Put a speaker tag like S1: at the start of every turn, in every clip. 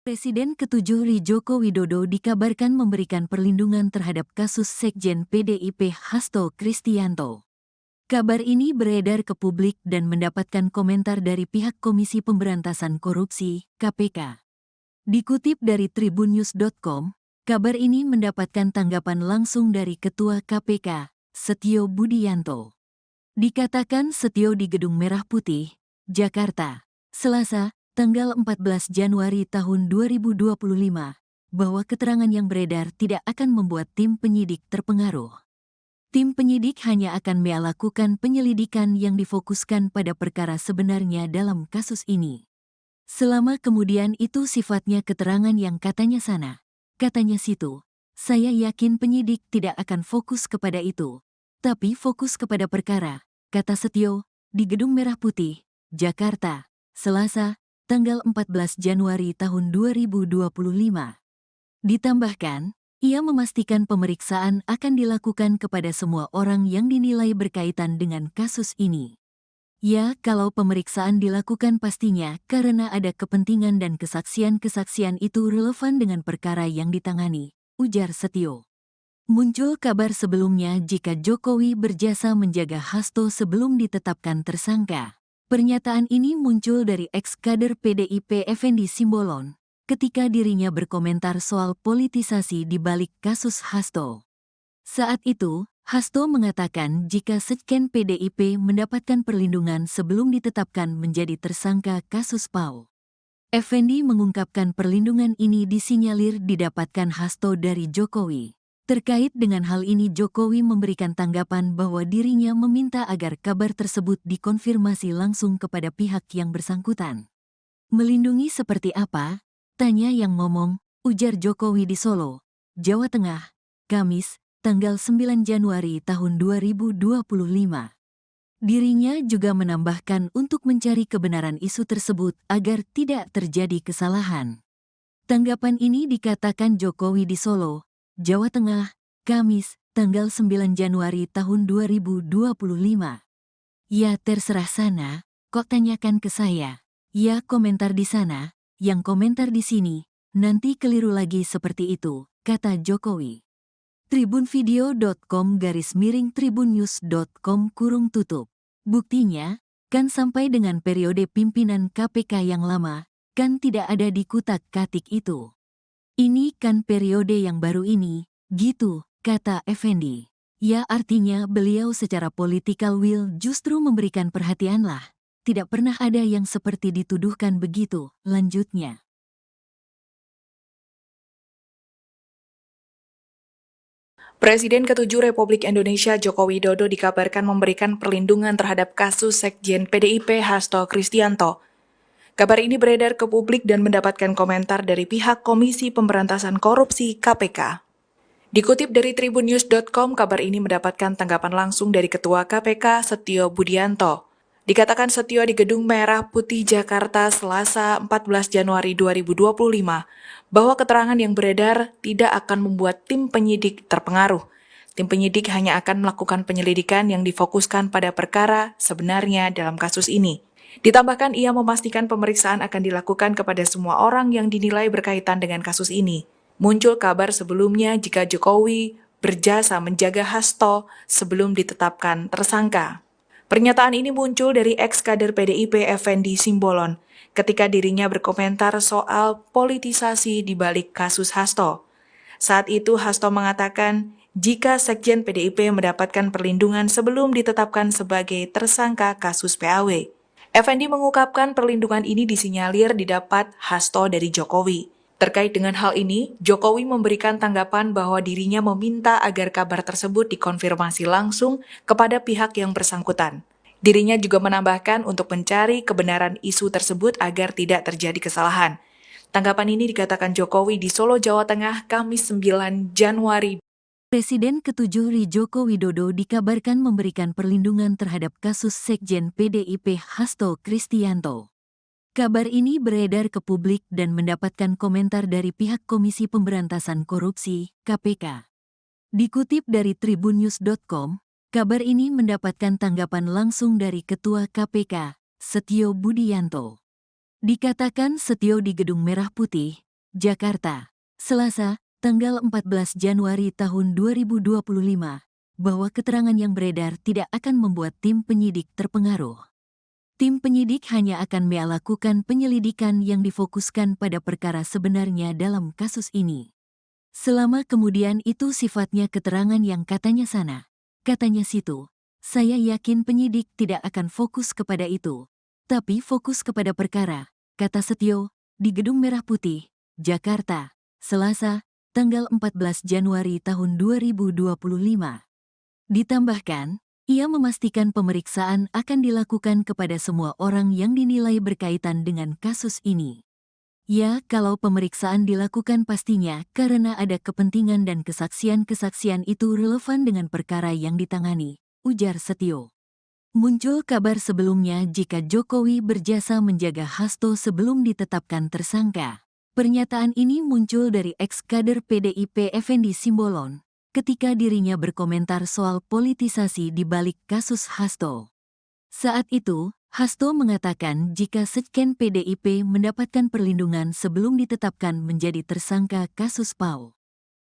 S1: Presiden ke-7 Joko Widodo dikabarkan memberikan perlindungan terhadap kasus Sekjen PDIP Hasto Kristianto. Kabar ini beredar ke publik dan mendapatkan komentar dari pihak Komisi Pemberantasan Korupsi (KPK). Dikutip dari tribunnews.com, kabar ini mendapatkan tanggapan langsung dari Ketua KPK, Setio Budianto. Dikatakan Setio di Gedung Merah Putih, Jakarta, Selasa, tanggal 14 Januari tahun 2025, bahwa keterangan yang beredar tidak akan membuat tim penyidik terpengaruh. Tim penyidik hanya akan melakukan penyelidikan yang difokuskan pada perkara sebenarnya dalam kasus ini. Selama kemudian itu sifatnya keterangan yang katanya sana, katanya situ, saya yakin penyidik tidak akan fokus kepada itu, tapi fokus kepada perkara, kata Setio, di Gedung Merah Putih, Jakarta, Selasa, tanggal 14 Januari tahun 2025. Ditambahkan, ia memastikan pemeriksaan akan dilakukan kepada semua orang yang dinilai berkaitan dengan kasus ini. Ya, kalau pemeriksaan dilakukan pastinya karena ada kepentingan dan kesaksian-kesaksian itu relevan dengan perkara yang ditangani, ujar Setio. Muncul kabar sebelumnya jika Jokowi berjasa menjaga Hasto sebelum ditetapkan tersangka. Pernyataan ini muncul dari ex-kader PDIP Effendi Simbolon, ketika dirinya berkomentar soal politisasi di balik kasus Hasto. Saat itu, Hasto mengatakan jika Sekjen PDIP mendapatkan perlindungan sebelum ditetapkan menjadi tersangka kasus PAO. Effendi mengungkapkan perlindungan ini disinyalir didapatkan Hasto dari Jokowi. Terkait dengan hal ini Jokowi memberikan tanggapan bahwa dirinya meminta agar kabar tersebut dikonfirmasi langsung kepada pihak yang bersangkutan. Melindungi seperti apa? Tanya yang ngomong, ujar Jokowi di Solo, Jawa Tengah, Kamis, tanggal 9 Januari tahun 2025. Dirinya juga menambahkan untuk mencari kebenaran isu tersebut agar tidak terjadi kesalahan. Tanggapan ini dikatakan Jokowi di Solo, Jawa Tengah, Kamis, tanggal 9 Januari tahun 2025. Ya terserah sana, kok tanyakan ke saya. Ya komentar di sana, yang komentar di sini, nanti keliru lagi seperti itu, kata Jokowi. tribunvideo.com/tribunnews.com/tutup. Buktinya, kan sampai dengan periode pimpinan KPK yang lama, kan tidak ada di kutak-katik itu. Ini kan periode yang baru ini, gitu, kata Effendi. Ya artinya beliau secara political will justru memberikan perhatian lah. Tidak pernah ada yang seperti dituduhkan begitu, lanjutnya.
S2: Presiden ke-7 Republik Indonesia Joko Widodo dikabarkan memberikan perlindungan terhadap kasus Sekjen PDIP Hasto Kristianto. Kabar ini beredar ke publik dan mendapatkan komentar dari pihak Komisi Pemberantasan Korupsi (KPK). Dikutip dari tribunnews.com, kabar ini mendapatkan tanggapan langsung dari Ketua KPK Setio Budianto. Dikatakan Setio di Gedung Merah Putih Jakarta Selasa 14 Januari 2025 bahwa keterangan yang beredar tidak akan membuat tim penyidik terpengaruh. Tim penyidik hanya akan melakukan penyelidikan yang difokuskan pada perkara sebenarnya dalam kasus ini. Ditambahkan ia memastikan pemeriksaan akan dilakukan kepada semua orang yang dinilai berkaitan dengan kasus ini. Muncul kabar sebelumnya jika Jokowi berjasa menjaga Hasto sebelum ditetapkan tersangka. Pernyataan ini muncul dari ex-kader PDIP Effendi Simbolon ketika dirinya berkomentar soal politisasi di balik kasus Hasto. Saat itu Hasto mengatakan jika Sekjen PDIP mendapatkan perlindungan sebelum ditetapkan sebagai tersangka kasus PAW. Effendi mengungkapkan perlindungan ini disinyalir didapat Hasto dari Jokowi. Terkait dengan hal ini, Jokowi memberikan tanggapan bahwa dirinya meminta agar kabar tersebut dikonfirmasi langsung kepada pihak yang bersangkutan. Dirinya juga menambahkan untuk mencari kebenaran isu tersebut agar tidak terjadi kesalahan. Tanggapan ini dikatakan Jokowi di Solo, Jawa Tengah, Kamis 9 Januari.
S1: Presiden ke-7 Joko Widodo dikabarkan memberikan perlindungan terhadap kasus Sekjen PDIP Hasto Kristianto. Kabar ini beredar ke publik dan mendapatkan komentar dari pihak Komisi Pemberantasan Korupsi (KPK). Dikutip dari tribunnews.com, kabar ini mendapatkan tanggapan langsung dari Ketua KPK, Setio Budianto. Dikatakan Setio di Gedung Merah Putih, Jakarta, Selasa, tanggal 14 Januari tahun 2025, bahwa keterangan yang beredar tidak akan membuat tim penyidik terpengaruh. Tim penyidik hanya akan melakukan penyelidikan yang difokuskan pada perkara sebenarnya dalam kasus ini. Selama kemudian itu sifatnya keterangan yang katanya sana, katanya situ, saya yakin penyidik tidak akan fokus kepada itu, tapi fokus kepada perkara, kata Setio, di Gedung Merah Putih, Jakarta, Selasa, tanggal 14 Januari tahun 2025. Ditambahkan, ia memastikan pemeriksaan akan dilakukan kepada semua orang yang dinilai berkaitan dengan kasus ini. Ya, kalau pemeriksaan dilakukan pastinya karena ada kepentingan dan kesaksian-kesaksian itu relevan dengan perkara yang ditangani, ujar Setio. Muncul kabar sebelumnya jika Jokowi berjasa menjaga Hasto sebelum ditetapkan tersangka. Pernyataan ini muncul dari ex-kader PDIP Effendi Simbolon, ketika dirinya berkomentar soal politisasi di balik kasus Hasto. Saat itu, Hasto mengatakan jika Sekjen PDIP mendapatkan perlindungan sebelum ditetapkan menjadi tersangka kasus PAU.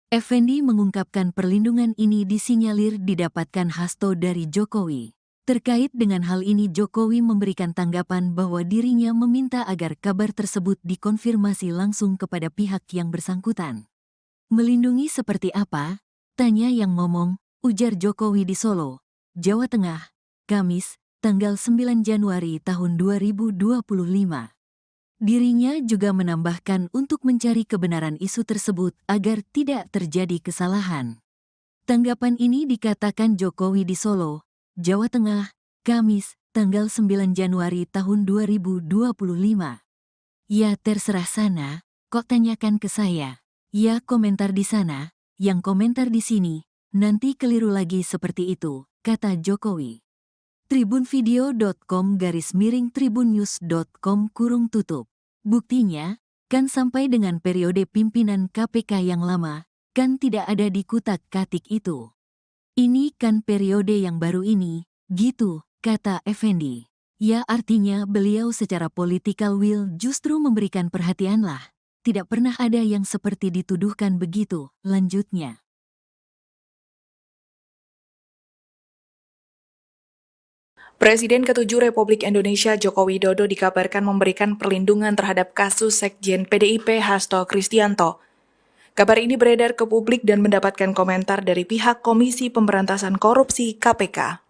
S1: Effendi mengungkapkan perlindungan ini disinyalir didapatkan Hasto dari Jokowi. Terkait dengan hal ini Jokowi memberikan tanggapan bahwa dirinya meminta agar kabar tersebut dikonfirmasi langsung kepada pihak yang bersangkutan. Melindungi seperti apa? Tanya yang ngomong, ujar Jokowi di Solo, Jawa Tengah, Kamis, tanggal 9 Januari tahun 2025. Dirinya juga menambahkan untuk mencari kebenaran isu tersebut agar tidak terjadi kesalahan. Tanggapan ini dikatakan Jokowi di Solo, Jawa Tengah, Kamis, tanggal 9 Januari tahun 2025. Ya terserah sana, kok tanyakan ke saya. Ya komentar di sana, yang komentar di sini, nanti keliru lagi seperti itu, kata Jokowi. tribunvideo.com/tribunnews.com/tutup. Buktinya, kan sampai dengan periode pimpinan KPK yang lama, kan tidak ada di kutak-katik itu. Ini kan periode yang baru ini, gitu, kata Effendi. Ya artinya beliau secara political will justru memberikan perhatian lah. Tidak pernah ada yang seperti dituduhkan begitu, lanjutnya.
S2: Presiden ke-7 Republik Indonesia Joko Widodo dikabarkan memberikan perlindungan terhadap kasus Sekjen PDIP Hasto Kristianto. Kabar ini beredar ke publik dan mendapatkan komentar dari pihak Komisi Pemberantasan Korupsi KPK.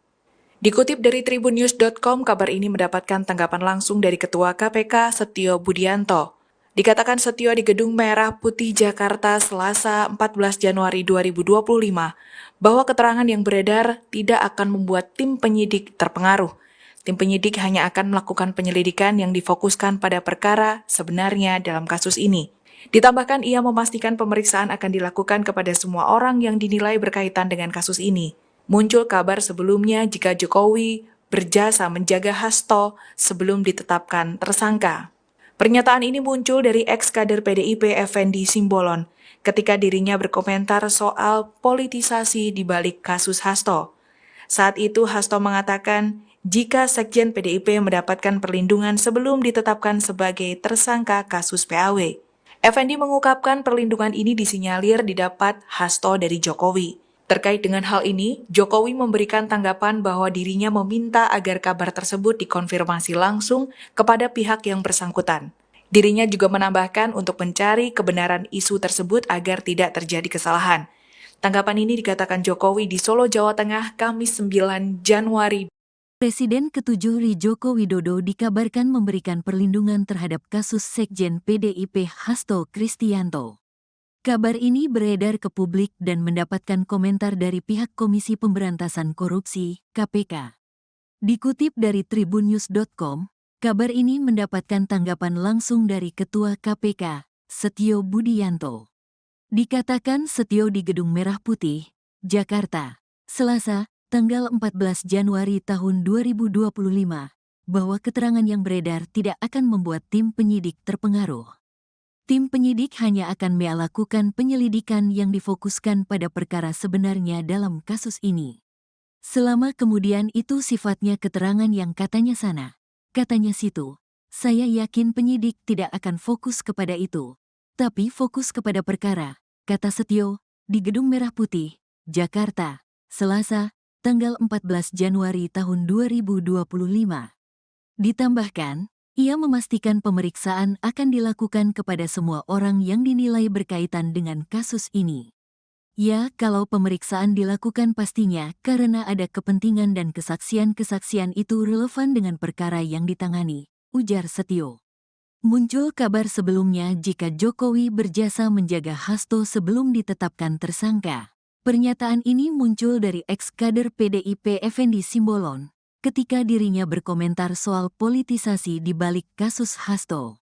S2: Dikutip dari tribunnews.com, kabar ini mendapatkan tanggapan langsung dari Ketua KPK Setio Budianto. Dikatakan Setio di Gedung Merah Putih Jakarta Selasa 14 Januari 2025 bahwa keterangan yang beredar tidak akan membuat tim penyidik terpengaruh. Tim penyidik hanya akan melakukan penyelidikan yang difokuskan pada perkara sebenarnya dalam kasus ini. Ditambahkan ia memastikan pemeriksaan akan dilakukan kepada semua orang yang dinilai berkaitan dengan kasus ini. Muncul kabar sebelumnya jika Jokowi berjasa menjaga Hasto sebelum ditetapkan tersangka. Pernyataan ini muncul dari ex-kader PDIP Effendi Simbolon ketika dirinya berkomentar soal politisasi di balik kasus Hasto. Saat itu Hasto mengatakan jika Sekjen PDIP mendapatkan perlindungan sebelum ditetapkan sebagai tersangka kasus PAW. Effendi mengungkapkan perlindungan ini disinyalir didapat Hasto dari Jokowi. Terkait dengan hal ini, Jokowi memberikan tanggapan bahwa dirinya meminta agar kabar tersebut dikonfirmasi langsung kepada pihak yang bersangkutan. Dirinya juga menambahkan untuk mencari kebenaran isu tersebut agar tidak terjadi kesalahan. Tanggapan ini dikatakan Jokowi di Solo, Jawa Tengah, Kamis 9 Januari.
S1: Presiden ke-7 Joko Widodo dikabarkan memberikan perlindungan terhadap kasus Sekjen PDIP Hasto Kristianto. Kabar ini beredar ke publik dan mendapatkan komentar dari pihak Komisi Pemberantasan Korupsi, KPK. Dikutip dari tribunnews.com, kabar ini mendapatkan tanggapan langsung dari Ketua KPK, Setio Budianto. Dikatakan Setio di Gedung Merah Putih, Jakarta, Selasa, tanggal 14 Januari tahun 2025, bahwa keterangan yang beredar tidak akan membuat tim penyidik terpengaruh. Tim penyidik hanya akan melakukan penyelidikan yang difokuskan pada perkara sebenarnya dalam kasus ini. Selama kemudian itu sifatnya keterangan yang katanya sana, katanya situ, saya yakin penyidik tidak akan fokus kepada itu, tapi fokus kepada perkara, kata Setio, di Gedung Merah Putih, Jakarta, Selasa, tanggal 14 Januari tahun 2025. Ditambahkan, ia memastikan pemeriksaan akan dilakukan kepada semua orang yang dinilai berkaitan dengan kasus ini. Ya, kalau pemeriksaan dilakukan pastinya karena ada kepentingan dan kesaksian-kesaksian itu relevan dengan perkara yang ditangani, ujar Setio. Muncul kabar sebelumnya jika Jokowi berjasa menjaga Hasto sebelum ditetapkan tersangka. Pernyataan ini muncul dari ex-kader PDIP Effendi Simbolon, ketika dirinya berkomentar soal politisasi di balik kasus Hasto.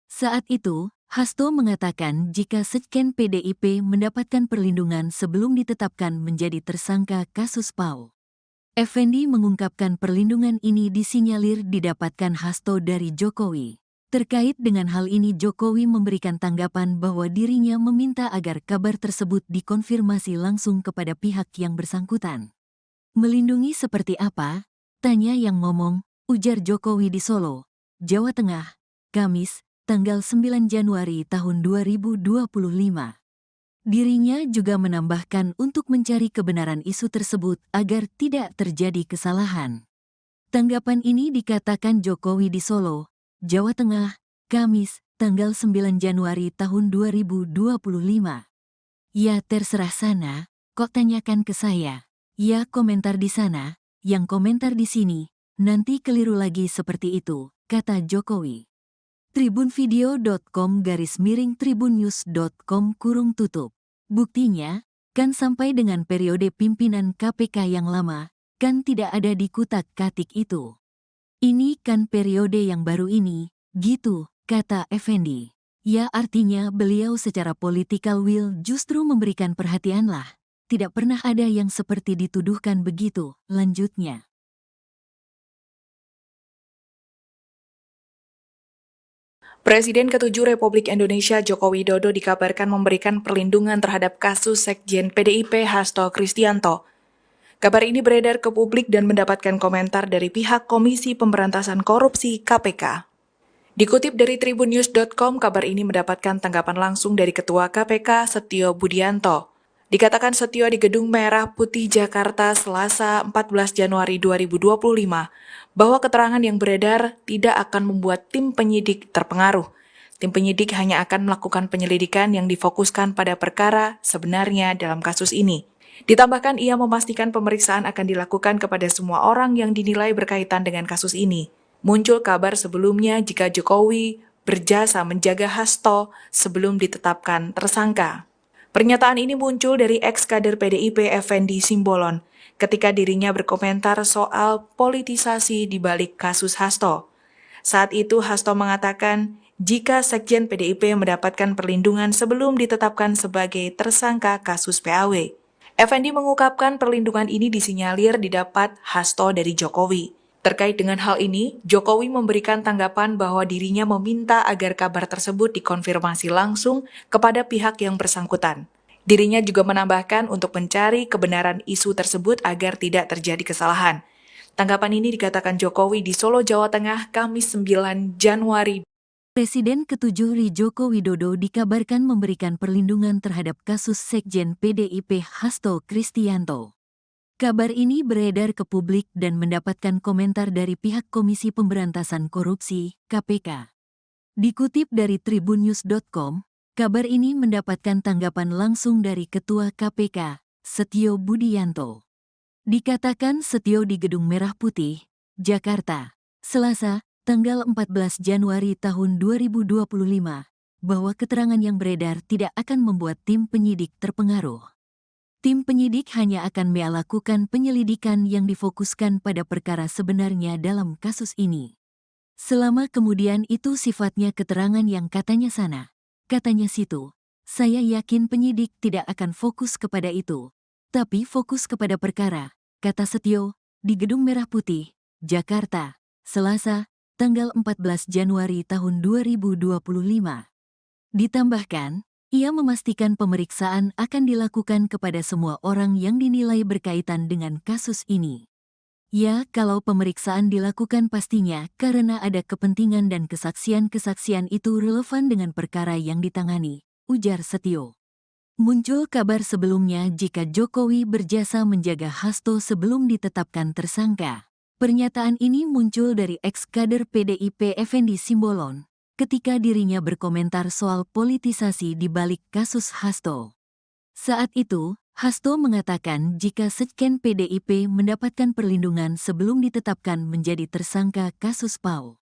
S1: Saat itu, Hasto mengatakan jika Sekjen PDIP mendapatkan perlindungan sebelum ditetapkan menjadi tersangka kasus PAO. Effendi mengungkapkan perlindungan ini disinyalir didapatkan Hasto dari Jokowi. Terkait dengan hal ini Jokowi memberikan tanggapan bahwa dirinya meminta agar kabar tersebut dikonfirmasi langsung kepada pihak yang bersangkutan. Melindungi seperti apa? Tanya yang ngomong, ujar Jokowi di Solo, Jawa Tengah, Kamis, tanggal 9 Januari tahun 2025. Dirinya juga menambahkan untuk mencari kebenaran isu tersebut agar tidak terjadi kesalahan. Tanggapan ini dikatakan Jokowi di Solo, Jawa Tengah, Kamis, tanggal 9 Januari tahun 2025. Ya terserah sana, kok tanyakan ke saya. Ya komentar di sana, yang komentar di sini, nanti keliru lagi seperti itu, kata Jokowi. tribunvideo.com/tribunnews.com/tutup. Buktinya, kan sampai dengan periode pimpinan KPK yang lama, kan tidak ada di kutak-katik itu. Ini kan periode yang baru ini, gitu, kata Effendi. Ya artinya beliau secara political will justru memberikan perhatian lah. Tidak pernah ada yang seperti dituduhkan begitu, lanjutnya.
S2: Presiden ke-7 Republik Indonesia Joko Widodo dikabarkan memberikan perlindungan terhadap kasus Sekjen PDIP Hasto Kristianto. Kabar ini beredar ke publik dan mendapatkan komentar dari pihak Komisi Pemberantasan Korupsi KPK. Dikutip dari tribunnews.com, kabar ini mendapatkan tanggapan langsung dari Ketua KPK Setio Budianto. Dikatakan Setio di Gedung Merah Putih Jakarta Selasa 14 Januari 2025 bahwa keterangan yang beredar tidak akan membuat tim penyidik terpengaruh. Tim penyidik hanya akan melakukan penyelidikan yang difokuskan pada perkara sebenarnya dalam kasus ini. Ditambahkan ia memastikan pemeriksaan akan dilakukan kepada semua orang yang dinilai berkaitan dengan kasus ini. Muncul kabar sebelumnya jika Jokowi berjasa menjaga Hasto sebelum ditetapkan tersangka. Pernyataan ini muncul dari ex-kader PDIP Effendi Simbolon ketika dirinya berkomentar soal politisasi di balik kasus Hasto. Saat itu Hasto mengatakan jika Sekjen PDIP mendapatkan perlindungan sebelum ditetapkan sebagai tersangka kasus PAW. Effendi mengungkapkan perlindungan ini disinyalir didapat Hasto dari Jokowi. Terkait dengan hal ini, Jokowi memberikan tanggapan bahwa dirinya meminta agar kabar tersebut dikonfirmasi langsung kepada pihak yang bersangkutan. Dirinya juga menambahkan untuk mencari kebenaran isu tersebut agar tidak terjadi kesalahan. Tanggapan ini dikatakan Jokowi di Solo, Jawa Tengah, Kamis 9 Januari.
S1: Presiden ke-7 Joko Widodo dikabarkan memberikan perlindungan terhadap kasus Sekjen PDIP Hasto Kristianto. Kabar ini beredar ke publik dan mendapatkan komentar dari pihak Komisi Pemberantasan Korupsi, KPK. Dikutip dari tribunnews.com, kabar ini mendapatkan tanggapan langsung dari Ketua KPK, Setio Budianto. Dikatakan Setio di Gedung Merah Putih, Jakarta, Selasa, tanggal 14 Januari tahun 2025, bahwa keterangan yang beredar tidak akan membuat tim penyidik terpengaruh. Tim penyidik hanya akan melakukan penyelidikan yang difokuskan pada perkara sebenarnya dalam kasus ini. Selama kemudian itu sifatnya keterangan yang katanya sana, katanya situ, saya yakin penyidik tidak akan fokus kepada itu, tapi fokus kepada perkara, kata Setio, di Gedung Merah Putih, Jakarta, Selasa, tanggal 14 Januari tahun 2025. Ditambahkan, ia memastikan pemeriksaan akan dilakukan kepada semua orang yang dinilai berkaitan dengan kasus ini. Ya, kalau pemeriksaan dilakukan pastinya karena ada kepentingan dan kesaksian-kesaksian itu relevan dengan perkara yang ditangani, ujar Setio. Muncul kabar sebelumnya jika Jokowi berjasa menjaga Hasto sebelum ditetapkan tersangka. Pernyataan ini muncul dari ex-kader PDIP Effendi Simbolon, ketika dirinya berkomentar soal politisasi di balik kasus Hasto. Saat itu, Hasto mengatakan jika Sekjen PDIP mendapatkan perlindungan sebelum ditetapkan menjadi tersangka kasus PAO.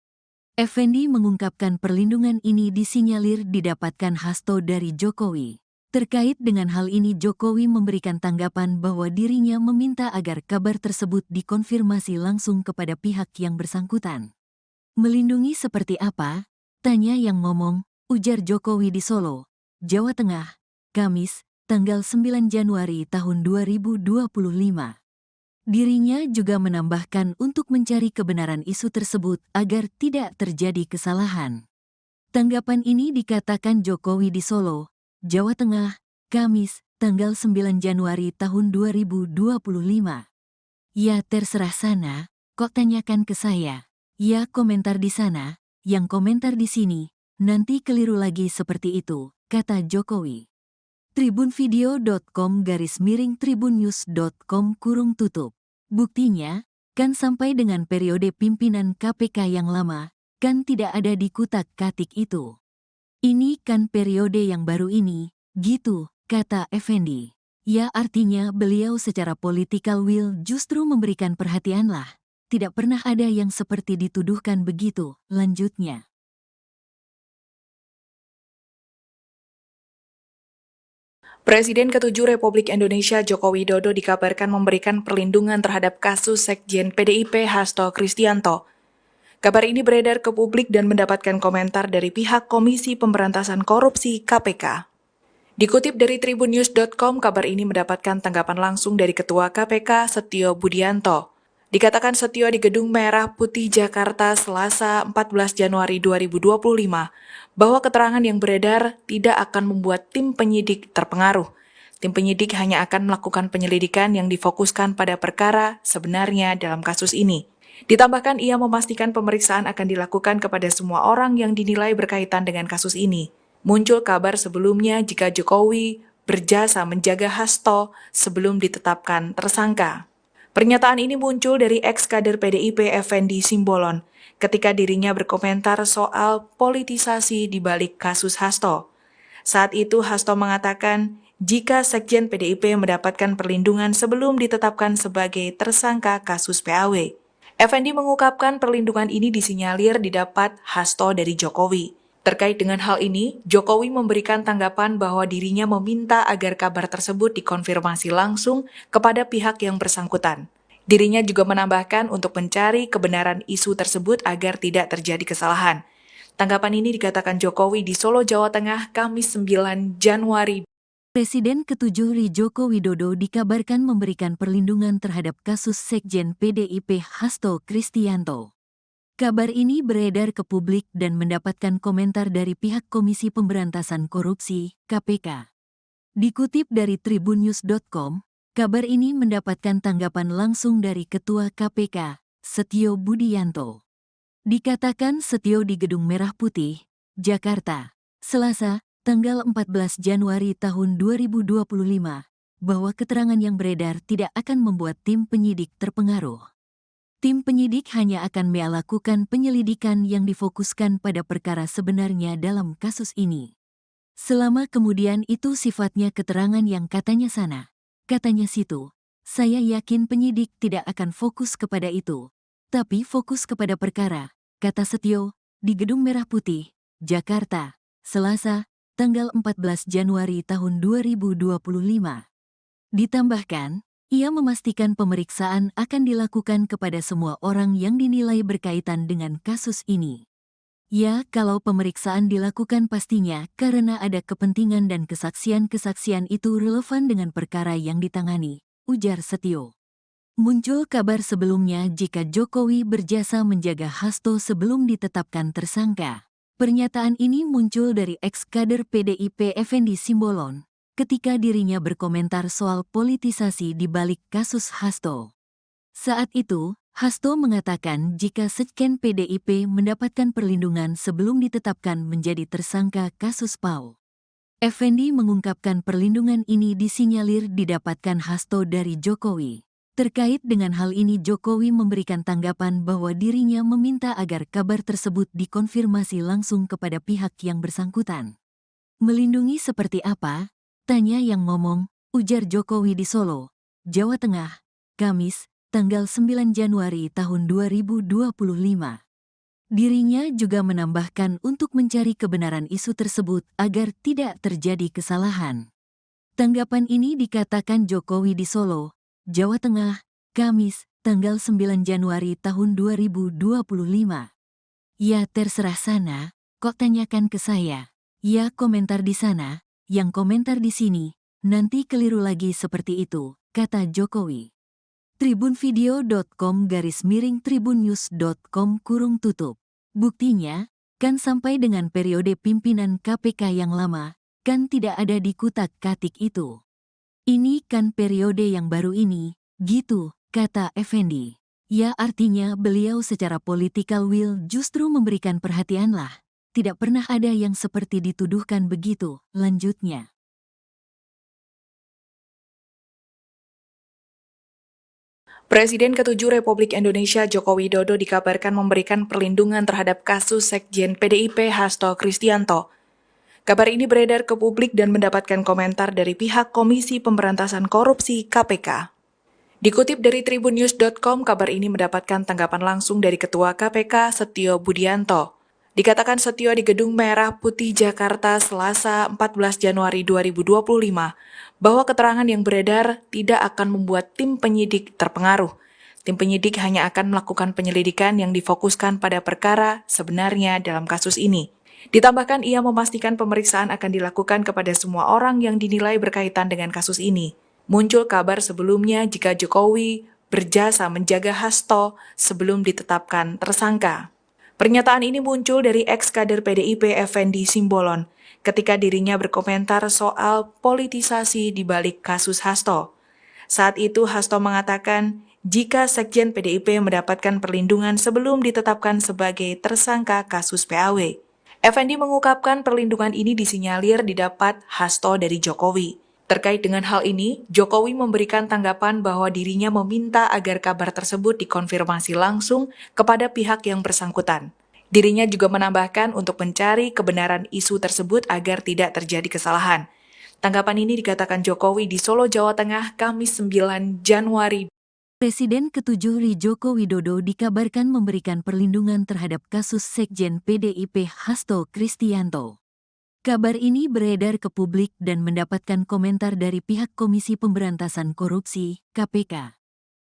S1: Effendi mengungkapkan perlindungan ini disinyalir didapatkan Hasto dari Jokowi. Terkait dengan hal ini Jokowi memberikan tanggapan bahwa dirinya meminta agar kabar tersebut dikonfirmasi langsung kepada pihak yang bersangkutan. Melindungi seperti apa? Tanya yang ngomong, ujar Jokowi di Solo, Jawa Tengah, Kamis, tanggal 9 Januari tahun 2025. Dirinya juga menambahkan untuk mencari kebenaran isu tersebut agar tidak terjadi kesalahan. Tanggapan ini dikatakan Jokowi di Solo, Jawa Tengah, Kamis, tanggal 9 Januari tahun 2025. Ya terserah sana, kok tanyakan ke saya. Ya komentar di sana, yang komentar di sini, nanti keliru lagi seperti itu, kata Jokowi. tribunvideo.com/tribunnews.com/tutup. Buktinya, kan sampai dengan periode pimpinan KPK yang lama, kan tidak ada di kutak-katik itu. Ini kan periode yang baru ini, gitu, kata Effendi. Ya artinya beliau secara political will justru memberikan perhatian lah. Tidak pernah ada yang seperti dituduhkan begitu, lanjutnya.
S2: Presiden ke-7 Republik Indonesia Joko Widodo dikabarkan memberikan perlindungan terhadap kasus Sekjen PDIP Hasto Kristianto. Kabar ini beredar ke publik dan mendapatkan komentar dari pihak Komisi Pemberantasan Korupsi (KPK). Dikutip dari tribunnews.com, kabar ini mendapatkan tanggapan langsung dari Ketua KPK Setio Budianto. Dikatakan Setio di Gedung Merah Putih Jakarta Selasa 14 Januari 2025 bahwa keterangan yang beredar tidak akan membuat tim penyidik terpengaruh. Tim penyidik hanya akan melakukan penyelidikan yang difokuskan pada perkara sebenarnya dalam kasus ini. Ditambahkan ia memastikan pemeriksaan akan dilakukan kepada semua orang yang dinilai berkaitan dengan kasus ini. Muncul kabar sebelumnya jika Jokowi berjasa menjaga Hasto sebelum ditetapkan tersangka. Pernyataan ini muncul dari ex-kader PDIP Effendi Simbolon ketika dirinya berkomentar soal politisasi di balik kasus Hasto. Saat itu Hasto mengatakan jika Sekjen PDIP mendapatkan perlindungan sebelum ditetapkan sebagai tersangka kasus PAW. Effendi mengungkapkan perlindungan ini disinyalir didapat Hasto dari Jokowi. Terkait dengan hal ini, Jokowi memberikan tanggapan bahwa dirinya meminta agar kabar tersebut dikonfirmasi langsung kepada pihak yang bersangkutan. Dirinya juga menambahkan untuk mencari kebenaran isu tersebut agar tidak terjadi kesalahan. Tanggapan ini dikatakan Jokowi di Solo, Jawa Tengah, Kamis 9 Januari.
S1: Presiden ke-7 Joko Widodo dikabarkan memberikan perlindungan terhadap kasus Sekjen PDIP Hasto Kristianto. Kabar ini beredar ke publik dan mendapatkan komentar dari pihak Komisi Pemberantasan Korupsi (KPK). Dikutip dari tribunnews.com, kabar ini mendapatkan tanggapan langsung dari Ketua KPK, Setio Budianto. Dikatakan Setio di Gedung Merah Putih, Jakarta, Selasa, tanggal 14 Januari tahun 2025, bahwa keterangan yang beredar tidak akan membuat tim penyidik terpengaruh. Tim penyidik hanya akan melakukan penyelidikan yang difokuskan pada perkara sebenarnya dalam kasus ini. Selama kemudian itu sifatnya keterangan yang katanya sana, katanya situ, saya yakin penyidik tidak akan fokus kepada itu, tapi fokus kepada perkara, kata Setio, di Gedung Merah Putih, Jakarta, Selasa, tanggal 14 Januari tahun 2025. Ditambahkan, ia memastikan pemeriksaan akan dilakukan kepada semua orang yang dinilai berkaitan dengan kasus ini. Ya, kalau pemeriksaan dilakukan pastinya karena ada kepentingan dan kesaksian-kesaksian itu relevan dengan perkara yang ditangani, ujar Setio. Muncul kabar sebelumnya jika Jokowi berjasa menjaga Hasto sebelum ditetapkan tersangka. Pernyataan ini muncul dari ex-kader PDIP Effendi Simbolon ketika dirinya berkomentar soal politisasi di balik kasus Hasto. Saat itu, Hasto mengatakan jika Sekjen PDIP mendapatkan perlindungan sebelum ditetapkan menjadi tersangka kasus PAO. Effendi mengungkapkan perlindungan ini disinyalir didapatkan Hasto dari Jokowi. Terkait dengan hal ini Jokowi memberikan tanggapan bahwa dirinya meminta agar kabar tersebut dikonfirmasi langsung kepada pihak yang bersangkutan. Melindungi seperti apa? Tanya yang ngomong, ujar Jokowi di Solo, Jawa Tengah, Kamis, tanggal 9 Januari tahun 2025. Dirinya juga menambahkan untuk mencari kebenaran isu tersebut agar tidak terjadi kesalahan. Tanggapan ini dikatakan Jokowi di Solo, Jawa Tengah, Kamis, tanggal 9 Januari tahun 2025. Ya terserah sana, kok tanyakan ke saya. Ya komentar di sana, yang komentar di sini, nanti keliru lagi seperti itu, kata Jokowi. tribunvideo.com/tribunnews.com/tutup. Buktinya, kan sampai dengan periode pimpinan KPK yang lama, kan tidak ada di kutak-katik itu. Ini kan periode yang baru ini, gitu, kata Effendi. Ya artinya beliau secara political will justru memberikan perhatian lah. Tidak pernah ada yang seperti dituduhkan begitu, lanjutnya.
S2: Presiden ke-7 Republik Indonesia Joko Widodo dikabarkan memberikan perlindungan terhadap kasus Sekjen PDIP Hasto Kristianto. Kabar ini beredar ke publik dan mendapatkan komentar dari pihak Komisi Pemberantasan Korupsi (KPK). Dikutip dari tribunnews.com, kabar ini mendapatkan tanggapan langsung dari Ketua KPK Setio Budianto. Dikatakan Setio di Gedung Merah Putih Jakarta Selasa 14 Januari 2025 bahwa keterangan yang beredar tidak akan membuat tim penyidik terpengaruh. Tim penyidik hanya akan melakukan penyelidikan yang difokuskan pada perkara sebenarnya dalam kasus ini. Ditambahkan ia memastikan pemeriksaan akan dilakukan kepada semua orang yang dinilai berkaitan dengan kasus ini. Muncul kabar sebelumnya jika Jokowi berjasa menjaga Hasto sebelum ditetapkan tersangka. Pernyataan ini muncul dari ex-kader PDIP Effendi Simbolon ketika dirinya berkomentar soal politisasi di balik kasus Hasto. Saat itu Hasto mengatakan jika Sekjen PDIP mendapatkan perlindungan sebelum ditetapkan sebagai tersangka kasus PAW. Effendi mengungkapkan perlindungan ini disinyalir didapat Hasto dari Jokowi. Terkait dengan hal ini, Jokowi memberikan tanggapan bahwa dirinya meminta agar kabar tersebut dikonfirmasi langsung kepada pihak yang bersangkutan. Dirinya juga menambahkan untuk mencari kebenaran isu tersebut agar tidak terjadi kesalahan. Tanggapan ini dikatakan Jokowi di Solo, Jawa Tengah, Kamis 9 Januari.
S1: Presiden ke-7 Joko Widodo dikabarkan memberikan perlindungan terhadap kasus Sekjen PDIP Hasto Kristianto. Kabar ini beredar ke publik dan mendapatkan komentar dari pihak Komisi Pemberantasan Korupsi (KPK).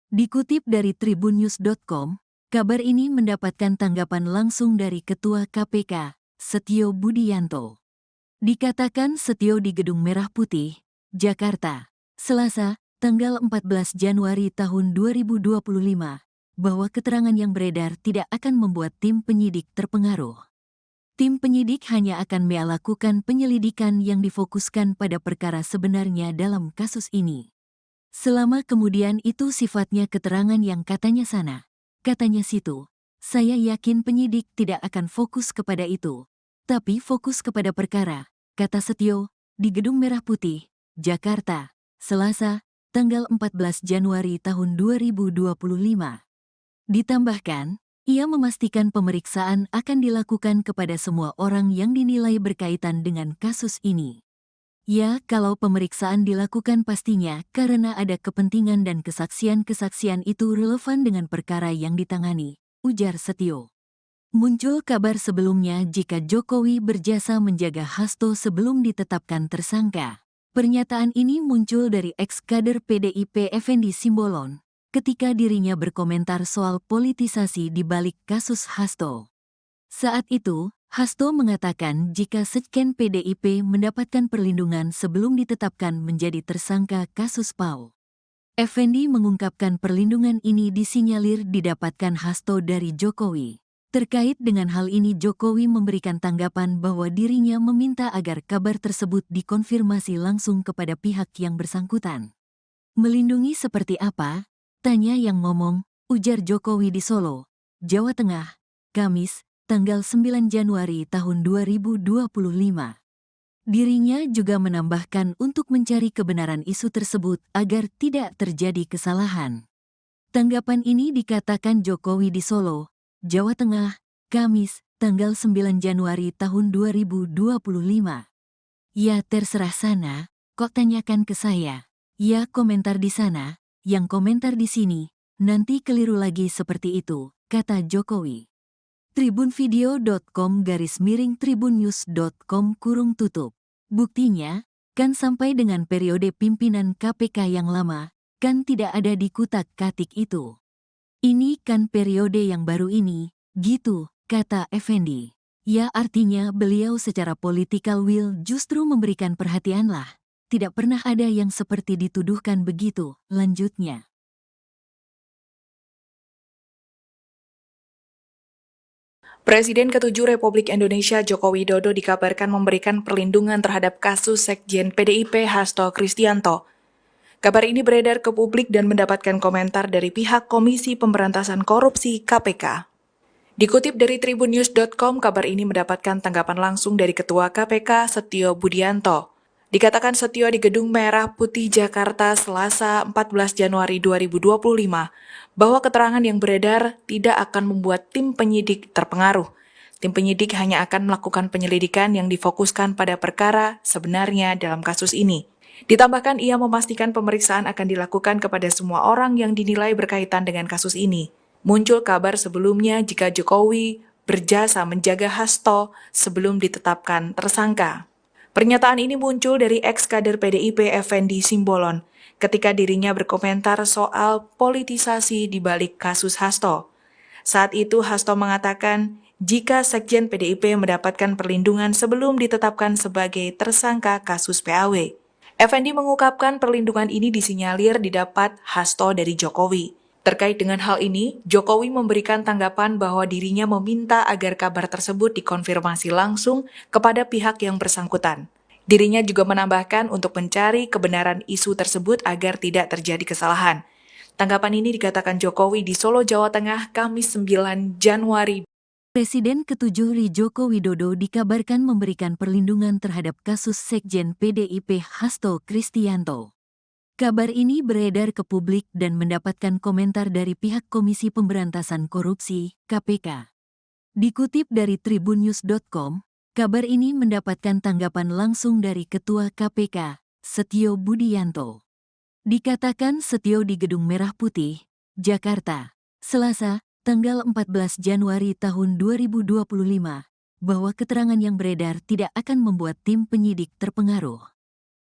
S1: Dikutip dari tribunnews.com, kabar ini mendapatkan tanggapan langsung dari Ketua KPK, Setio Budianto. Dikatakan Setio di Gedung Merah Putih, Jakarta, Selasa, tanggal 14 Januari tahun 2025, bahwa keterangan yang beredar tidak akan membuat tim penyidik terpengaruh. Tim penyidik hanya akan melakukan penyelidikan yang difokuskan pada perkara sebenarnya dalam kasus ini. Selama kemudian itu sifatnya keterangan yang katanya sana, katanya situ, saya yakin penyidik tidak akan fokus kepada itu, tapi fokus kepada perkara, kata Setio, di Gedung Merah Putih, Jakarta, Selasa, tanggal 14 Januari tahun 2025. Ditambahkan, ia memastikan pemeriksaan akan dilakukan kepada semua orang yang dinilai berkaitan dengan kasus ini. Ya, kalau pemeriksaan dilakukan pastinya karena ada kepentingan dan kesaksian-kesaksian itu relevan dengan perkara yang ditangani, ujar Setio. Muncul kabar sebelumnya jika Jokowi berjasa menjaga Hasto sebelum ditetapkan tersangka. Pernyataan ini muncul dari ex-kader PDIP Effendi Simbolon ketika dirinya berkomentar soal politisasi di balik kasus Hasto. Saat itu, Hasto mengatakan jika Sekjen PDIP mendapatkan perlindungan sebelum ditetapkan menjadi tersangka kasus PAO. Effendi mengungkapkan perlindungan ini disinyalir didapatkan Hasto dari Jokowi. Terkait dengan hal ini Jokowi memberikan tanggapan bahwa dirinya meminta agar kabar tersebut dikonfirmasi langsung kepada pihak yang bersangkutan. Melindungi seperti apa? Tanya yang ngomong, ujar Jokowi di Solo, Jawa Tengah, Kamis, tanggal 9 Januari tahun 2025. Dirinya juga menambahkan untuk mencari kebenaran isu tersebut agar tidak terjadi kesalahan. Tanggapan ini dikatakan Jokowi di Solo, Jawa Tengah, Kamis, tanggal 9 Januari tahun 2025. Ya terserah sana, kok tanyakan ke saya. Ya komentar di sana, yang komentar di sini, nanti keliru lagi seperti itu, kata Jokowi. tribunvideo.com/tribunnews.com/tutup. Buktinya, kan sampai dengan periode pimpinan KPK yang lama, kan tidak ada di kutak-katik itu. Ini kan periode yang baru ini, gitu, kata Effendi. Ya artinya beliau secara political will justru memberikan perhatian lah. Tidak pernah ada yang seperti dituduhkan begitu, lanjutnya.
S2: Presiden ke-7 Republik Indonesia Joko Widodo dikabarkan memberikan perlindungan terhadap kasus Sekjen PDIP Hasto Kristianto. Kabar ini beredar ke publik dan mendapatkan komentar dari pihak Komisi Pemberantasan Korupsi (KPK). Dikutip dari tribunnews.com, kabar ini mendapatkan tanggapan langsung dari Ketua KPK Setio Budianto. Dikatakan Setio di Gedung Merah Putih Jakarta Selasa 14 Januari 2025 bahwa keterangan yang beredar tidak akan membuat tim penyidik terpengaruh. Tim penyidik hanya akan melakukan penyelidikan yang difokuskan pada perkara sebenarnya dalam kasus ini. Ditambahkan ia memastikan pemeriksaan akan dilakukan kepada semua orang yang dinilai berkaitan dengan kasus ini. Muncul kabar sebelumnya jika Jokowi berjasa menjaga Hasto sebelum ditetapkan tersangka. Pernyataan ini muncul dari ex-kader PDIP Effendi Simbolon ketika dirinya berkomentar soal politisasi di balik kasus Hasto. Saat itu Hasto mengatakan jika Sekjen PDIP mendapatkan perlindungan sebelum ditetapkan sebagai tersangka kasus PAW. Effendi mengungkapkan perlindungan ini disinyalir didapat Hasto dari Jokowi. Terkait dengan hal ini, Jokowi memberikan tanggapan bahwa dirinya meminta agar kabar tersebut dikonfirmasi langsung kepada pihak yang bersangkutan. Dirinya juga menambahkan untuk mencari kebenaran isu tersebut agar tidak terjadi kesalahan. Tanggapan ini dikatakan Jokowi di Solo, Jawa Tengah, Kamis 9 Januari.
S1: Presiden ke-7 Joko Widodo dikabarkan memberikan perlindungan terhadap kasus Sekjen PDIP Hasto Kristianto. Kabar ini beredar ke publik dan mendapatkan komentar dari pihak Komisi Pemberantasan Korupsi (KPK). Dikutip dari tribunnews.com, kabar ini mendapatkan tanggapan langsung dari Ketua KPK, Setio Budianto. Dikatakan Setio di Gedung Merah Putih, Jakarta, Selasa, tanggal 14 Januari tahun 2025, bahwa keterangan yang beredar tidak akan membuat tim penyidik terpengaruh.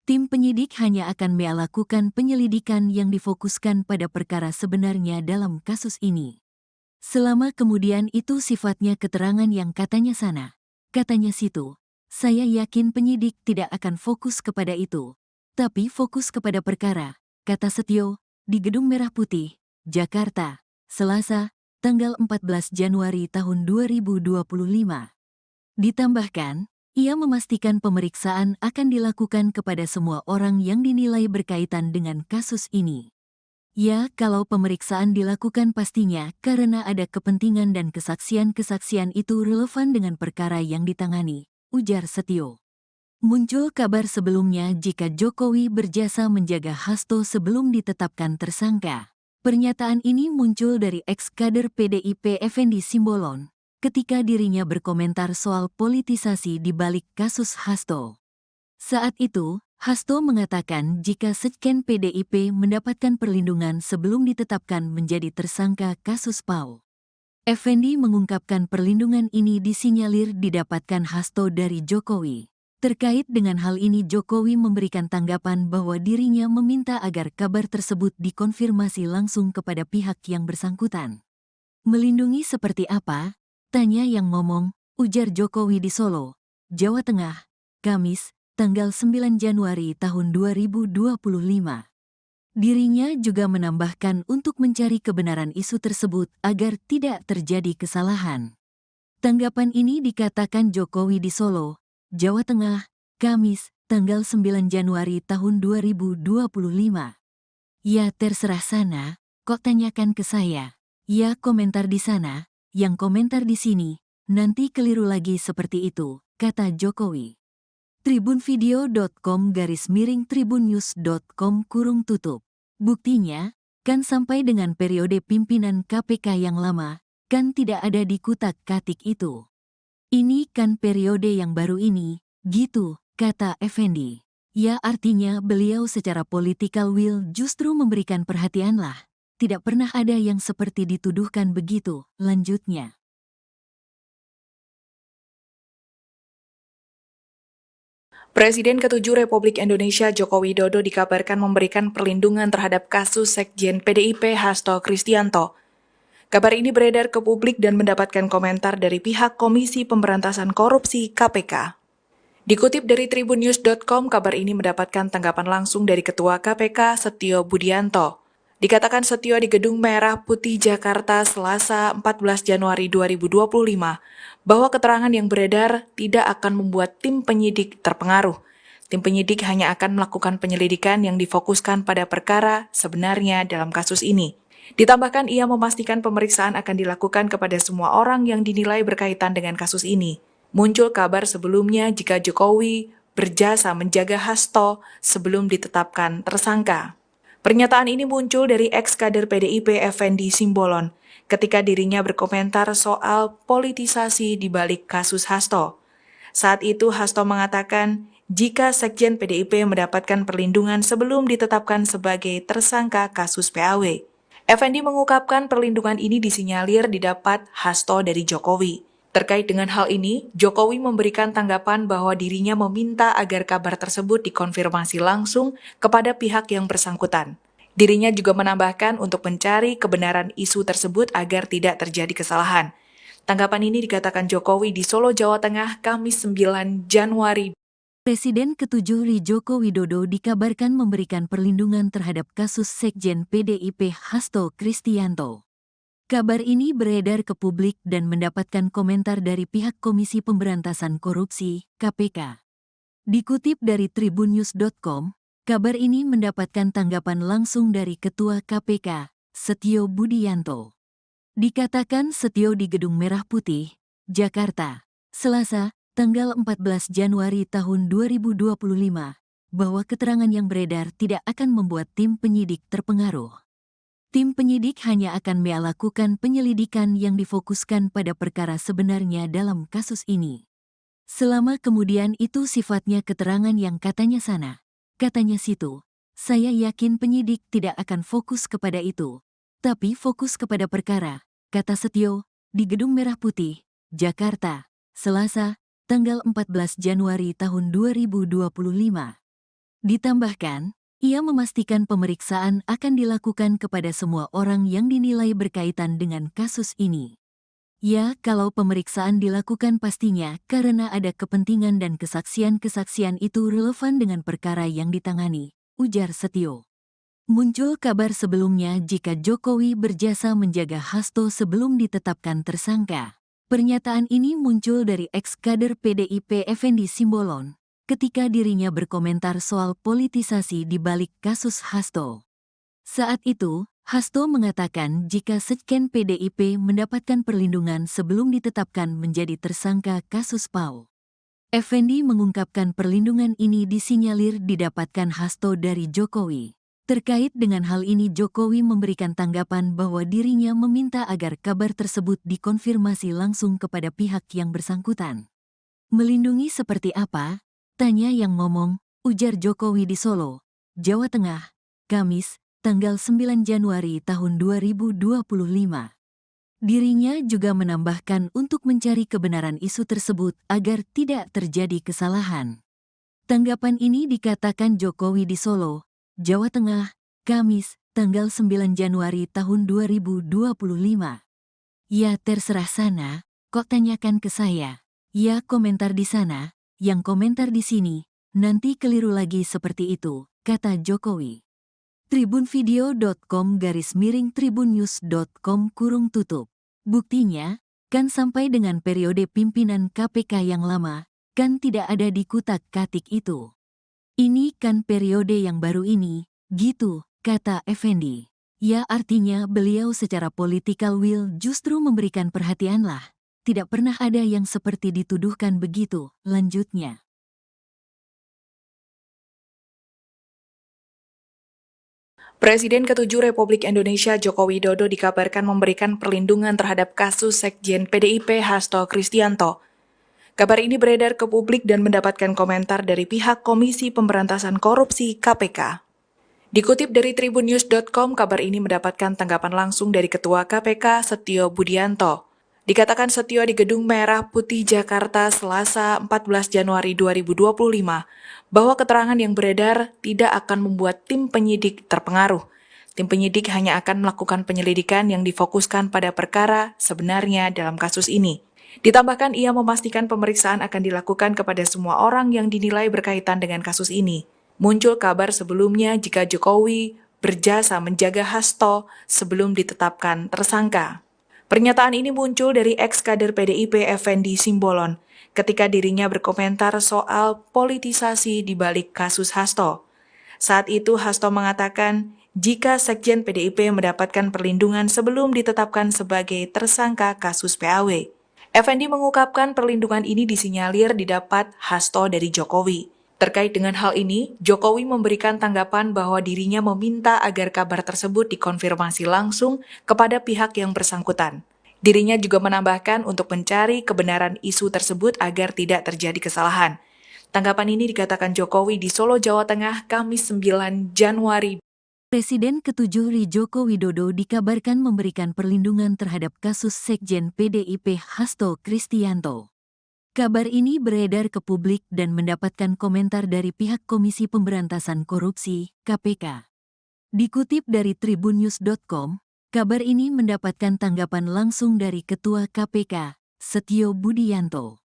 S1: Tim penyidik hanya akan melakukan penyelidikan yang difokuskan pada perkara sebenarnya dalam kasus ini. Selama kemudian itu sifatnya keterangan yang katanya sana, katanya situ, saya yakin penyidik tidak akan fokus kepada itu, tapi fokus kepada perkara, kata Setio, di Gedung Merah Putih, Jakarta, Selasa, tanggal 14 Januari tahun 2025. Ditambahkan, ia memastikan pemeriksaan akan dilakukan kepada semua orang yang dinilai berkaitan dengan kasus ini. Ya, kalau pemeriksaan dilakukan pastinya karena ada kepentingan dan kesaksian-kesaksian itu relevan dengan perkara yang ditangani, ujar Setio. Muncul kabar sebelumnya jika Jokowi berjasa menjaga Hasto sebelum ditetapkan tersangka. Pernyataan ini muncul dari ex-kader PDIP Effendi Simbolon ketika dirinya berkomentar soal politisasi di balik kasus Hasto. Saat itu, Hasto mengatakan jika Sekjen PDIP mendapatkan perlindungan sebelum ditetapkan menjadi tersangka kasus PAW. Effendi mengungkapkan perlindungan ini disinyalir didapatkan Hasto dari Jokowi. Terkait dengan hal ini Jokowi memberikan tanggapan bahwa dirinya meminta agar kabar tersebut dikonfirmasi langsung kepada pihak yang bersangkutan. Melindungi seperti apa? Tanya yang ngomong, ujar Jokowi di Solo, Jawa Tengah, Kamis, tanggal 9 Januari tahun 2025. Dirinya juga menambahkan untuk mencari kebenaran isu tersebut agar tidak terjadi kesalahan. Tanggapan ini dikatakan Jokowi di Solo, Jawa Tengah, Kamis, tanggal 9 Januari tahun 2025. Ya terserah sana, kok tanyakan ke saya? Ya komentar di sana, yang komentar di sini, nanti keliru lagi seperti itu, kata Jokowi. tribunvideo.com/tribunnews.com Buktinya, kan sampai dengan periode pimpinan KPK yang lama, kan tidak ada di kutak-katik itu. Ini kan periode yang baru ini, gitu, kata Effendi. Ya artinya beliau secara political will justru memberikan perhatian lah. Tidak pernah ada yang seperti dituduhkan begitu, lanjutnya.
S2: Presiden ke-7 Republik Indonesia Joko Widodo dikabarkan memberikan perlindungan terhadap kasus Sekjen PDIP Hasto Kristianto. Kabar ini beredar ke publik dan mendapatkan komentar dari pihak Komisi Pemberantasan Korupsi (KPK). Dikutip dari tribunnews.com, kabar ini mendapatkan tanggapan langsung dari Ketua KPK Setio Budianto. Dikatakan Setio di Gedung Merah Putih Jakarta Selasa 14 Januari 2025 bahwa keterangan yang beredar tidak akan membuat tim penyidik terpengaruh. Tim penyidik hanya akan melakukan penyelidikan yang difokuskan pada perkara sebenarnya dalam kasus ini. Ditambahkan ia memastikan pemeriksaan akan dilakukan kepada semua orang yang dinilai berkaitan dengan kasus ini. Muncul kabar sebelumnya jika Jokowi berjasa menjaga Hasto sebelum ditetapkan tersangka. Pernyataan ini muncul dari ex-kader PDIP Effendi Simbolon ketika dirinya berkomentar soal politisasi di balik kasus Hasto. Saat itu Hasto mengatakan jika Sekjen PDIP mendapatkan perlindungan sebelum ditetapkan sebagai tersangka kasus PAW. Effendi mengungkapkan perlindungan ini disinyalir didapat Hasto dari Jokowi. Terkait dengan hal ini, Jokowi memberikan tanggapan bahwa dirinya meminta agar kabar tersebut dikonfirmasi langsung kepada pihak yang bersangkutan. Dirinya juga menambahkan untuk mencari kebenaran isu tersebut agar tidak terjadi kesalahan. Tanggapan ini dikatakan Jokowi di Solo, Jawa Tengah, Kamis 9 Januari.
S1: Presiden ke-7 Joko Widodo dikabarkan memberikan perlindungan terhadap kasus Sekjen PDIP Hasto Kristianto. Kabar ini beredar ke publik dan mendapatkan komentar dari pihak Komisi Pemberantasan Korupsi (KPK). Dikutip dari tribunnews.com, kabar ini mendapatkan tanggapan langsung dari Ketua KPK, Setio Budianto. Dikatakan Setio di Gedung Merah Putih, Jakarta, Selasa, tanggal 14 Januari tahun 2025, bahwa keterangan yang beredar tidak akan membuat tim penyidik terpengaruh. Tim penyidik hanya akan melakukan penyelidikan yang difokuskan pada perkara sebenarnya dalam kasus ini. Selama kemudian itu sifatnya keterangan yang katanya sana, katanya situ, saya yakin penyidik tidak akan fokus kepada itu, tapi fokus kepada perkara, kata Setio, di Gedung Merah Putih, Jakarta, Selasa, tanggal 14 Januari tahun 2025. Ditambahkan, ia memastikan pemeriksaan akan dilakukan kepada semua orang yang dinilai berkaitan dengan kasus ini. Ya, kalau pemeriksaan dilakukan pastinya karena ada kepentingan dan kesaksian-kesaksian itu relevan dengan perkara yang ditangani, ujar Setio. Muncul kabar sebelumnya jika Jokowi berjasa menjaga Hasto sebelum ditetapkan tersangka. Pernyataan ini muncul dari ex-kader PDIP Effendi Simbolon ketika dirinya berkomentar soal politisasi di balik kasus Hasto. Saat itu, Hasto mengatakan jika Sekjen PDIP mendapatkan perlindungan sebelum ditetapkan menjadi tersangka kasus PAW. Effendi mengungkapkan perlindungan ini disinyalir didapatkan Hasto dari Jokowi. Terkait dengan hal ini Jokowi memberikan tanggapan bahwa dirinya meminta agar kabar tersebut dikonfirmasi langsung kepada pihak yang bersangkutan. Melindungi seperti apa? Tanya yang ngomong, ujar Jokowi di Solo, Jawa Tengah, Kamis, tanggal 9 Januari tahun 2025. Dirinya juga menambahkan untuk mencari kebenaran isu tersebut agar tidak terjadi kesalahan. Tanggapan ini dikatakan Jokowi di Solo, Jawa Tengah, Kamis, tanggal 9 Januari tahun 2025. Ya terserah sana, kok tanyakan ke saya. Ya komentar di sana, yang komentar di sini, nanti keliru lagi seperti itu, kata Jokowi. tribunvideo.com/tribunnews.com Buktinya, kan sampai dengan periode pimpinan KPK yang lama, kan tidak ada di kutak-katik itu. Ini kan periode yang baru ini, gitu, kata Effendi. Ya artinya beliau secara political will justru memberikan perhatian lah. Tidak pernah ada yang seperti dituduhkan begitu, lanjutnya.
S2: Presiden ke-7 Republik Indonesia Joko Widodo dikabarkan memberikan perlindungan terhadap kasus Sekjen PDIP Hasto Kristianto. Kabar ini beredar ke publik dan mendapatkan komentar dari pihak Komisi Pemberantasan Korupsi (KPK). Dikutip dari tribunnews.com, kabar ini mendapatkan tanggapan langsung dari Ketua KPK Setio Budianto. Dikatakan Setio di Gedung Merah Putih Jakarta Selasa 14 Januari 2025 bahwa keterangan yang beredar tidak akan membuat tim penyidik terpengaruh. Tim penyidik hanya akan melakukan penyelidikan yang difokuskan pada perkara sebenarnya dalam kasus ini. Ditambahkan ia memastikan pemeriksaan akan dilakukan kepada semua orang yang dinilai berkaitan dengan kasus ini. Muncul kabar sebelumnya jika Jokowi berjasa menjaga Hasto sebelum ditetapkan tersangka. Pernyataan ini muncul dari ex-kader PDIP Effendi Simbolon ketika dirinya berkomentar soal politisasi di balik kasus Hasto. Saat itu Hasto mengatakan jika Sekjen PDIP mendapatkan perlindungan sebelum ditetapkan sebagai tersangka kasus PAW. Effendi mengungkapkan perlindungan ini disinyalir didapat Hasto dari Jokowi. Terkait dengan hal ini, Jokowi memberikan tanggapan bahwa dirinya meminta agar kabar tersebut dikonfirmasi langsung kepada pihak yang bersangkutan. Dirinya juga menambahkan untuk mencari kebenaran isu tersebut agar tidak terjadi kesalahan. Tanggapan ini dikatakan Jokowi di Solo, Jawa Tengah, Kamis 9 Januari.
S1: Presiden ke-7 Joko Widodo dikabarkan memberikan perlindungan terhadap kasus Sekjen PDIP Hasto Kristianto. Kabar ini beredar ke publik dan mendapatkan komentar dari pihak Komisi Pemberantasan Korupsi (KPK). Dikutip dari tribunnews.com, kabar ini mendapatkan tanggapan langsung dari Ketua KPK, Setio Budianto.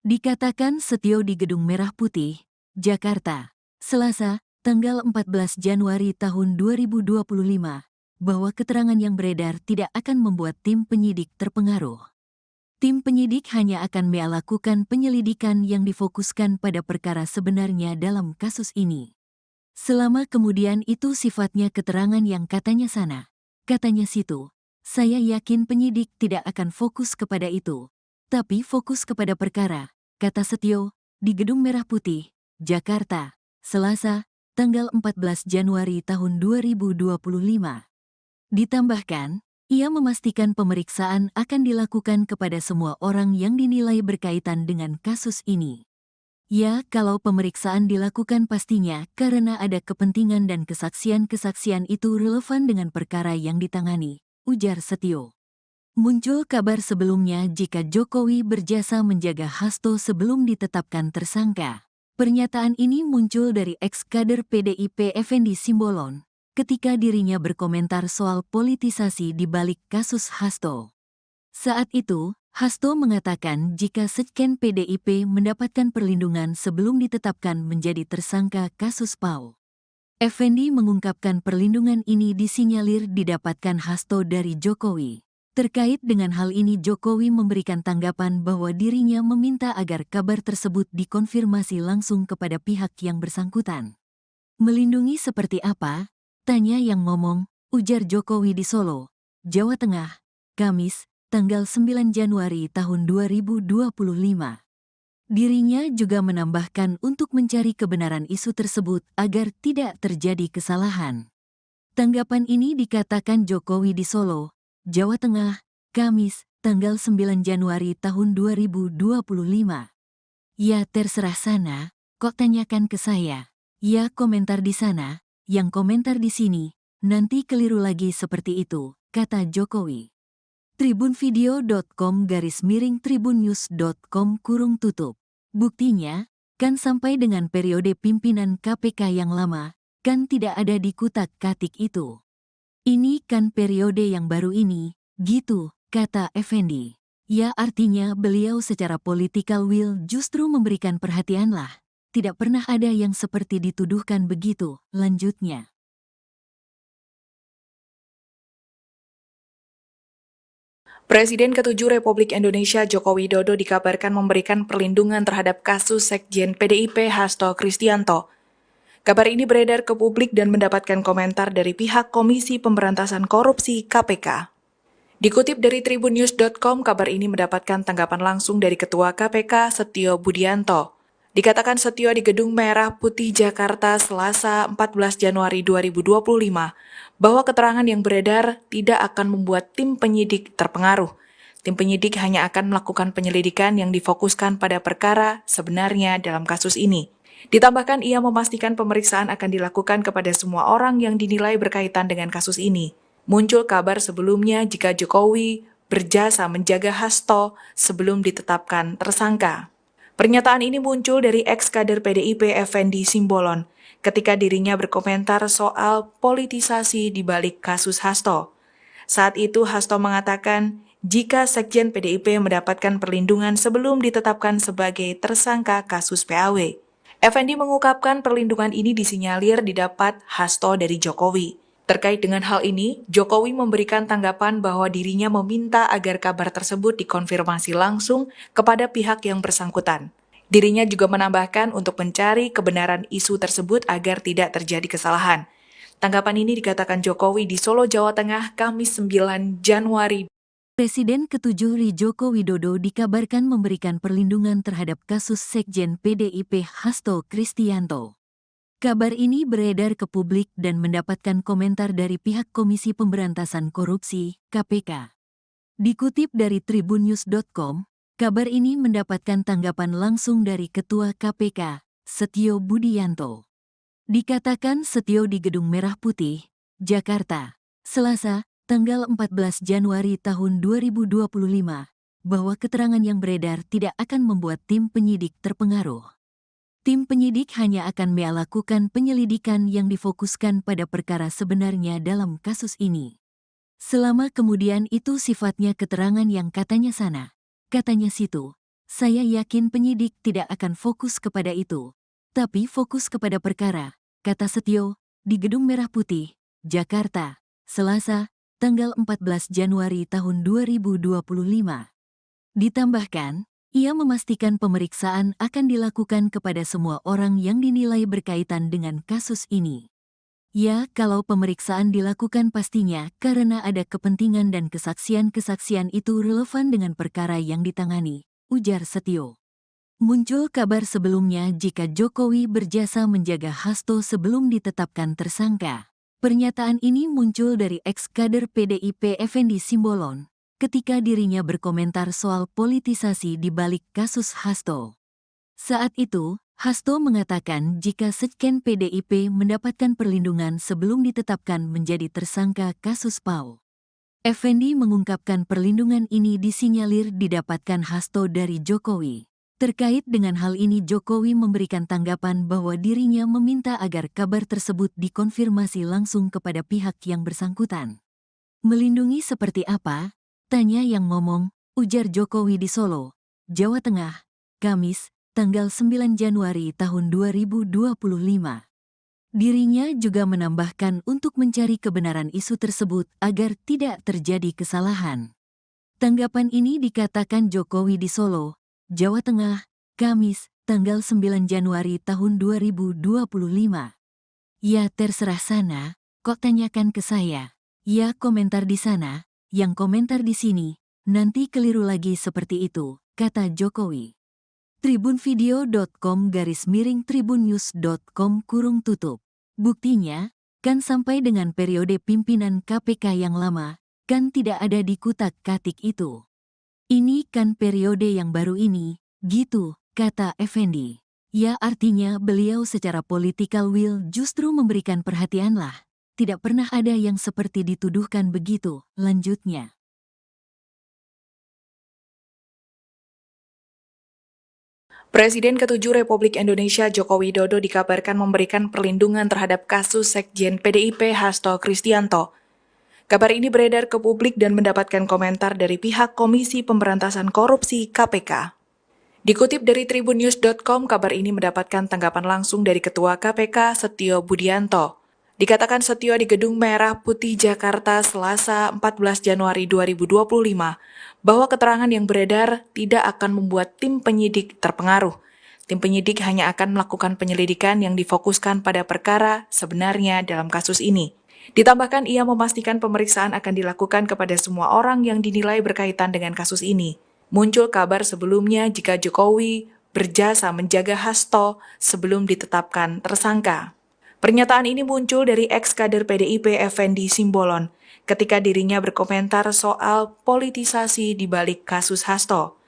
S1: Dikatakan Setio di Gedung Merah Putih, Jakarta, Selasa, tanggal 14 Januari tahun 2025, bahwa keterangan yang beredar tidak akan membuat tim penyidik terpengaruh. Tim penyidik hanya akan melakukan penyelidikan yang difokuskan pada perkara sebenarnya dalam kasus ini. Selama kemudian itu sifatnya keterangan yang katanya sana, katanya situ, saya yakin penyidik tidak akan fokus kepada itu, tapi fokus kepada perkara, kata Setio, di Gedung Merah Putih, Jakarta, Selasa, tanggal 14 Januari tahun 2025. Ditambahkan, ia memastikan pemeriksaan akan dilakukan kepada semua orang yang dinilai berkaitan dengan kasus ini. Ya, kalau pemeriksaan dilakukan pastinya karena ada kepentingan dan kesaksian-kesaksian itu relevan dengan perkara yang ditangani, ujar Setio. Muncul kabar sebelumnya jika Jokowi berjasa menjaga Hasto sebelum ditetapkan tersangka. Pernyataan ini muncul dari ex-kader PDIP Effendi Simbolon ketika dirinya berkomentar soal politisasi di balik kasus Hasto. Saat itu, Hasto mengatakan jika Sekjen PDIP mendapatkan perlindungan sebelum ditetapkan menjadi tersangka kasus PAW. Effendi mengungkapkan perlindungan ini disinyalir didapatkan Hasto dari Jokowi. Terkait dengan hal ini Jokowi memberikan tanggapan bahwa dirinya meminta agar kabar tersebut dikonfirmasi langsung kepada pihak yang bersangkutan. Melindungi seperti apa? Tanya yang ngomong, ujar Jokowi di Solo, Jawa Tengah, Kamis, tanggal 9 Januari tahun 2025. Dirinya juga menambahkan untuk mencari kebenaran isu tersebut agar tidak terjadi kesalahan. Tanggapan ini dikatakan Jokowi di Solo, Jawa Tengah, Kamis, tanggal 9 Januari tahun 2025. Ya terserah sana, kok tanyakan ke saya. Ya komentar di sana, yang komentar di sini, nanti keliru lagi seperti itu, kata Jokowi. tribunvideo.com/tribunnews.com. Buktinya, kan sampai dengan periode pimpinan KPK yang lama, kan tidak ada di kutak-katik itu. Ini kan periode yang baru ini, gitu, kata Effendi. Ya artinya beliau secara political will justru memberikan perhatian lah. Tidak pernah ada yang seperti dituduhkan begitu, lanjutnya.
S2: Presiden ke-7 Republik Indonesia Joko Widodo dikabarkan memberikan perlindungan terhadap kasus Sekjen PDIP Hasto Kristianto. Kabar ini beredar ke publik dan mendapatkan komentar dari pihak Komisi Pemberantasan Korupsi (KPK). Dikutip dari tribunnews.com, kabar ini mendapatkan tanggapan langsung dari Ketua KPK Setio Budianto. Dikatakan Setio di Gedung Merah Putih Jakarta Selasa 14 Januari 2025 bahwa keterangan yang beredar tidak akan membuat tim penyidik terpengaruh. Tim penyidik hanya akan melakukan penyelidikan yang difokuskan pada perkara sebenarnya dalam kasus ini. Ditambahkan ia memastikan pemeriksaan akan dilakukan kepada semua orang yang dinilai berkaitan dengan kasus ini. Muncul kabar sebelumnya jika Jokowi berjasa menjaga Hasto sebelum ditetapkan tersangka. Pernyataan ini muncul dari ex-kader PDIP Effendi Simbolon ketika dirinya berkomentar soal politisasi di balik kasus Hasto. Saat itu Hasto mengatakan jika Sekjen PDIP mendapatkan perlindungan sebelum ditetapkan sebagai tersangka kasus PAW. Effendi mengungkapkan perlindungan ini disinyalir didapat Hasto dari Jokowi. Terkait dengan hal ini, Jokowi memberikan tanggapan bahwa dirinya meminta agar kabar tersebut dikonfirmasi langsung kepada pihak yang bersangkutan. Dirinya juga menambahkan untuk mencari kebenaran isu tersebut agar tidak terjadi kesalahan. Tanggapan ini dikatakan Jokowi di Solo, Jawa Tengah, Kamis 9 Januari.
S1: Presiden ke-7 Joko Widodo dikabarkan memberikan perlindungan terhadap kasus Sekjen PDIP Hasto Kristianto. Kabar ini beredar ke publik dan mendapatkan komentar dari pihak Komisi Pemberantasan Korupsi (KPK). Dikutip dari tribunnews.com, kabar ini mendapatkan tanggapan langsung dari Ketua KPK, Setio Budianto. Dikatakan Setio di Gedung Merah Putih, Jakarta, Selasa, tanggal 14 Januari tahun 2025, bahwa keterangan yang beredar tidak akan membuat tim penyidik terpengaruh. Tim penyidik hanya akan melakukan penyelidikan yang difokuskan pada perkara sebenarnya dalam kasus ini. Selama kemudian itu sifatnya keterangan yang katanya sana, katanya situ, saya yakin penyidik tidak akan fokus kepada itu, tapi fokus kepada perkara, kata Setio, di Gedung Merah Putih, Jakarta, Selasa, tanggal 14 Januari tahun 2025. Ditambahkan, ia memastikan pemeriksaan akan dilakukan kepada semua orang yang dinilai berkaitan dengan kasus ini. Ya, kalau pemeriksaan dilakukan pastinya karena ada kepentingan dan kesaksian-kesaksian itu relevan dengan perkara yang ditangani, ujar Setio. Muncul kabar sebelumnya jika Jokowi berjasa menjaga Hasto sebelum ditetapkan tersangka. Pernyataan ini muncul dari ex-kader PDIP Effendi Simbolon ketika dirinya berkomentar soal politisasi di balik kasus Hasto. Saat itu, Hasto mengatakan jika Sekjen PDIP mendapatkan perlindungan sebelum ditetapkan menjadi tersangka kasus PAW. Effendi mengungkapkan perlindungan ini disinyalir didapatkan Hasto dari Jokowi. Terkait dengan hal ini Jokowi memberikan tanggapan bahwa dirinya meminta agar kabar tersebut dikonfirmasi langsung kepada pihak yang bersangkutan. Melindungi seperti apa? Tanya yang ngomong, ujar Jokowi di Solo, Jawa Tengah, Kamis, tanggal 9 Januari tahun 2025. Dirinya juga menambahkan untuk mencari kebenaran isu tersebut agar tidak terjadi kesalahan. Tanggapan ini dikatakan Jokowi di Solo, Jawa Tengah, Kamis, tanggal 9 Januari tahun 2025. Ya terserah sana, kok tanyakan ke saya. Ya komentar di sana, yang komentar di sini, nanti keliru lagi seperti itu, kata Jokowi. tribunvideo.com/tribunnews.com Buktinya, kan sampai dengan periode pimpinan KPK yang lama, kan tidak ada di kutak-katik itu. Ini kan periode yang baru ini, gitu, kata Effendi. Ya artinya beliau secara political will justru memberikan perhatian lah. Tidak pernah ada yang seperti dituduhkan begitu, lanjutnya.
S2: Presiden ke-7 Republik Indonesia Joko Widodo dikabarkan memberikan perlindungan terhadap kasus Sekjen PDIP Hasto Kristianto. Kabar ini beredar ke publik dan mendapatkan komentar dari pihak Komisi Pemberantasan Korupsi (KPK). Dikutip dari tribunnews.com, kabar ini mendapatkan tanggapan langsung dari Ketua KPK Setio Budianto. Dikatakan Setio di Gedung Merah Putih Jakarta Selasa 14 Januari 2025 bahwa keterangan yang beredar tidak akan membuat tim penyidik terpengaruh. Tim penyidik hanya akan melakukan penyelidikan yang difokuskan pada perkara sebenarnya dalam kasus ini. Ditambahkan ia memastikan pemeriksaan akan dilakukan kepada semua orang yang dinilai berkaitan dengan kasus ini. Muncul kabar sebelumnya jika Jokowi berjasa menjaga Hasto sebelum ditetapkan tersangka. Pernyataan ini muncul dari ex-kader PDIP Effendi Simbolon ketika dirinya berkomentar soal politisasi di balik kasus Hasto.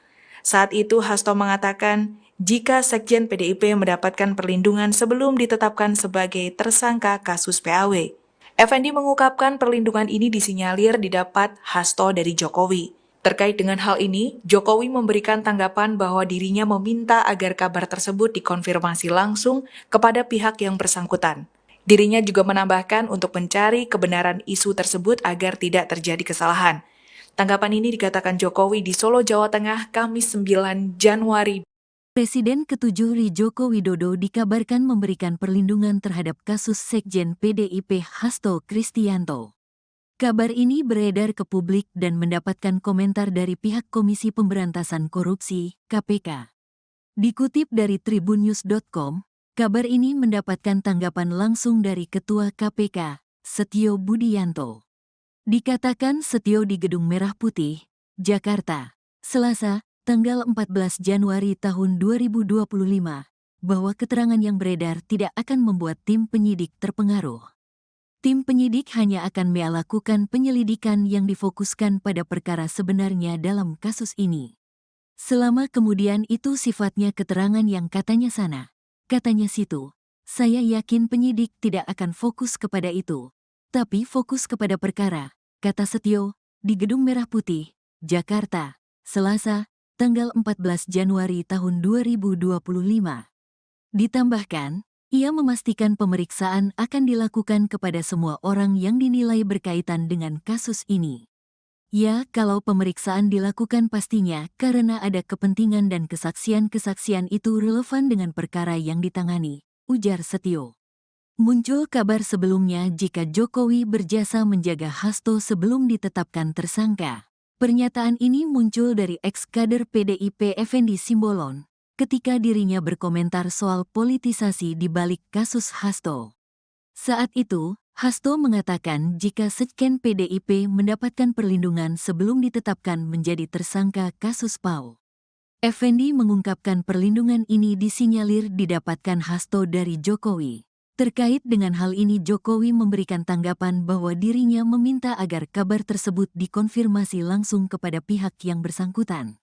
S2: Saat itu Hasto mengatakan jika Sekjen PDIP mendapatkan perlindungan sebelum ditetapkan sebagai tersangka kasus PAW. Effendi mengungkapkan perlindungan ini disinyalir didapat Hasto dari Jokowi. Terkait dengan hal ini, Jokowi memberikan tanggapan bahwa dirinya meminta agar kabar tersebut dikonfirmasi langsung kepada pihak yang bersangkutan. Dirinya juga menambahkan untuk mencari kebenaran isu tersebut agar tidak terjadi kesalahan. Tanggapan ini dikatakan Jokowi di Solo, Jawa Tengah, Kamis 9 Januari.
S1: Presiden ke-7 Joko Widodo dikabarkan memberikan perlindungan terhadap kasus Sekjen PDIP Hasto Kristianto. Kabar ini beredar ke publik dan mendapatkan komentar dari pihak Komisi Pemberantasan Korupsi, KPK. Dikutip dari tribunnews.com, kabar ini mendapatkan tanggapan langsung dari Ketua KPK, Setio Budianto. Dikatakan Setio di Gedung Merah Putih, Jakarta, Selasa, tanggal 14 Januari tahun 2025, bahwa keterangan yang beredar tidak akan membuat tim penyidik terpengaruh. Tim penyidik hanya akan melakukan penyelidikan yang difokuskan pada perkara sebenarnya dalam kasus ini. Selama kemudian itu sifatnya keterangan yang katanya sana, katanya situ, saya yakin penyidik tidak akan fokus kepada itu, tapi fokus kepada perkara, kata Setio, di Gedung Merah Putih, Jakarta, Selasa, tanggal 14 Januari tahun 2025. Ditambahkan, ia memastikan pemeriksaan akan dilakukan kepada semua orang yang dinilai berkaitan dengan kasus ini. Ya, kalau pemeriksaan dilakukan pastinya karena ada kepentingan dan kesaksian-kesaksian itu relevan dengan perkara yang ditangani, ujar Setio. Muncul kabar sebelumnya jika Jokowi berjasa menjaga Hasto sebelum ditetapkan tersangka. Pernyataan ini muncul dari ex-kader PDIP Effendi Simbolon ketika dirinya berkomentar soal politisasi di balik kasus Hasto. Saat itu, Hasto mengatakan jika Sekjen PDIP mendapatkan perlindungan sebelum ditetapkan menjadi tersangka kasus PAW. Effendi mengungkapkan perlindungan ini disinyalir didapatkan Hasto dari Jokowi. Terkait dengan hal ini Jokowi memberikan tanggapan bahwa dirinya meminta agar kabar tersebut dikonfirmasi langsung kepada pihak yang bersangkutan.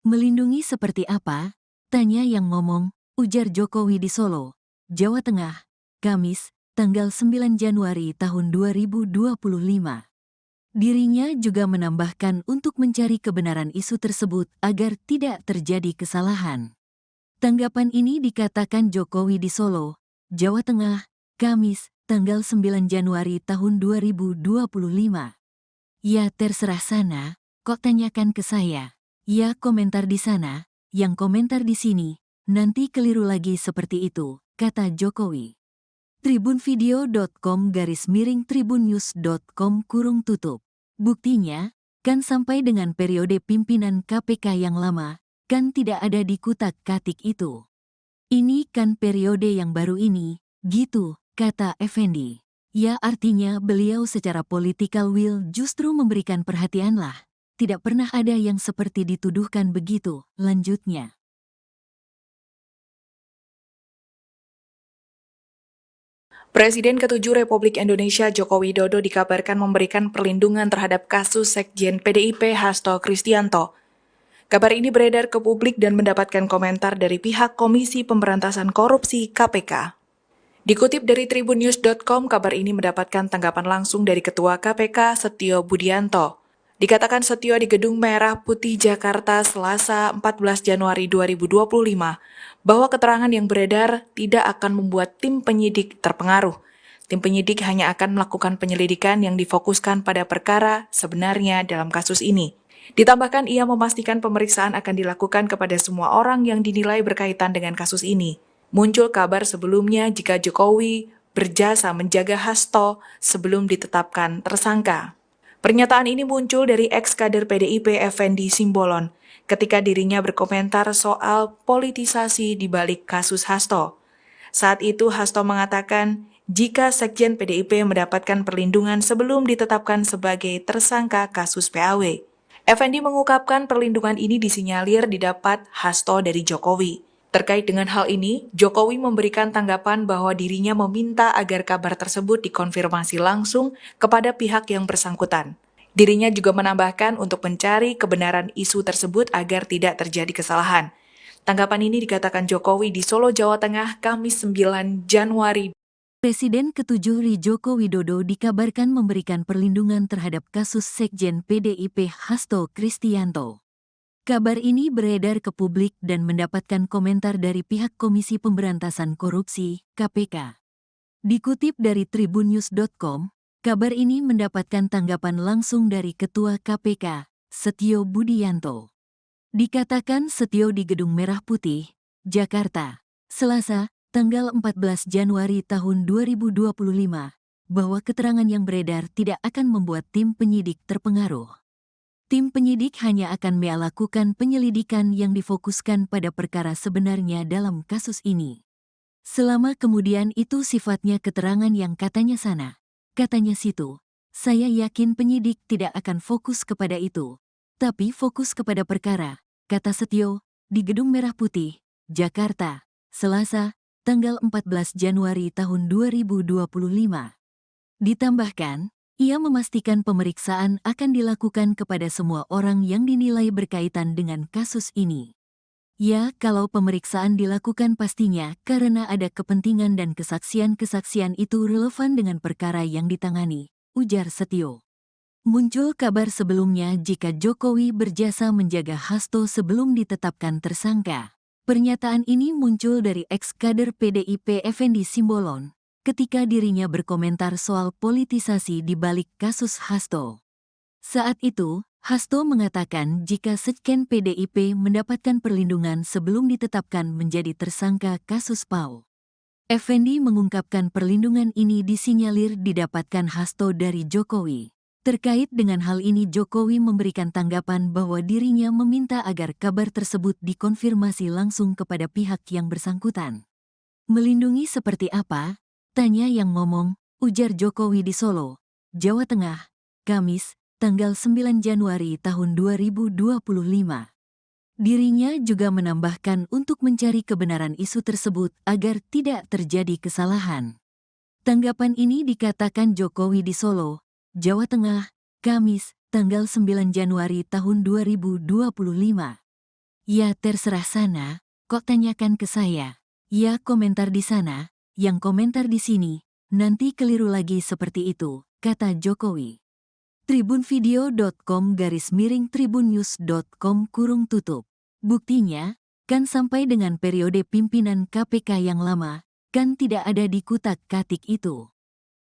S1: Melindungi seperti apa? Tanya yang ngomong, ujar Jokowi di Solo, Jawa Tengah, Kamis, tanggal 9 Januari tahun 2025. Dirinya juga menambahkan untuk mencari kebenaran isu tersebut agar tidak terjadi kesalahan. Tanggapan ini dikatakan Jokowi di Solo, Jawa Tengah, Kamis, tanggal 9 Januari tahun 2025. Ya terserah sana, kok tanyakan ke saya. Ya komentar di sana, yang komentar di sini, nanti keliru lagi seperti itu, kata Jokowi. tribunvideo.com/tribunnews.com Buktinya, kan sampai dengan periode pimpinan KPK yang lama, kan tidak ada di kutak-katik itu. Ini kan periode yang baru ini, gitu, kata Effendi. Ya artinya beliau secara political will justru memberikan perhatian lah. Tidak pernah ada yang seperti dituduhkan begitu, lanjutnya.
S2: Presiden ke-7 Republik Indonesia Joko Widodo dikabarkan memberikan perlindungan terhadap kasus Sekjen PDIP Hasto Kristianto. Kabar ini beredar ke publik dan mendapatkan komentar dari pihak Komisi Pemberantasan Korupsi KPK. Dikutip dari tribunnews.com, kabar ini mendapatkan tanggapan langsung dari Ketua KPK Setio Budianto. Dikatakan Setio di Gedung Merah Putih Jakarta Selasa 14 Januari 2025 bahwa keterangan yang beredar tidak akan membuat tim penyidik terpengaruh. Tim penyidik hanya akan melakukan penyelidikan yang difokuskan pada perkara sebenarnya dalam kasus ini. Ditambahkan ia memastikan pemeriksaan akan dilakukan kepada semua orang yang dinilai berkaitan dengan kasus ini. Muncul kabar sebelumnya jika Jokowi berjasa menjaga Hasto sebelum ditetapkan tersangka. Pernyataan ini muncul dari ex-kader PDIP Effendi Simbolon ketika dirinya berkomentar soal politisasi di balik kasus Hasto. Saat itu Hasto mengatakan jika Sekjen PDIP mendapatkan perlindungan sebelum ditetapkan sebagai tersangka kasus PAW. Effendi mengungkapkan perlindungan ini disinyalir didapat Hasto dari Jokowi. Terkait dengan hal ini, Jokowi memberikan tanggapan bahwa dirinya meminta agar kabar tersebut dikonfirmasi langsung kepada pihak yang bersangkutan. Dirinya juga menambahkan untuk mencari kebenaran isu tersebut agar tidak terjadi kesalahan. Tanggapan ini dikatakan Jokowi di Solo, Jawa Tengah, Kamis 9 Januari.
S1: Presiden ke-7 Joko Widodo dikabarkan memberikan perlindungan terhadap kasus Sekjen PDIP Hasto Kristianto. Kabar ini beredar ke publik dan mendapatkan komentar dari pihak Komisi Pemberantasan Korupsi, KPK. Dikutip dari tribunnews.com, kabar ini mendapatkan tanggapan langsung dari Ketua KPK, Setio Budianto. Dikatakan Setio di Gedung Merah Putih, Jakarta, Selasa, tanggal 14 Januari tahun 2025, bahwa keterangan yang beredar tidak akan membuat tim penyidik terpengaruh. Tim penyidik hanya akan melakukan penyelidikan yang difokuskan pada perkara sebenarnya dalam kasus ini. Selama kemudian itu sifatnya keterangan yang katanya sana, katanya situ, saya yakin penyidik tidak akan fokus kepada itu, tapi fokus kepada perkara, kata Setio, di Gedung Merah Putih, Jakarta, Selasa, tanggal 14 Januari tahun 2025. Ditambahkan, ia memastikan pemeriksaan akan dilakukan kepada semua orang yang dinilai berkaitan dengan kasus ini. Ya, kalau pemeriksaan dilakukan pastinya karena ada kepentingan dan kesaksian-kesaksian itu relevan dengan perkara yang ditangani, ujar Setio. Muncul kabar sebelumnya jika Jokowi berjasa menjaga Hasto sebelum ditetapkan tersangka. Pernyataan ini muncul dari ex-kader PDIP Effendi Simbolon ketika dirinya berkomentar soal politisasi di balik kasus Hasto. Saat itu, Hasto mengatakan jika Sekjen PDIP mendapatkan perlindungan sebelum ditetapkan menjadi tersangka kasus PAW. Effendi mengungkapkan perlindungan ini disinyalir didapatkan Hasto dari Jokowi. Terkait dengan hal ini Jokowi memberikan tanggapan bahwa dirinya meminta agar kabar tersebut dikonfirmasi langsung kepada pihak yang bersangkutan. Melindungi seperti apa? Tanya yang ngomong, ujar Jokowi di Solo, Jawa Tengah, Kamis, tanggal 9 Januari tahun 2025. Dirinya juga menambahkan untuk mencari kebenaran isu tersebut agar tidak terjadi kesalahan. Tanggapan ini dikatakan Jokowi di Solo, Jawa Tengah, Kamis, tanggal 9 Januari tahun 2025. Ya terserah sana, kok tanyakan ke saya. Ya komentar di sana, yang komentar di sini, nanti keliru lagi seperti itu, kata Jokowi. tribunvideo.com/tribunnews.com/tutup. Buktinya, kan sampai dengan periode pimpinan KPK yang lama, kan tidak ada di kutak-katik itu.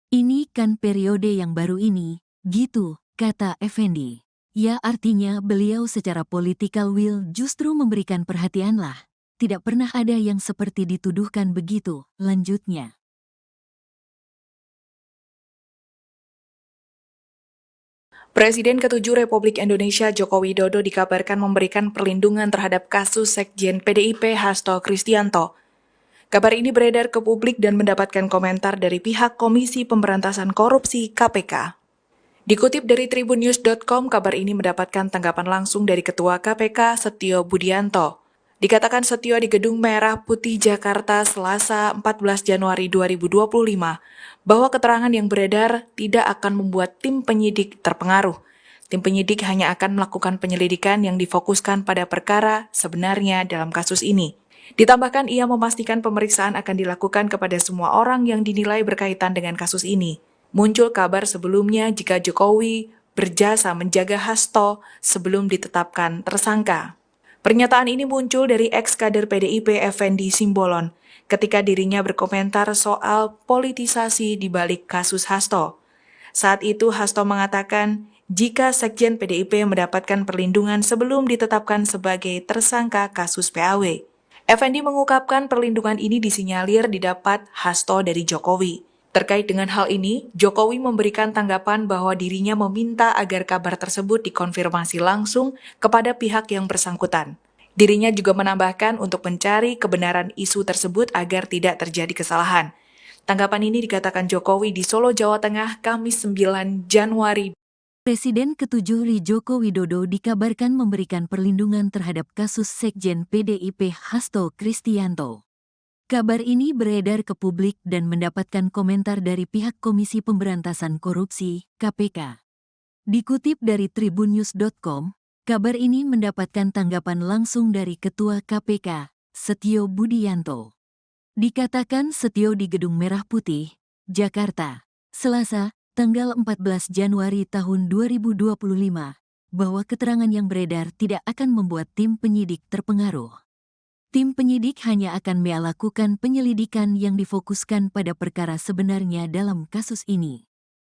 S1: Ini kan periode yang baru ini, gitu, kata Effendi. Ya artinya beliau secara political will justru memberikan perhatian lah. Tidak pernah ada yang seperti dituduhkan begitu, lanjutnya.
S2: Presiden ke-7 Republik Indonesia Joko Widodo dikabarkan memberikan perlindungan terhadap kasus Sekjen PDIP Hasto Kristianto. Kabar ini beredar ke publik dan mendapatkan komentar dari pihak Komisi Pemberantasan Korupsi KPK. Dikutip dari tribunnews.com, kabar ini mendapatkan tanggapan langsung dari Ketua KPK Setio Budianto. Dikatakan Setio di Gedung Merah Putih Jakarta Selasa 14 Januari 2025 bahwa keterangan yang beredar tidak akan membuat tim penyidik terpengaruh. Tim penyidik hanya akan melakukan penyelidikan yang difokuskan pada perkara sebenarnya dalam kasus ini. Ditambahkan ia memastikan pemeriksaan akan dilakukan kepada semua orang yang dinilai berkaitan dengan kasus ini. Muncul kabar sebelumnya jika Jokowi berjasa menjaga Hasto sebelum ditetapkan tersangka. Pernyataan ini muncul dari ex-kader PDIP Effendi Simbolon ketika dirinya berkomentar soal politisasi di balik kasus Hasto. Saat itu Hasto mengatakan jika Sekjen PDIP mendapatkan perlindungan sebelum ditetapkan sebagai tersangka kasus PAW. Effendi mengungkapkan perlindungan ini disinyalir didapat Hasto dari Jokowi. Terkait dengan hal ini, Jokowi memberikan tanggapan bahwa dirinya meminta agar kabar tersebut dikonfirmasi langsung kepada pihak yang bersangkutan. Dirinya juga menambahkan untuk mencari kebenaran isu tersebut agar tidak terjadi kesalahan. Tanggapan ini dikatakan Jokowi di Solo, Jawa Tengah, Kamis 9 Januari.
S1: Presiden ke-7 Joko Widodo dikabarkan memberikan perlindungan terhadap kasus Sekjen PDIP Hasto Kristianto. Kabar ini beredar ke publik dan mendapatkan komentar dari pihak Komisi Pemberantasan Korupsi, KPK. Dikutip dari tribunnews.com, kabar ini mendapatkan tanggapan langsung dari Ketua KPK, Setio Budianto. Dikatakan Setio di Gedung Merah Putih, Jakarta, Selasa, tanggal 14 Januari tahun 2025, bahwa keterangan yang beredar tidak akan membuat tim penyidik terpengaruh. Tim penyidik hanya akan melakukan penyelidikan yang difokuskan pada perkara sebenarnya dalam kasus ini.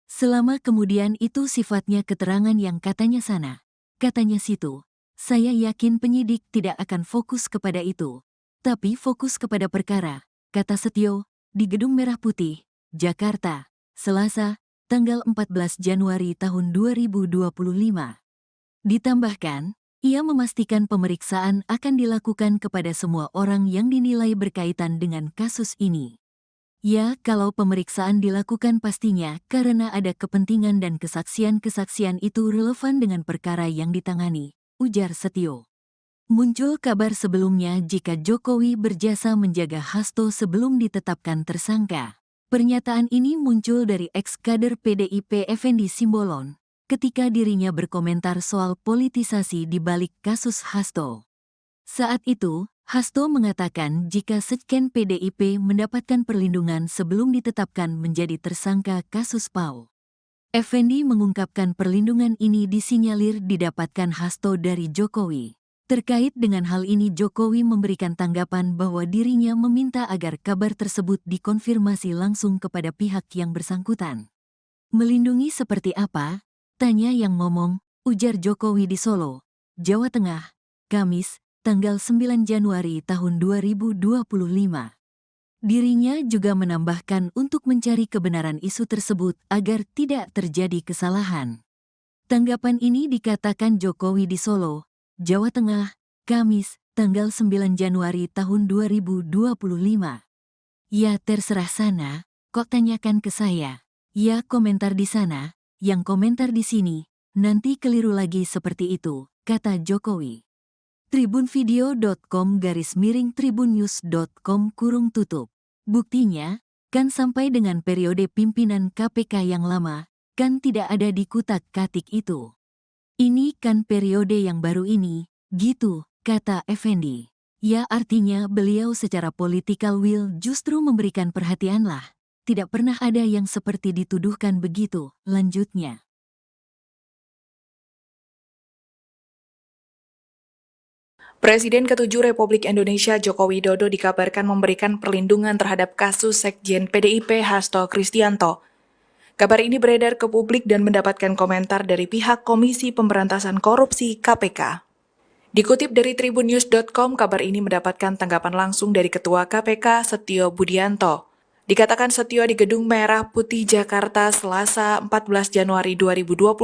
S1: Selama kemudian itu sifatnya keterangan yang katanya sana, katanya situ, saya yakin penyidik tidak akan fokus kepada itu, tapi fokus kepada perkara, kata Setio, di Gedung Merah Putih, Jakarta, Selasa, tanggal 14 Januari tahun 2025. Ditambahkan, ia memastikan pemeriksaan akan dilakukan kepada semua orang yang dinilai berkaitan dengan kasus ini. Ya, kalau pemeriksaan dilakukan pastinya karena ada kepentingan dan kesaksian-kesaksian itu relevan dengan perkara yang ditangani, ujar Setio. Muncul kabar sebelumnya jika Jokowi berjasa menjaga Hasto sebelum ditetapkan tersangka. Pernyataan ini muncul dari ex-kader PDIP Effendi Simbolon, ketika dirinya berkomentar soal politisasi di balik kasus Hasto. Saat itu, Hasto mengatakan jika Sekjen PDIP mendapatkan perlindungan sebelum ditetapkan menjadi tersangka kasus PAO. Effendi mengungkapkan perlindungan ini disinyalir didapatkan Hasto dari Jokowi. Terkait dengan hal ini Jokowi memberikan tanggapan bahwa dirinya meminta agar kabar tersebut dikonfirmasi langsung kepada pihak yang bersangkutan. Melindungi seperti apa? Tanya yang ngomong, ujar Jokowi di Solo, Jawa Tengah, Kamis, tanggal 9 Januari tahun 2025. Dirinya juga menambahkan untuk mencari kebenaran isu tersebut agar tidak terjadi kesalahan. Tanggapan ini dikatakan Jokowi di Solo, Jawa Tengah, Kamis, tanggal 9 Januari tahun 2025. Ya terserah sana, kok tanyakan ke saya. Ya komentar di sana, yang komentar di sini, nanti keliru lagi seperti itu, kata Jokowi. tribunvideo.com/tribunnews.com Buktinya, kan sampai dengan periode pimpinan KPK yang lama, kan tidak ada di kutak-katik itu. Ini kan periode yang baru ini, gitu, kata Effendi. Ya artinya beliau secara political will justru memberikan perhatian lah. Tidak pernah ada yang seperti dituduhkan begitu, lanjutnya.
S2: Presiden ke-7 Republik Indonesia Joko Widodo dikabarkan memberikan perlindungan terhadap kasus Sekjen PDIP Hasto Kristianto. Kabar ini beredar ke publik dan mendapatkan komentar dari pihak Komisi Pemberantasan Korupsi KPK. Dikutip dari tribunnews.com, kabar ini mendapatkan tanggapan langsung dari Ketua KPK Setio Budianto. Dikatakan Setio di Gedung Merah Putih Jakarta Selasa 14 Januari 2025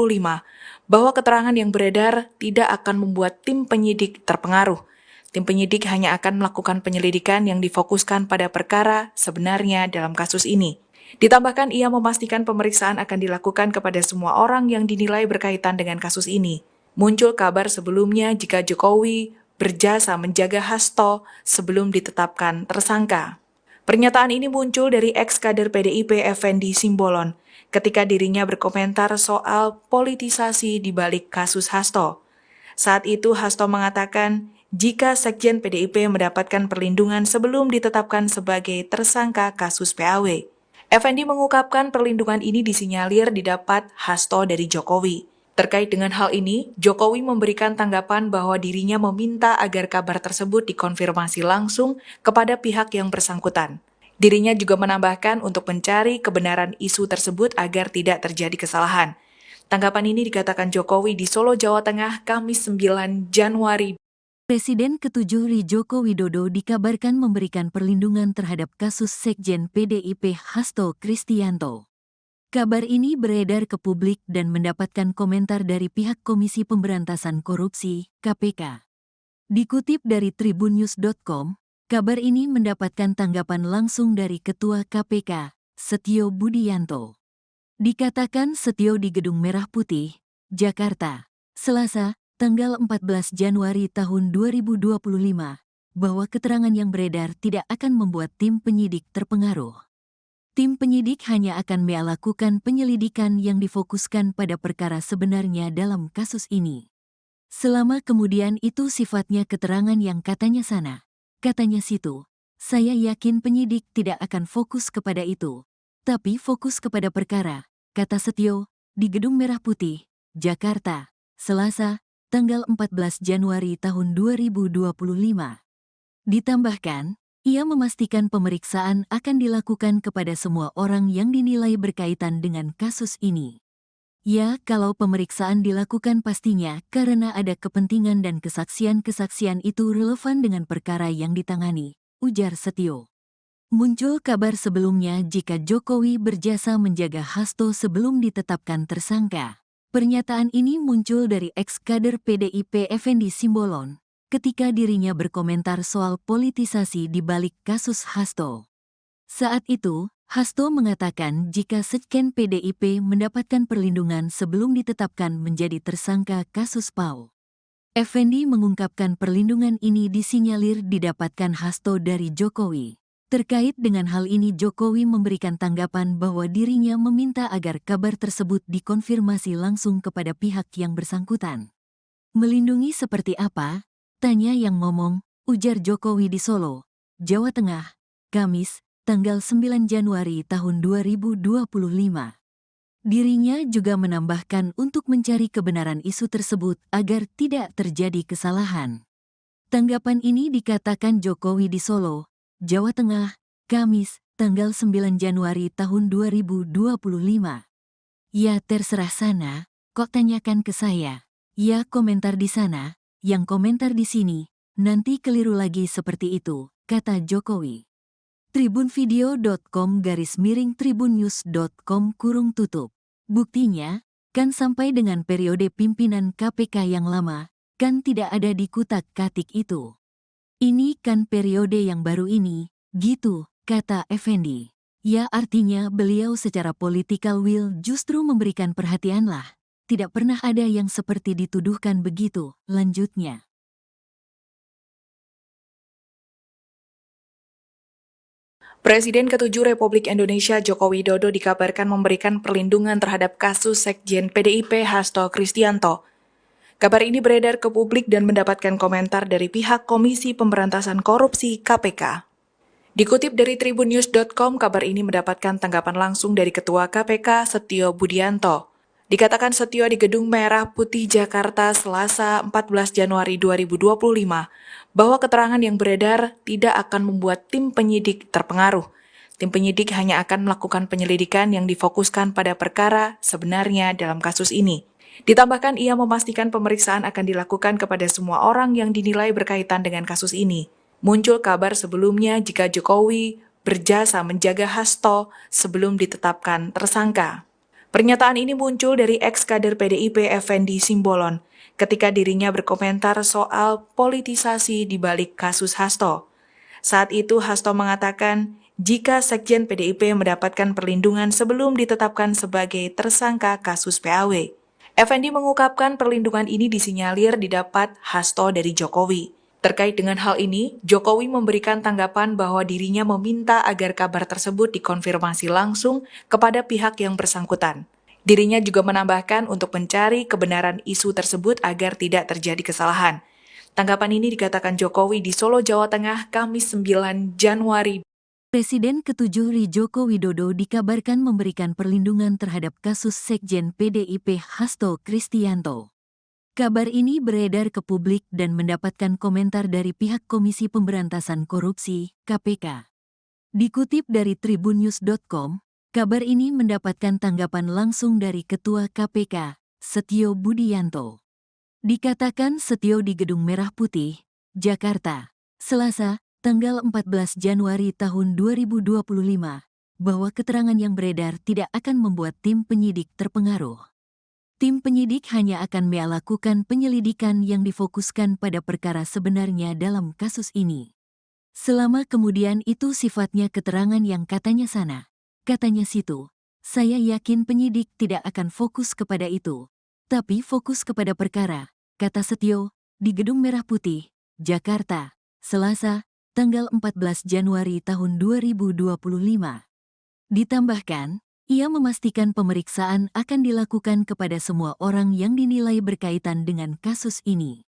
S2: bahwa keterangan yang beredar tidak akan membuat tim penyidik terpengaruh. Tim penyidik hanya akan melakukan penyelidikan yang difokuskan pada perkara sebenarnya dalam kasus ini. Ditambahkan ia memastikan pemeriksaan akan dilakukan kepada semua orang yang dinilai berkaitan dengan kasus ini. Muncul kabar sebelumnya jika Jokowi berjasa menjaga Hasto sebelum ditetapkan tersangka. Pernyataan ini muncul dari ex-kader PDIP Effendi Simbolon ketika dirinya berkomentar soal politisasi di balik kasus Hasto. Saat itu Hasto mengatakan jika Sekjen PDIP mendapatkan perlindungan sebelum ditetapkan sebagai tersangka kasus PAW. Effendi mengungkapkan perlindungan ini disinyalir didapat Hasto dari Jokowi. Terkait dengan hal ini, Jokowi memberikan tanggapan bahwa dirinya meminta agar kabar tersebut dikonfirmasi langsung kepada pihak yang bersangkutan. Dirinya juga menambahkan untuk mencari kebenaran isu tersebut agar tidak terjadi kesalahan. Tanggapan ini dikatakan Jokowi di Solo, Jawa Tengah, Kamis 9 Januari.
S1: Presiden ke-7 Joko Widodo dikabarkan memberikan perlindungan terhadap kasus Sekjen PDIP Hasto Kristianto. Kabar ini beredar ke publik dan mendapatkan komentar dari pihak Komisi Pemberantasan Korupsi, KPK. Dikutip dari tribunnews.com, kabar ini mendapatkan tanggapan langsung dari Ketua KPK, Setio Budianto. Dikatakan Setio di Gedung Merah Putih, Jakarta, Selasa, tanggal 14 Januari tahun 2025, bahwa keterangan yang beredar tidak akan membuat tim penyidik terpengaruh. Tim penyidik hanya akan melakukan penyelidikan yang difokuskan pada perkara sebenarnya dalam kasus ini. Selama kemudian itu sifatnya keterangan yang katanya sana, katanya situ, saya yakin penyidik tidak akan fokus kepada itu, tapi fokus kepada perkara, kata Setio, di Gedung Merah Putih, Jakarta, Selasa, tanggal 14 Januari tahun 2025. Ditambahkan, ia memastikan pemeriksaan akan dilakukan kepada semua orang yang dinilai berkaitan dengan kasus ini. Ya, kalau pemeriksaan dilakukan pastinya karena ada kepentingan dan kesaksian-kesaksian itu relevan dengan perkara yang ditangani, ujar Setio. Muncul kabar sebelumnya jika Jokowi berjasa menjaga Hasto sebelum ditetapkan tersangka. Pernyataan ini muncul dari ex-kader PDIP Effendi Simbolon, ketika dirinya berkomentar soal politisasi di balik kasus Hasto. Saat itu, Hasto mengatakan jika Sekjen PDIP mendapatkan perlindungan sebelum ditetapkan menjadi tersangka kasus PAO. Effendi mengungkapkan perlindungan ini disinyalir didapatkan Hasto dari Jokowi. Terkait dengan hal ini Jokowi memberikan tanggapan bahwa dirinya meminta agar kabar tersebut dikonfirmasi langsung kepada pihak yang bersangkutan. Melindungi seperti apa? Tanya yang ngomong, ujar Jokowi di Solo, Jawa Tengah, Kamis, tanggal 9 Januari tahun 2025. Dirinya juga menambahkan untuk mencari kebenaran isu tersebut agar tidak terjadi kesalahan. Tanggapan ini dikatakan Jokowi di Solo, Jawa Tengah, Kamis, tanggal 9 Januari tahun 2025. Ya terserah sana, kok tanyakan ke saya. Ya komentar di sana, yang komentar di sini, nanti keliru lagi seperti itu, kata Jokowi. tribunvideo.com/tribunnews.com/tutup. Buktinya, kan sampai dengan periode pimpinan KPK yang lama, kan tidak ada di kutak-katik itu. Ini kan periode yang baru ini, gitu, kata Effendi. Ya artinya beliau secara political will justru memberikan perhatian lah. Tidak pernah ada yang seperti dituduhkan begitu, lanjutnya.
S2: Presiden ke-7 Republik Indonesia Joko Widodo dikabarkan memberikan perlindungan terhadap kasus Sekjen PDIP Hasto Kristianto. Kabar ini beredar ke publik dan mendapatkan komentar dari pihak Komisi Pemberantasan Korupsi KPK. Dikutip dari tribunnews.com, kabar ini mendapatkan tanggapan langsung dari Ketua KPK Setio Budianto. Dikatakan Setio di Gedung Merah Putih Jakarta Selasa 14 Januari 2025 bahwa keterangan yang beredar tidak akan membuat tim penyidik terpengaruh. Tim penyidik hanya akan melakukan penyelidikan yang difokuskan pada perkara sebenarnya dalam kasus ini. Ditambahkan ia memastikan pemeriksaan akan dilakukan kepada semua orang yang dinilai berkaitan dengan kasus ini. Muncul kabar sebelumnya jika Jokowi berjasa menjaga Hasto sebelum ditetapkan tersangka. Pernyataan ini muncul dari ex-kader PDIP Effendi Simbolon ketika dirinya berkomentar soal politisasi di balik kasus Hasto. Saat itu Hasto mengatakan jika Sekjen PDIP mendapatkan perlindungan sebelum ditetapkan sebagai tersangka kasus PAW. Effendi mengungkapkan perlindungan ini disinyalir didapat Hasto dari Jokowi. Terkait dengan hal ini, Jokowi memberikan tanggapan bahwa dirinya meminta agar kabar tersebut dikonfirmasi langsung kepada pihak yang bersangkutan. Dirinya juga menambahkan untuk mencari kebenaran isu tersebut agar tidak terjadi kesalahan. Tanggapan ini dikatakan Jokowi di Solo, Jawa Tengah, Kamis 9 Januari.
S1: Presiden ke-7 Joko Widodo dikabarkan memberikan perlindungan terhadap kasus Sekjen PDIP Hasto Kristianto. Kabar ini beredar ke publik dan mendapatkan komentar dari pihak Komisi Pemberantasan Korupsi, KPK. Dikutip dari tribunnews.com, kabar ini mendapatkan tanggapan langsung dari Ketua KPK, Setio Budianto. Dikatakan Setio di Gedung Merah Putih, Jakarta, Selasa, tanggal 14 Januari tahun 2025, bahwa keterangan yang beredar tidak akan membuat tim penyidik terpengaruh. Tim penyidik hanya akan melakukan penyelidikan yang difokuskan pada perkara sebenarnya dalam kasus ini. Selama kemudian itu sifatnya keterangan yang katanya sana, katanya situ, saya yakin penyidik tidak akan fokus kepada itu, tapi fokus kepada perkara, kata Setio, di Gedung Merah Putih, Jakarta, Selasa, tanggal 14 Januari tahun 2025. Ditambahkan, ia memastikan pemeriksaan akan dilakukan kepada semua orang yang dinilai berkaitan dengan kasus ini.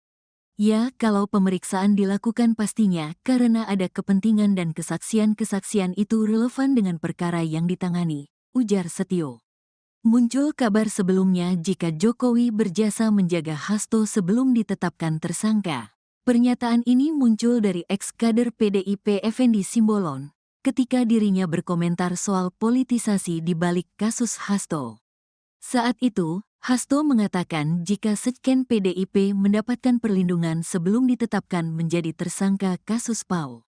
S1: Ya, kalau pemeriksaan dilakukan pastinya karena ada kepentingan dan kesaksian-kesaksian itu relevan dengan perkara yang ditangani, ujar Setio. Muncul kabar sebelumnya jika Jokowi berjasa menjaga Hasto sebelum ditetapkan tersangka. Pernyataan ini muncul dari ex-kader PDIP Effendi Simbolon, ketika dirinya berkomentar soal politisasi di balik kasus Hasto. Saat itu, Hasto mengatakan jika sekjen PDIP mendapatkan perlindungan sebelum ditetapkan menjadi tersangka kasus PAU.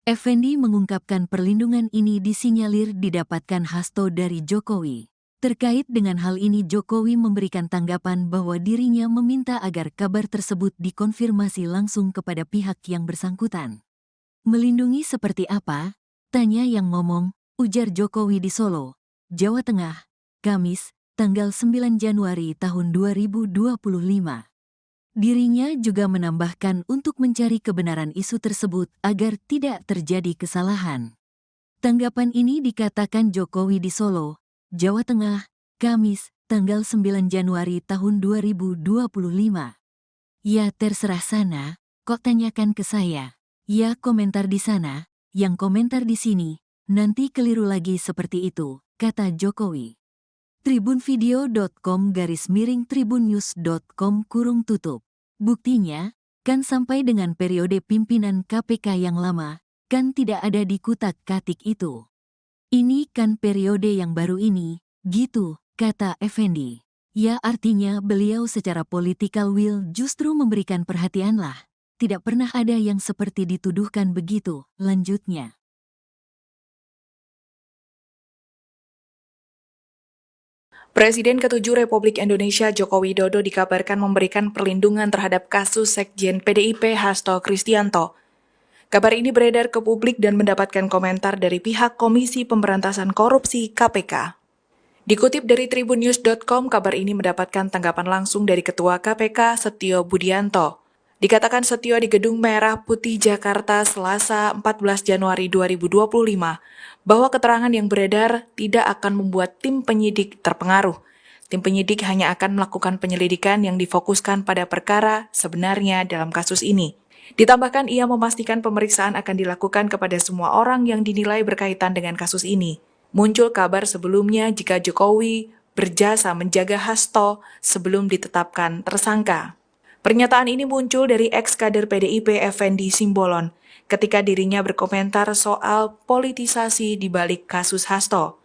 S1: Effendi mengungkapkan perlindungan ini disinyalir didapatkan Hasto dari Jokowi. Terkait dengan hal ini Jokowi memberikan tanggapan bahwa dirinya meminta agar kabar tersebut dikonfirmasi langsung kepada pihak yang bersangkutan. Melindungi seperti apa? Tanya yang ngomong, ujar Jokowi di Solo, Jawa Tengah, Kamis, tanggal 9 Januari tahun 2025. Dirinya juga menambahkan untuk mencari kebenaran isu tersebut agar tidak terjadi kesalahan. Tanggapan ini dikatakan Jokowi di Solo, Jawa Tengah, Kamis, tanggal 9 Januari tahun 2025. Ya terserah sana, kok tanyakan ke saya. Ya komentar di sana, yang komentar di sini, nanti keliru lagi seperti itu, kata Jokowi. tribunvideo.com/tribunnews.com Buktinya, kan sampai dengan periode pimpinan KPK yang lama, kan tidak ada di kutak-katik itu. Ini kan periode yang baru ini, gitu, kata Effendi. Ya artinya beliau secara political will justru memberikan perhatian lah. Tidak pernah ada yang seperti dituduhkan begitu, lanjutnya.
S2: Presiden ke-7 Republik Indonesia Joko Widodo dikabarkan memberikan perlindungan terhadap kasus Sekjen PDIP Hasto Kristianto. Kabar ini beredar ke publik dan mendapatkan komentar dari pihak Komisi Pemberantasan Korupsi (KPK). Dikutip dari tribunnews.com, kabar ini mendapatkan tanggapan langsung dari Ketua KPK Setio Budianto. Dikatakan Setio di Gedung Merah Putih Jakarta Selasa 14 Januari 2025 bahwa keterangan yang beredar tidak akan membuat tim penyidik terpengaruh. Tim penyidik hanya akan melakukan penyelidikan yang difokuskan pada perkara sebenarnya dalam kasus ini. Ditambahkan ia memastikan pemeriksaan akan dilakukan kepada semua orang yang dinilai berkaitan dengan kasus ini. Muncul kabar sebelumnya jika Jokowi berjasa menjaga Hasto sebelum ditetapkan tersangka. Pernyataan ini muncul dari ex-kader PDIP Effendi Simbolon ketika dirinya berkomentar soal politisasi di balik kasus Hasto.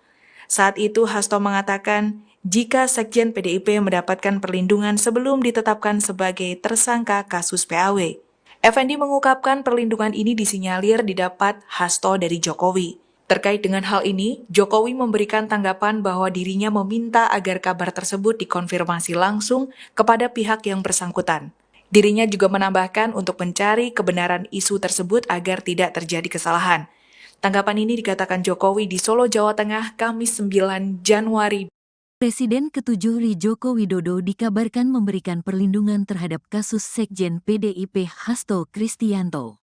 S2: Saat itu Hasto mengatakan jika sekjen PDIP mendapatkan perlindungan sebelum ditetapkan sebagai tersangka kasus PAW. Effendi mengungkapkan perlindungan ini disinyalir didapat Hasto dari Jokowi. Terkait dengan hal ini, Jokowi memberikan tanggapan bahwa dirinya meminta agar kabar tersebut dikonfirmasi langsung kepada pihak yang bersangkutan. Dirinya juga menambahkan untuk mencari kebenaran isu tersebut agar tidak terjadi kesalahan. Tanggapan ini dikatakan Jokowi di Solo, Jawa Tengah, Kamis 9 Januari.
S1: Presiden ke-7 Joko Widodo dikabarkan memberikan perlindungan terhadap kasus Sekjen PDIP Hasto Kristianto.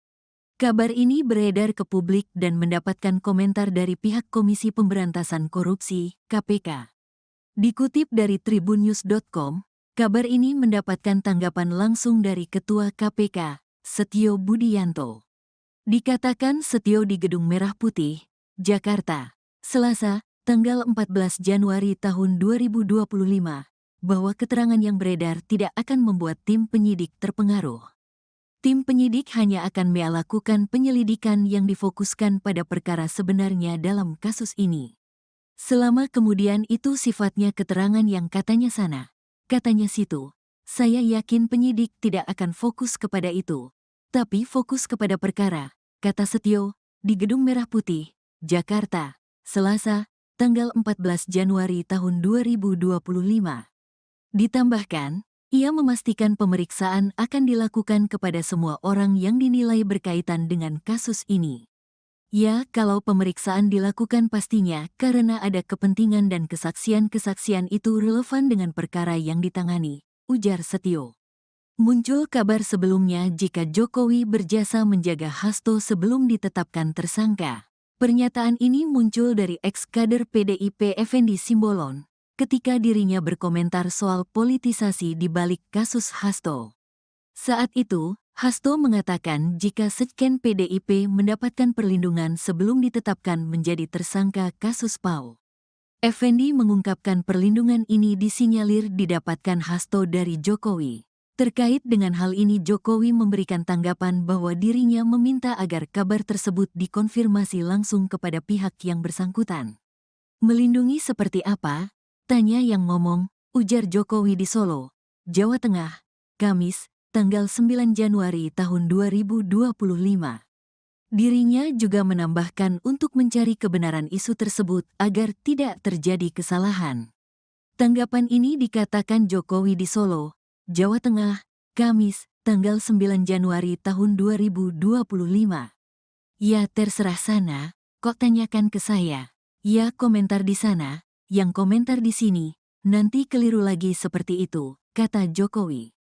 S1: Kabar ini beredar ke publik dan mendapatkan komentar dari pihak Komisi Pemberantasan Korupsi (KPK). Dikutip dari tribunnews.com, kabar ini mendapatkan tanggapan langsung dari Ketua KPK, Setio Budianto. Dikatakan Setio di Gedung Merah Putih, Jakarta, Selasa, tanggal 14 Januari tahun 2025, bahwa keterangan yang beredar tidak akan membuat tim penyidik terpengaruh. Tim penyidik hanya akan melakukan penyelidikan yang difokuskan pada perkara sebenarnya dalam kasus ini. Selama kemudian itu sifatnya keterangan yang katanya sana, katanya situ, saya yakin penyidik tidak akan fokus kepada itu, tapi fokus kepada perkara, kata Setio, di Gedung Merah Putih, Jakarta, Selasa, tanggal 14 Januari tahun 2025. Ditambahkan, ia memastikan pemeriksaan akan dilakukan kepada semua orang yang dinilai berkaitan dengan kasus ini. Ya, kalau pemeriksaan dilakukan pastinya karena ada kepentingan dan kesaksian-kesaksian itu relevan dengan perkara yang ditangani, ujar Setio. Muncul kabar sebelumnya jika Jokowi berjasa menjaga Hasto sebelum ditetapkan tersangka. Pernyataan ini muncul dari ex-kader PDIP Effendi Simbolon, ketika dirinya berkomentar soal politisasi di balik kasus Hasto. Saat itu, Hasto mengatakan jika Sekjen PDIP mendapatkan perlindungan sebelum ditetapkan menjadi tersangka kasus PAO. Effendi mengungkapkan perlindungan ini disinyalir didapatkan Hasto dari Jokowi. Terkait dengan hal ini Jokowi memberikan tanggapan bahwa dirinya meminta agar kabar tersebut dikonfirmasi langsung kepada pihak yang bersangkutan. Melindungi seperti apa? Tanya yang ngomong, ujar Jokowi di Solo, Jawa Tengah, Kamis, tanggal 9 Januari tahun 2025. Dirinya juga menambahkan untuk mencari kebenaran isu tersebut agar tidak terjadi kesalahan. Tanggapan ini dikatakan Jokowi di Solo, Jawa Tengah, Kamis, tanggal 9 Januari tahun 2025. Ya terserah sana, kok tanyakan ke saya. Ya komentar di sana, yang komentar di sini, nanti keliru lagi seperti itu, kata Jokowi.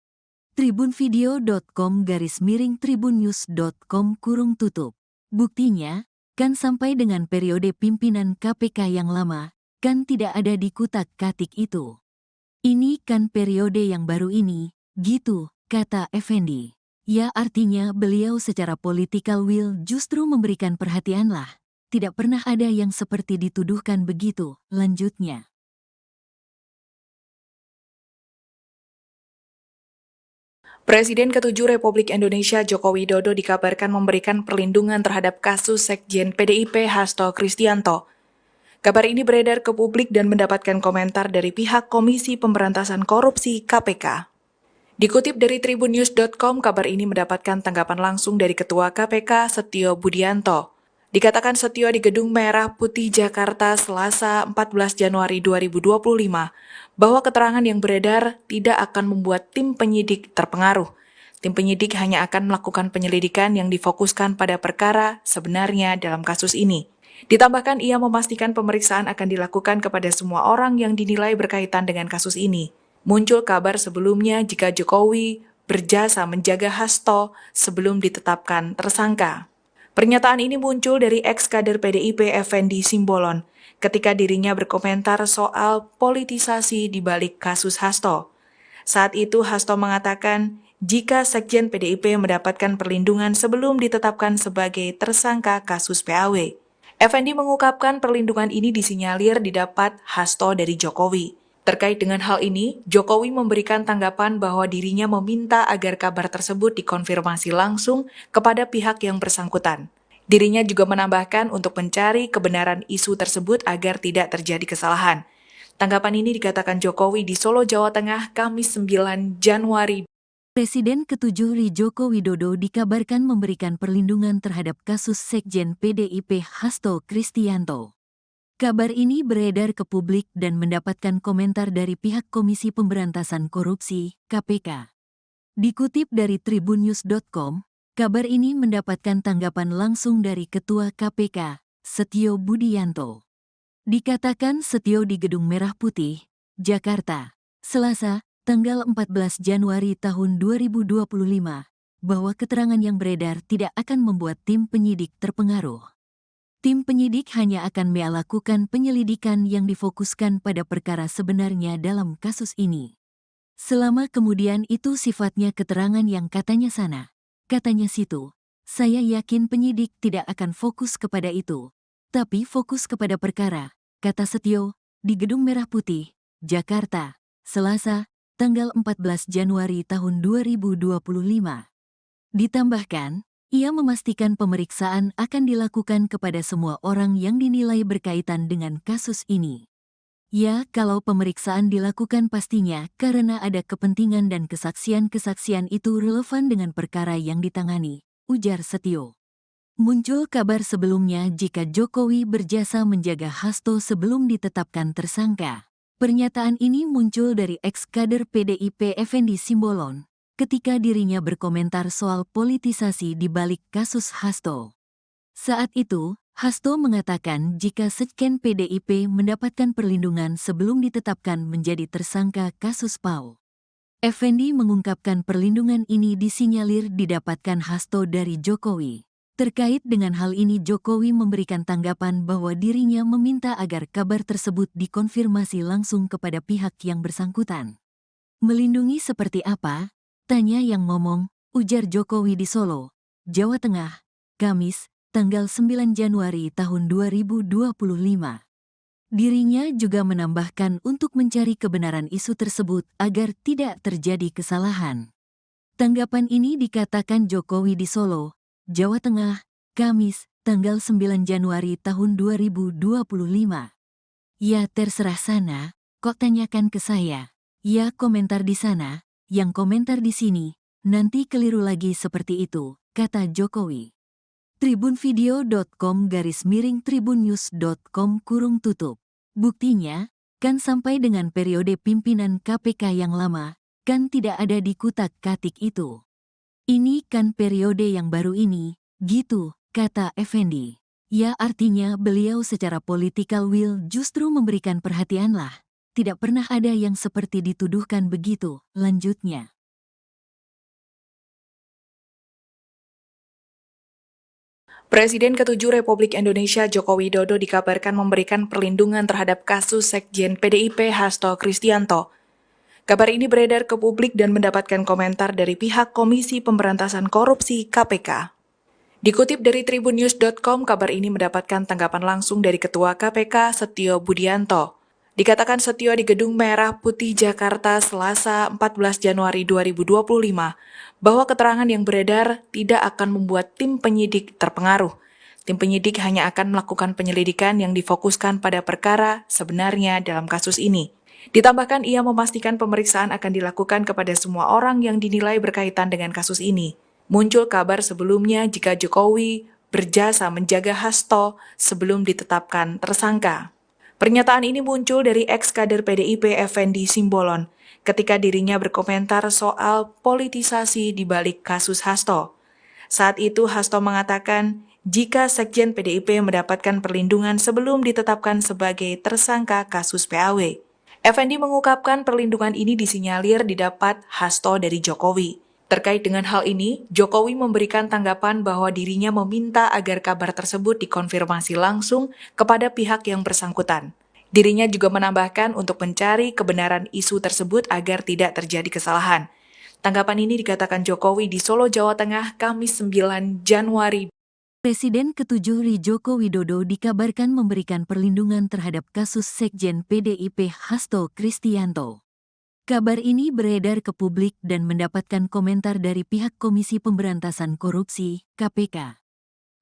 S1: tribunvideo.com/tribunnews.com/tutup. Buktinya, kan sampai dengan periode pimpinan KPK yang lama, kan tidak ada di kutak-katik itu. Ini kan periode yang baru ini, gitu, kata Effendi. Ya artinya beliau secara political will justru memberikan perhatian lah. Tidak pernah ada yang seperti dituduhkan begitu, lanjutnya.
S2: Presiden ke-7 Republik Indonesia Joko Widodo dikabarkan memberikan perlindungan terhadap kasus Sekjen PDIP Hasto Kristianto. Kabar ini beredar ke publik dan mendapatkan komentar dari pihak Komisi Pemberantasan Korupsi KPK. Dikutip dari tribunnews.com, kabar ini mendapatkan tanggapan langsung dari Ketua KPK Setio Budianto. Dikatakan Setio di Gedung Merah Putih Jakarta Selasa 14 Januari 2025 bahwa keterangan yang beredar tidak akan membuat tim penyidik terpengaruh. Tim penyidik hanya akan melakukan penyelidikan yang difokuskan pada perkara sebenarnya dalam kasus ini. Ditambahkan ia memastikan pemeriksaan akan dilakukan kepada semua orang yang dinilai berkaitan dengan kasus ini. Muncul kabar sebelumnya jika Jokowi berjasa menjaga Hasto sebelum ditetapkan tersangka. Pernyataan ini muncul dari ex-kader PDIP Effendi Simbolon ketika dirinya berkomentar soal politisasi di balik kasus Hasto. Saat itu Hasto mengatakan jika Sekjen PDIP mendapatkan perlindungan sebelum ditetapkan sebagai tersangka kasus PAW. Effendi mengungkapkan perlindungan ini disinyalir didapat Hasto dari Jokowi. Terkait dengan hal ini, Jokowi memberikan tanggapan bahwa dirinya meminta agar kabar tersebut dikonfirmasi langsung kepada pihak yang bersangkutan. Dirinya juga menambahkan untuk mencari kebenaran isu tersebut agar tidak terjadi kesalahan. Tanggapan ini dikatakan Jokowi di Solo, Jawa Tengah, Kamis 9 Januari.
S1: Presiden ke-7 Joko Widodo dikabarkan memberikan perlindungan terhadap kasus Sekjen PDIP Hasto Kristianto. Kabar ini beredar ke publik dan mendapatkan komentar dari pihak Komisi Pemberantasan Korupsi, KPK. Dikutip dari tribunnews.com, kabar ini mendapatkan tanggapan langsung dari Ketua KPK, Setio Budianto. Dikatakan Setio di Gedung Merah Putih, Jakarta, Selasa, tanggal 14 Januari tahun 2025, bahwa keterangan yang beredar tidak akan membuat tim penyidik terpengaruh. Tim penyidik hanya akan melakukan penyelidikan yang difokuskan pada perkara sebenarnya dalam kasus ini. Selama kemudian itu sifatnya keterangan yang katanya sana, katanya situ, saya yakin penyidik tidak akan fokus kepada itu, tapi fokus kepada perkara, kata Setio, di Gedung Merah Putih, Jakarta, Selasa, tanggal 14 Januari tahun 2025. Ditambahkan, ia memastikan pemeriksaan akan dilakukan kepada semua orang yang dinilai berkaitan dengan kasus ini. Ya, kalau pemeriksaan dilakukan pastinya karena ada kepentingan dan kesaksian-kesaksian itu relevan dengan perkara yang ditangani, ujar Setio. Muncul kabar sebelumnya jika Jokowi berjasa menjaga Hasto sebelum ditetapkan tersangka. Pernyataan ini muncul dari ex-kader PDIP Effendi Simbolon, ketika dirinya berkomentar soal politisasi di balik kasus Hasto. Saat itu, Hasto mengatakan jika Sekjen PDIP mendapatkan perlindungan sebelum ditetapkan menjadi tersangka kasus PAO. Effendi mengungkapkan perlindungan ini disinyalir didapatkan Hasto dari Jokowi. Terkait dengan hal ini Jokowi memberikan tanggapan bahwa dirinya meminta agar kabar tersebut dikonfirmasi langsung kepada pihak yang bersangkutan. Melindungi seperti apa? Tanya yang ngomong, ujar Jokowi di Solo, Jawa Tengah, Kamis, tanggal 9 Januari tahun 2025. Dirinya juga menambahkan untuk mencari kebenaran isu tersebut agar tidak terjadi kesalahan. Tanggapan ini dikatakan Jokowi di Solo, Jawa Tengah, Kamis, tanggal 9 Januari tahun 2025. Ya terserah sana, kok tanyakan ke saya. Ya komentar di sana, yang komentar di sini, nanti keliru lagi seperti itu, kata Jokowi. tribunvideo.com/tribunnews.com/tutup. Buktinya, kan sampai dengan periode pimpinan KPK yang lama, kan tidak ada di kutak-katik itu. Ini kan periode yang baru ini, gitu, kata Effendi. Ya artinya beliau secara political will justru memberikan perhatian lah. Tidak pernah ada yang seperti dituduhkan begitu, lanjutnya.
S2: Presiden ke-7 Republik Indonesia Joko Widodo dikabarkan memberikan perlindungan terhadap kasus Sekjen PDIP Hasto Kristianto. Kabar ini beredar ke publik dan mendapatkan komentar dari pihak Komisi Pemberantasan Korupsi (KPK). Dikutip dari tribunnews.com, kabar ini mendapatkan tanggapan langsung dari Ketua KPK Setio Budianto. Dikatakan Setio di Gedung Merah Putih Jakarta Selasa 14 Januari 2025 bahwa keterangan yang beredar tidak akan membuat tim penyidik terpengaruh. Tim penyidik hanya akan melakukan penyelidikan yang difokuskan pada perkara sebenarnya dalam kasus ini. Ditambahkan ia memastikan pemeriksaan akan dilakukan kepada semua orang yang dinilai berkaitan dengan kasus ini. Muncul kabar sebelumnya jika Jokowi berjasa menjaga Hasto sebelum ditetapkan tersangka. Pernyataan ini muncul dari ex-kader PDIP Effendi Simbolon ketika dirinya berkomentar soal politisasi di balik kasus Hasto. Saat itu Hasto mengatakan jika Sekjen PDIP mendapatkan perlindungan sebelum ditetapkan sebagai tersangka kasus PAW. Effendi mengungkapkan perlindungan ini disinyalir didapat Hasto dari Jokowi. Terkait dengan hal ini, Jokowi memberikan tanggapan bahwa dirinya meminta agar kabar tersebut dikonfirmasi langsung kepada pihak yang bersangkutan. Dirinya juga menambahkan untuk mencari kebenaran isu tersebut agar tidak terjadi kesalahan. Tanggapan ini dikatakan Jokowi di Solo, Jawa Tengah, Kamis 9 Januari.
S1: Presiden ke-7 Joko Widodo dikabarkan memberikan perlindungan terhadap kasus Sekjen PDIP Hasto Kristianto. Kabar ini beredar ke publik dan mendapatkan komentar dari pihak Komisi Pemberantasan Korupsi (KPK).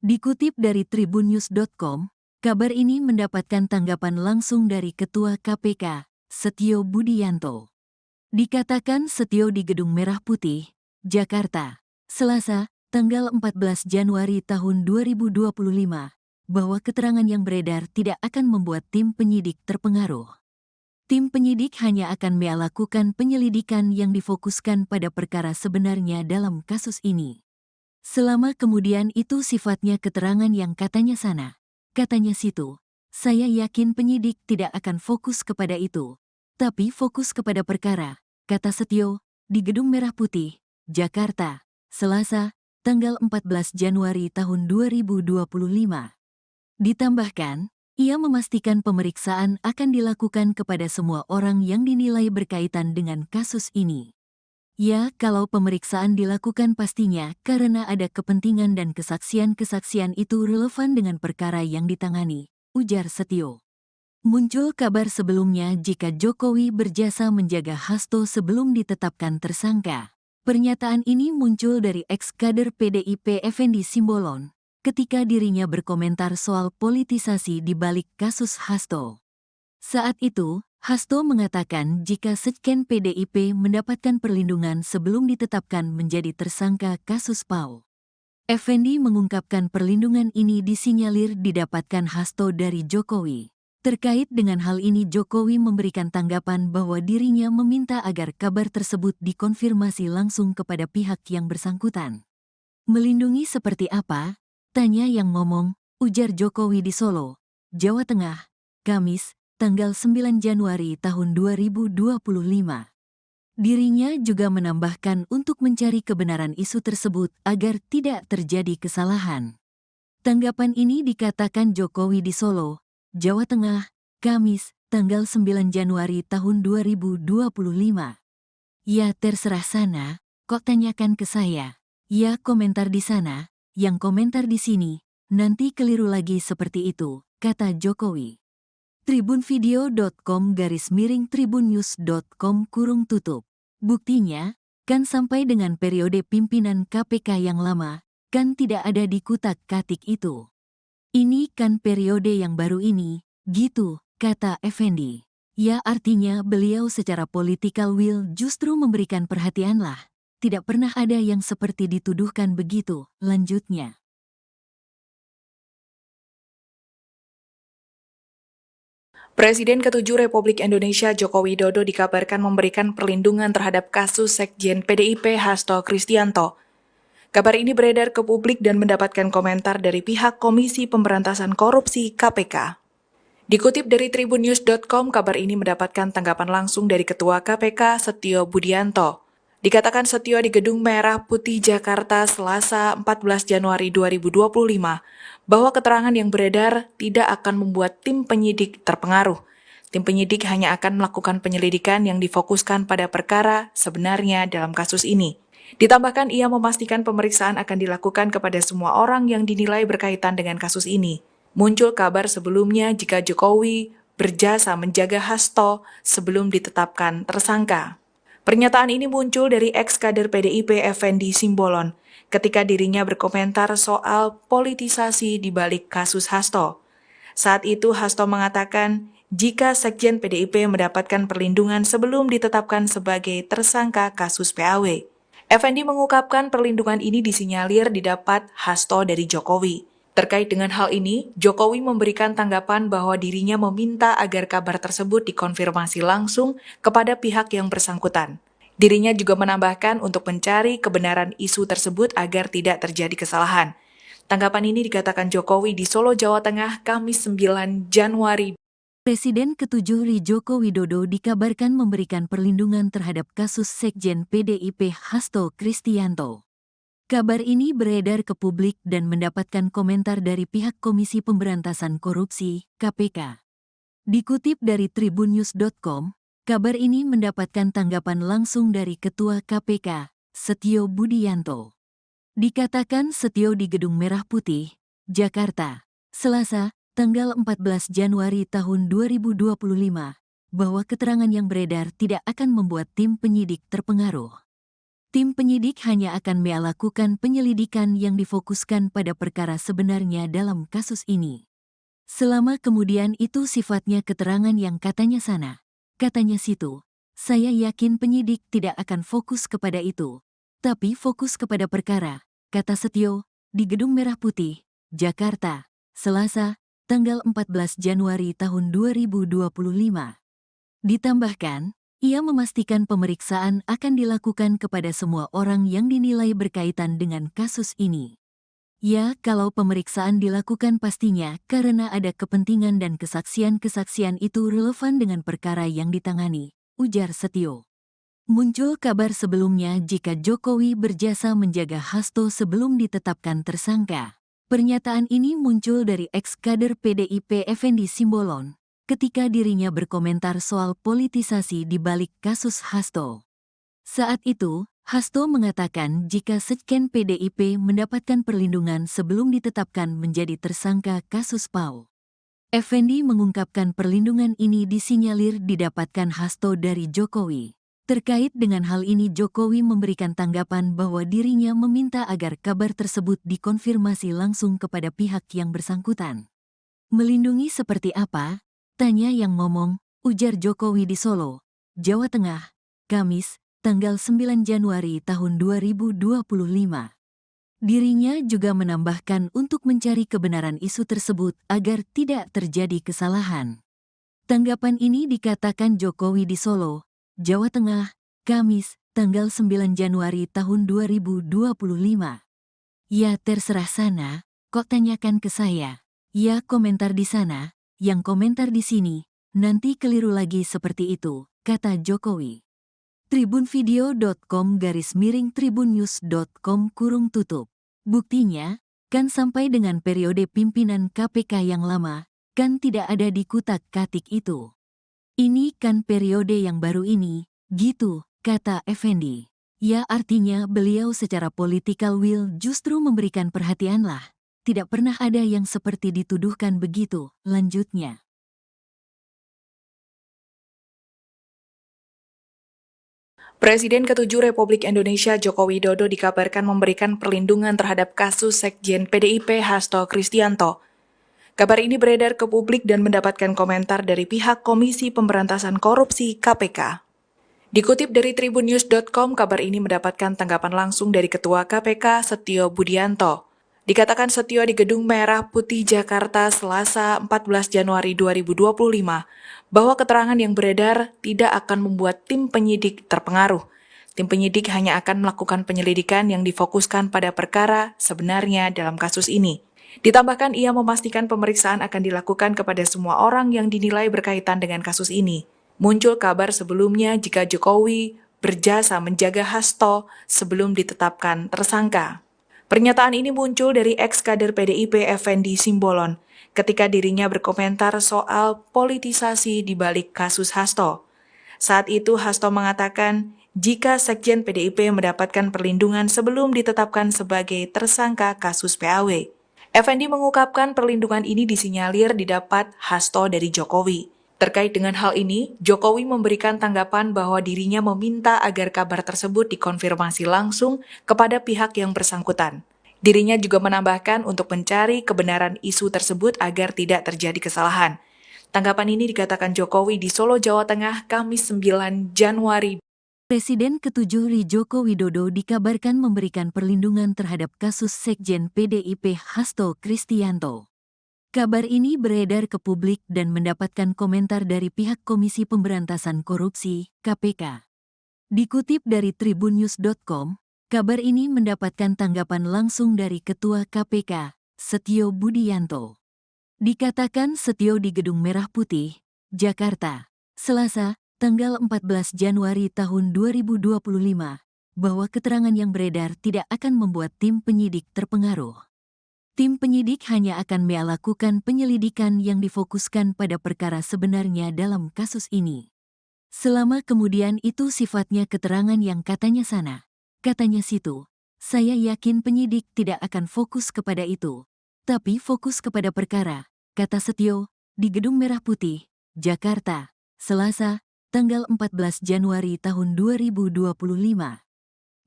S1: Dikutip dari tribunnews.com, kabar ini mendapatkan tanggapan langsung dari Ketua KPK, Setio Budianto. Dikatakan Setio di Gedung Merah Putih, Jakarta, Selasa, tanggal 14 Januari tahun 2025, bahwa keterangan yang beredar tidak akan membuat tim penyidik terpengaruh. Tim penyidik hanya akan melakukan penyelidikan yang difokuskan pada perkara sebenarnya dalam kasus ini. Selama kemudian itu sifatnya keterangan yang katanya sana, katanya situ, saya yakin penyidik tidak akan fokus kepada itu, tapi fokus kepada perkara, kata Setio, di Gedung Merah Putih, Jakarta, Selasa, tanggal 14 Januari tahun 2025. Ditambahkan, ia memastikan pemeriksaan akan dilakukan kepada semua orang yang dinilai berkaitan dengan kasus ini. Ya, kalau pemeriksaan dilakukan pastinya karena ada kepentingan dan kesaksian-kesaksian itu relevan dengan perkara yang ditangani, ujar Setio. Muncul kabar sebelumnya jika Jokowi berjasa menjaga Hasto sebelum ditetapkan tersangka. Pernyataan ini muncul dari ex-kader PDIP Effendi Simbolon ketika dirinya berkomentar soal politisasi di balik kasus Hasto. Saat itu, Hasto mengatakan jika Sekjen PDIP mendapatkan perlindungan sebelum ditetapkan menjadi tersangka kasus PAO. Effendi mengungkapkan perlindungan ini disinyalir didapatkan Hasto dari Jokowi. Terkait dengan hal ini Jokowi memberikan tanggapan bahwa dirinya meminta agar kabar tersebut dikonfirmasi langsung kepada pihak yang bersangkutan. Melindungi seperti apa? Tanya yang ngomong, ujar Jokowi di Solo, Jawa Tengah, Kamis, tanggal 9 Januari tahun 2025. Dirinya juga menambahkan untuk mencari kebenaran isu tersebut agar tidak terjadi kesalahan. Tanggapan ini dikatakan Jokowi di Solo, Jawa Tengah, Kamis, tanggal 9 Januari tahun 2025. Ya terserah sana, kok tanyakan ke saya. Ya komentar di sana, yang komentar di sini, nanti keliru lagi seperti itu, kata Jokowi. tribunvideo.com/tribunnews.com/tutup. Buktinya, kan sampai dengan periode pimpinan KPK yang lama, kan tidak ada di kutak-katik itu. Ini kan periode yang baru ini, gitu, kata Effendi. Ya artinya beliau secara political will justru memberikan perhatian lah. Tidak pernah ada yang seperti dituduhkan begitu, lanjutnya.
S2: Presiden ke-7 Republik Indonesia Joko Widodo dikabarkan memberikan perlindungan terhadap kasus Sekjen PDIP Hasto Kristianto. Kabar ini beredar ke publik dan mendapatkan komentar dari pihak Komisi Pemberantasan Korupsi (KPK). Dikutip dari tribunnews.com, kabar ini mendapatkan tanggapan langsung dari Ketua KPK Setio Budianto. Dikatakan Setio di Gedung Merah Putih Jakarta Selasa 14 Januari 2025 bahwa keterangan yang beredar tidak akan membuat tim penyidik terpengaruh. Tim penyidik hanya akan melakukan penyelidikan yang difokuskan pada perkara sebenarnya dalam kasus ini. Ditambahkan ia memastikan pemeriksaan akan dilakukan kepada semua orang yang dinilai berkaitan dengan kasus ini. Muncul kabar sebelumnya jika Jokowi berjasa menjaga Hasto sebelum ditetapkan tersangka. Pernyataan ini muncul dari ex-kader PDIP Effendi Simbolon ketika dirinya berkomentar soal politisasi di balik kasus Hasto. Saat itu Hasto mengatakan jika Sekjen PDIP mendapatkan perlindungan sebelum ditetapkan sebagai tersangka kasus PAW. Effendi mengungkapkan perlindungan ini disinyalir didapat Hasto dari Jokowi. Terkait dengan hal ini, Jokowi memberikan tanggapan bahwa dirinya meminta agar kabar tersebut dikonfirmasi langsung kepada pihak yang bersangkutan. Dirinya juga menambahkan untuk mencari kebenaran isu tersebut agar tidak terjadi kesalahan. Tanggapan ini dikatakan Jokowi di Solo, Jawa Tengah, Kamis 9 Januari.
S1: Presiden ke-7 Joko Widodo dikabarkan memberikan perlindungan terhadap kasus Sekjen PDIP Hasto Kristianto. Kabar ini beredar ke publik dan mendapatkan komentar dari pihak Komisi Pemberantasan Korupsi (KPK). Dikutip dari tribunnews.com, kabar ini mendapatkan tanggapan langsung dari Ketua KPK, Setio Budianto. Dikatakan Setio di Gedung Merah Putih, Jakarta, Selasa, tanggal 14 Januari tahun 2025, bahwa keterangan yang beredar tidak akan membuat tim penyidik terpengaruh. Tim penyidik hanya akan melakukan penyelidikan yang difokuskan pada perkara sebenarnya dalam kasus ini. Selama kemudian itu sifatnya keterangan yang katanya sana, katanya situ, saya yakin penyidik tidak akan fokus kepada itu, tapi fokus kepada perkara, kata Setio, di Gedung Merah Putih, Jakarta, Selasa, tanggal 14 Januari tahun 2025. Ditambahkan, ia memastikan pemeriksaan akan dilakukan kepada semua orang yang dinilai berkaitan dengan kasus ini. Ya, kalau pemeriksaan dilakukan pastinya karena ada kepentingan dan kesaksian-kesaksian itu relevan dengan perkara yang ditangani, ujar Setio. Muncul kabar sebelumnya jika Jokowi berjasa menjaga Hasto sebelum ditetapkan tersangka. Pernyataan ini muncul dari ex-kader PDIP Effendi Simbolon ketika dirinya berkomentar soal politisasi di balik kasus Hasto. Saat itu, Hasto mengatakan jika Sekjen PDIP mendapatkan perlindungan sebelum ditetapkan menjadi tersangka kasus PAO. Effendi mengungkapkan perlindungan ini disinyalir didapatkan Hasto dari Jokowi. Terkait dengan hal ini Jokowi memberikan tanggapan bahwa dirinya meminta agar kabar tersebut dikonfirmasi langsung kepada pihak yang bersangkutan. Melindungi seperti apa? Tanya yang ngomong, ujar Jokowi di Solo, Jawa Tengah, Kamis, tanggal 9 Januari tahun 2025. Dirinya juga menambahkan untuk mencari kebenaran isu tersebut agar tidak terjadi kesalahan. Tanggapan ini dikatakan Jokowi di Solo, Jawa Tengah, Kamis, tanggal 9 Januari tahun 2025. Ya terserah sana, kok tanyakan ke saya. Ya komentar di sana, yang komentar di sini, nanti keliru lagi seperti itu, kata Jokowi. tribunvideo.com/tribunnews.com/tutup. Buktinya, kan sampai dengan periode pimpinan KPK yang lama, kan tidak ada di kutak-katik itu. Ini kan periode yang baru ini, gitu, kata Effendi. Ya artinya beliau secara political will justru memberikan perhatian lah. Tidak pernah ada yang seperti dituduhkan begitu, lanjutnya.
S2: Presiden ke-7 Republik Indonesia Joko Widodo dikabarkan memberikan perlindungan terhadap kasus Sekjen PDIP Hasto Kristianto. Kabar ini beredar ke publik dan mendapatkan komentar dari pihak Komisi Pemberantasan Korupsi (KPK). Dikutip dari tribunnews.com, kabar ini mendapatkan tanggapan langsung dari Ketua KPK Setio Budianto. Dikatakan Setio di Gedung Merah Putih Jakarta Selasa 14 Januari 2025 bahwa keterangan yang beredar tidak akan membuat tim penyidik terpengaruh. Tim penyidik hanya akan melakukan penyelidikan yang difokuskan pada perkara sebenarnya dalam kasus ini. Ditambahkan ia memastikan pemeriksaan akan dilakukan kepada semua orang yang dinilai berkaitan dengan kasus ini. Muncul kabar sebelumnya jika Jokowi berjasa menjaga Hasto sebelum ditetapkan tersangka. Pernyataan ini muncul dari ex-kader PDIP Effendi Simbolon ketika dirinya berkomentar soal politisasi di balik kasus Hasto. Saat itu Hasto mengatakan jika Sekjen PDIP mendapatkan perlindungan sebelum ditetapkan sebagai tersangka kasus PAW. Effendi mengungkapkan perlindungan ini disinyalir didapat Hasto dari Jokowi. Terkait dengan hal ini, Jokowi memberikan tanggapan bahwa dirinya meminta agar kabar tersebut dikonfirmasi langsung kepada pihak yang bersangkutan. Dirinya juga menambahkan untuk mencari kebenaran isu tersebut agar tidak terjadi kesalahan. Tanggapan ini dikatakan Jokowi di Solo, Jawa Tengah, Kamis 9 Januari.
S1: Presiden ke-7 Joko Widodo dikabarkan memberikan perlindungan terhadap kasus Sekjen PDIP Hasto Kristianto. Kabar ini beredar ke publik dan mendapatkan komentar dari pihak Komisi Pemberantasan Korupsi (KPK). Dikutip dari tribunnews.com, kabar ini mendapatkan tanggapan langsung dari Ketua KPK, Setio Budianto. Dikatakan Setio di Gedung Merah Putih, Jakarta, Selasa, tanggal 14 Januari tahun 2025, bahwa keterangan yang beredar tidak akan membuat tim penyidik terpengaruh. Tim penyidik hanya akan melakukan penyelidikan yang difokuskan pada perkara sebenarnya dalam kasus ini. Selama kemudian itu sifatnya keterangan yang katanya sana, katanya situ, saya yakin penyidik tidak akan fokus kepada itu, tapi fokus kepada perkara, kata Setio, di Gedung Merah Putih, Jakarta, Selasa, tanggal 14 Januari tahun 2025.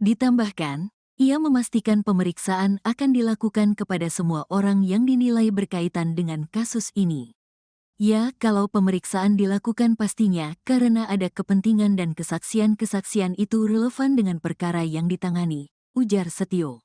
S1: Ditambahkan, ia memastikan pemeriksaan akan dilakukan kepada semua orang yang dinilai berkaitan dengan kasus ini. Ya, kalau pemeriksaan dilakukan pastinya karena ada kepentingan dan kesaksian-kesaksian itu relevan dengan perkara yang ditangani, ujar Setio.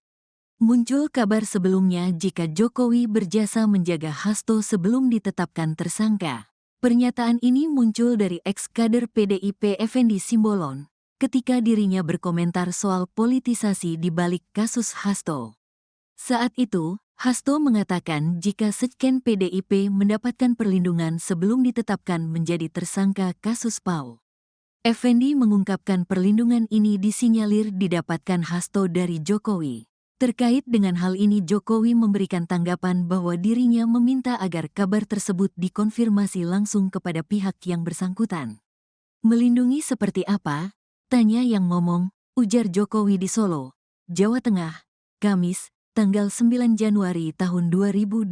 S1: Muncul kabar sebelumnya jika Jokowi berjasa menjaga Hasto sebelum ditetapkan tersangka. Pernyataan ini muncul dari ex-kader PDIP Effendi Simbolon ketika dirinya berkomentar soal politisasi di balik kasus Hasto. Saat itu, Hasto mengatakan jika Sekjen PDIP mendapatkan perlindungan sebelum ditetapkan menjadi tersangka kasus PAW. Effendi mengungkapkan perlindungan ini disinyalir didapatkan Hasto dari Jokowi. Terkait dengan hal ini Jokowi memberikan tanggapan bahwa dirinya meminta agar kabar tersebut dikonfirmasi langsung kepada pihak yang bersangkutan. Melindungi seperti apa? Tanya yang ngomong, ujar Jokowi di Solo, Jawa Tengah, Kamis, tanggal 9 Januari tahun 2025.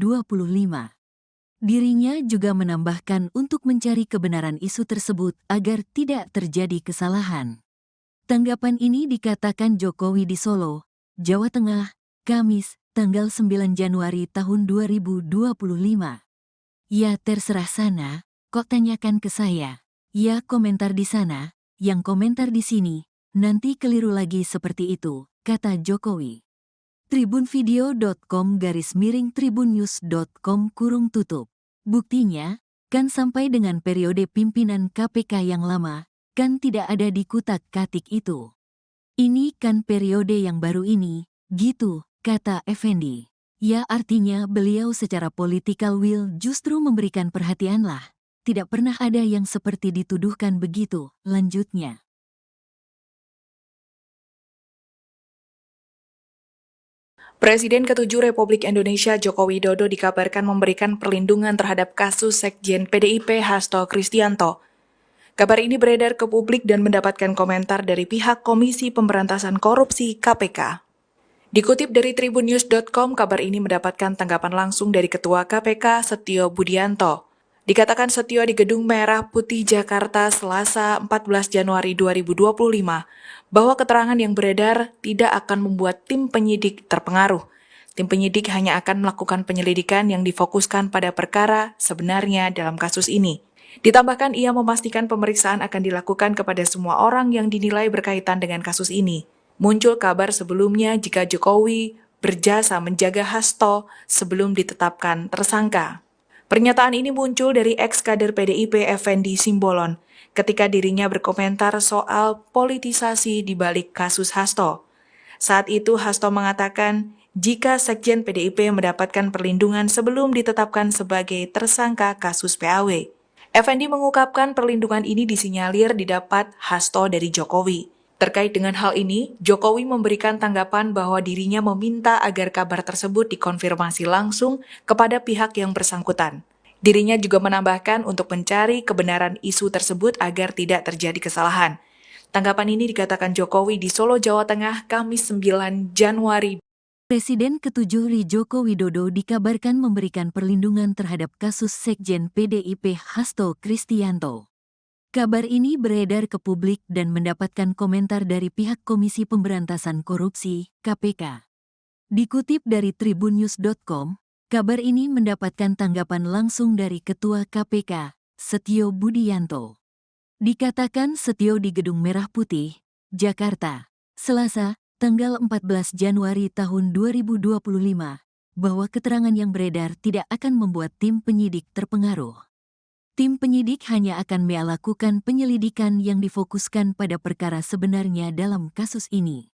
S1: Dirinya juga menambahkan untuk mencari kebenaran isu tersebut agar tidak terjadi kesalahan. Tanggapan ini dikatakan Jokowi di Solo, Jawa Tengah, Kamis, tanggal 9 Januari tahun 2025. Ya terserah sana, kok tanyakan ke saya? Ya komentar di sana, yang komentar di sini, nanti keliru lagi seperti itu, kata Jokowi. Tribunvideo.com/tribunnews.com/tutup. Buktinya, kan sampai dengan periode pimpinan KPK yang lama, kan tidak ada di kutak-katik itu. Ini kan periode yang baru ini, gitu, kata Effendi. Ya artinya beliau secara political will justru memberikan perhatian lah. Tidak pernah ada yang seperti dituduhkan begitu, lanjutnya.
S2: Presiden ke-7 Republik Indonesia Joko Widodo dikabarkan memberikan perlindungan terhadap kasus Sekjen PDIP Hasto Kristianto. Kabar ini beredar ke publik dan mendapatkan komentar dari pihak Komisi Pemberantasan Korupsi KPK. Dikutip dari tribunnews.com, kabar ini mendapatkan tanggapan langsung dari Ketua KPK Setio Budianto. Dikatakan Setio di Gedung Merah Putih Jakarta Selasa 14 Januari 2025 bahwa keterangan yang beredar tidak akan membuat tim penyidik terpengaruh. Tim penyidik hanya akan melakukan penyelidikan yang difokuskan pada perkara sebenarnya dalam kasus ini. Ditambahkan ia memastikan pemeriksaan akan dilakukan kepada semua orang yang dinilai berkaitan dengan kasus ini. Muncul kabar sebelumnya jika Jokowi berjasa menjaga Hasto sebelum ditetapkan tersangka. Pernyataan ini muncul dari ex-kader PDIP Effendi Simbolon ketika dirinya berkomentar soal politisasi di balik kasus Hasto. Saat itu Hasto mengatakan jika Sekjen PDIP mendapatkan perlindungan sebelum ditetapkan sebagai tersangka kasus PAW. Effendi mengungkapkan perlindungan ini disinyalir didapat Hasto dari Jokowi. Terkait dengan hal ini, Jokowi memberikan tanggapan bahwa dirinya meminta agar kabar tersebut dikonfirmasi langsung kepada pihak yang bersangkutan. Dirinya juga menambahkan untuk mencari kebenaran isu tersebut agar tidak terjadi kesalahan. Tanggapan ini dikatakan Jokowi di Solo, Jawa Tengah, Kamis 9 Januari.
S1: Presiden ke-7 Joko Widodo dikabarkan memberikan perlindungan terhadap kasus Sekjen PDIP Hasto Kristianto. Kabar ini beredar ke publik dan mendapatkan komentar dari pihak Komisi Pemberantasan Korupsi, KPK. Dikutip dari tribunnews.com, kabar ini mendapatkan tanggapan langsung dari Ketua KPK, Setio Budianto. Dikatakan Setio di Gedung Merah Putih, Jakarta, Selasa, tanggal 14 Januari tahun 2025, bahwa keterangan yang beredar tidak akan membuat tim penyidik terpengaruh. Tim penyidik hanya akan melakukan penyelidikan yang difokuskan pada perkara sebenarnya dalam kasus ini.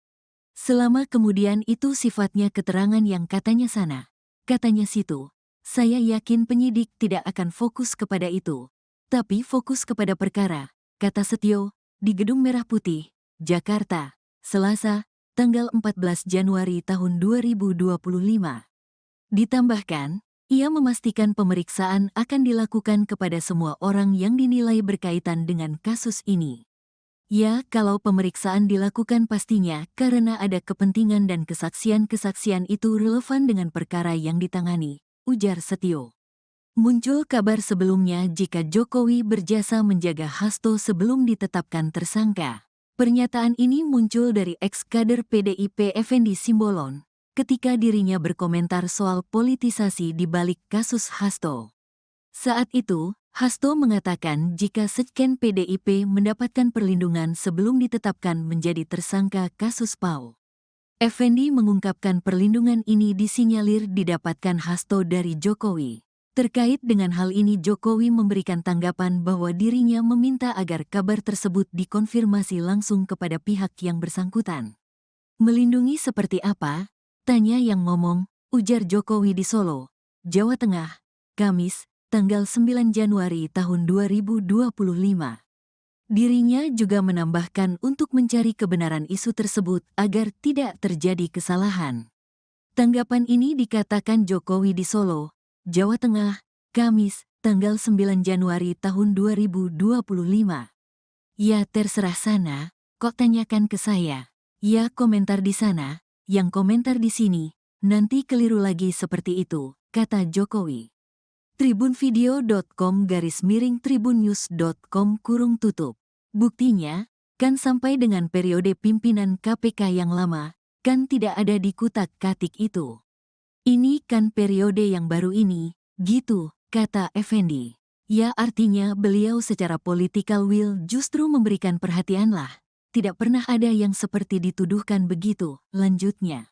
S1: Selama kemudian itu sifatnya keterangan yang katanya sana, katanya situ, saya yakin penyidik tidak akan fokus kepada itu, tapi fokus kepada perkara, kata Setio, di Gedung Merah Putih, Jakarta, Selasa, tanggal 14 Januari tahun 2025. Ditambahkan, ia memastikan pemeriksaan akan dilakukan kepada semua orang yang dinilai berkaitan dengan kasus ini. Ya, kalau pemeriksaan dilakukan pastinya karena ada kepentingan dan kesaksian-kesaksian itu relevan dengan perkara yang ditangani, ujar Setio. Muncul kabar sebelumnya jika Jokowi berjasa menjaga Hasto sebelum ditetapkan tersangka. Pernyataan ini muncul dari ex-kader PDIP Effendi Simbolon ketika dirinya berkomentar soal politisasi di balik kasus Hasto. Saat itu, Hasto mengatakan jika Sekjen PDIP mendapatkan perlindungan sebelum ditetapkan menjadi tersangka kasus PAW. Effendi mengungkapkan perlindungan ini disinyalir didapatkan Hasto dari Jokowi. Terkait dengan hal ini Jokowi memberikan tanggapan bahwa dirinya meminta agar kabar tersebut dikonfirmasi langsung kepada pihak yang bersangkutan. Melindungi seperti apa? Tanya yang ngomong, ujar Jokowi di Solo, Jawa Tengah, Kamis, tanggal 9 Januari tahun 2025. Dirinya juga menambahkan untuk mencari kebenaran isu tersebut agar tidak terjadi kesalahan. Tanggapan ini dikatakan Jokowi di Solo, Jawa Tengah, Kamis, tanggal 9 Januari tahun 2025. Ya terserah sana, kok tanyakan ke saya. Ya komentar di sana, yang komentar di sini, nanti keliru lagi seperti itu, kata Jokowi. Tribunvideo.com/tribunnews.com/tutup. Buktinya, kan sampai dengan periode pimpinan KPK yang lama, kan tidak ada di kutak-katik itu. Ini kan periode yang baru ini, gitu, kata Effendi. Ya artinya beliau secara political will justru memberikan perhatian lah. Tidak pernah ada yang seperti dituduhkan begitu, lanjutnya.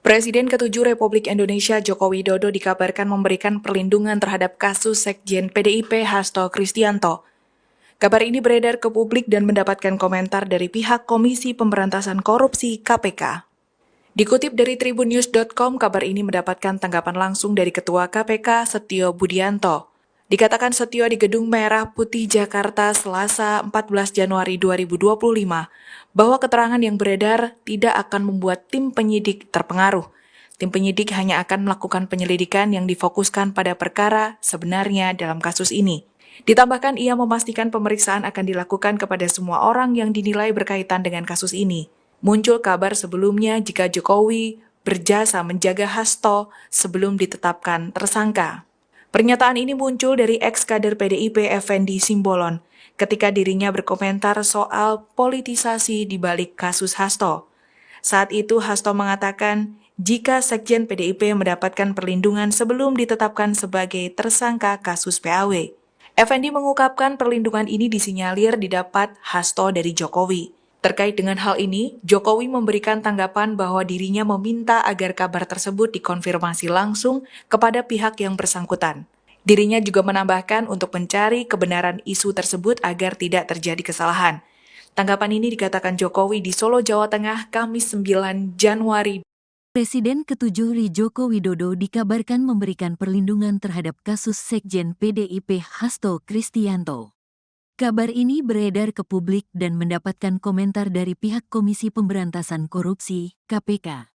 S2: Presiden ke-7 Republik Indonesia Joko Widodo dikabarkan memberikan perlindungan terhadap kasus Sekjen PDIP Hasto Kristianto. Kabar ini beredar ke publik dan mendapatkan komentar dari pihak Komisi Pemberantasan Korupsi (KPK). Dikutip dari tribunnews.com, kabar ini mendapatkan tanggapan langsung dari Ketua KPK Setio Budianto. Dikatakan Setio di Gedung Merah Putih Jakarta Selasa 14 Januari 2025 bahwa keterangan yang beredar tidak akan membuat tim penyidik terpengaruh. Tim penyidik hanya akan melakukan penyelidikan yang difokuskan pada perkara sebenarnya dalam kasus ini. Ditambahkan ia memastikan pemeriksaan akan dilakukan kepada semua orang yang dinilai berkaitan dengan kasus ini. Muncul kabar sebelumnya jika Jokowi berjasa menjaga Hasto sebelum ditetapkan tersangka. Pernyataan ini muncul dari ex-kader PDIP Effendi Simbolon ketika dirinya berkomentar soal politisasi di balik kasus Hasto. Saat itu Hasto mengatakan jika Sekjen PDIP mendapatkan perlindungan sebelum ditetapkan sebagai tersangka kasus PAW. Effendi mengungkapkan perlindungan ini disinyalir didapat Hasto dari Jokowi. Terkait dengan hal ini, Jokowi memberikan tanggapan bahwa dirinya meminta agar kabar tersebut dikonfirmasi langsung kepada pihak yang bersangkutan. Dirinya juga menambahkan untuk mencari kebenaran isu tersebut agar tidak terjadi kesalahan. Tanggapan ini dikatakan Jokowi di Solo, Jawa Tengah, Kamis 9 Januari.
S1: Presiden ke-7 Joko Widodo dikabarkan memberikan perlindungan terhadap kasus Sekjen PDIP Hasto Kristianto. Kabar ini beredar ke publik dan mendapatkan komentar dari pihak Komisi Pemberantasan Korupsi (KPK).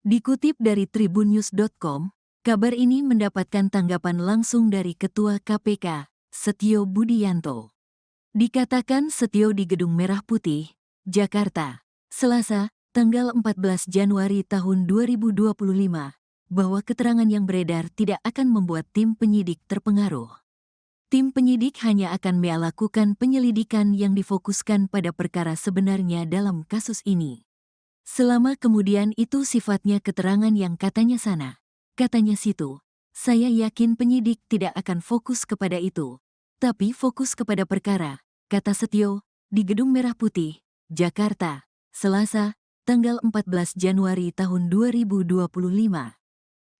S1: Dikutip dari tribunnews.com, kabar ini mendapatkan tanggapan langsung dari Ketua KPK, Setio Budianto. Dikatakan Setio di Gedung Merah Putih, Jakarta, Selasa, tanggal 14 Januari tahun 2025, bahwa keterangan yang beredar tidak akan membuat tim penyidik terpengaruh. Tim penyidik hanya akan melakukan penyelidikan yang difokuskan pada perkara sebenarnya dalam kasus ini. Selama kemudian itu sifatnya keterangan yang katanya sana, katanya situ, saya yakin penyidik tidak akan fokus kepada itu, tapi fokus kepada perkara, kata Setio, di Gedung Merah Putih, Jakarta, Selasa, tanggal 14 Januari tahun 2025.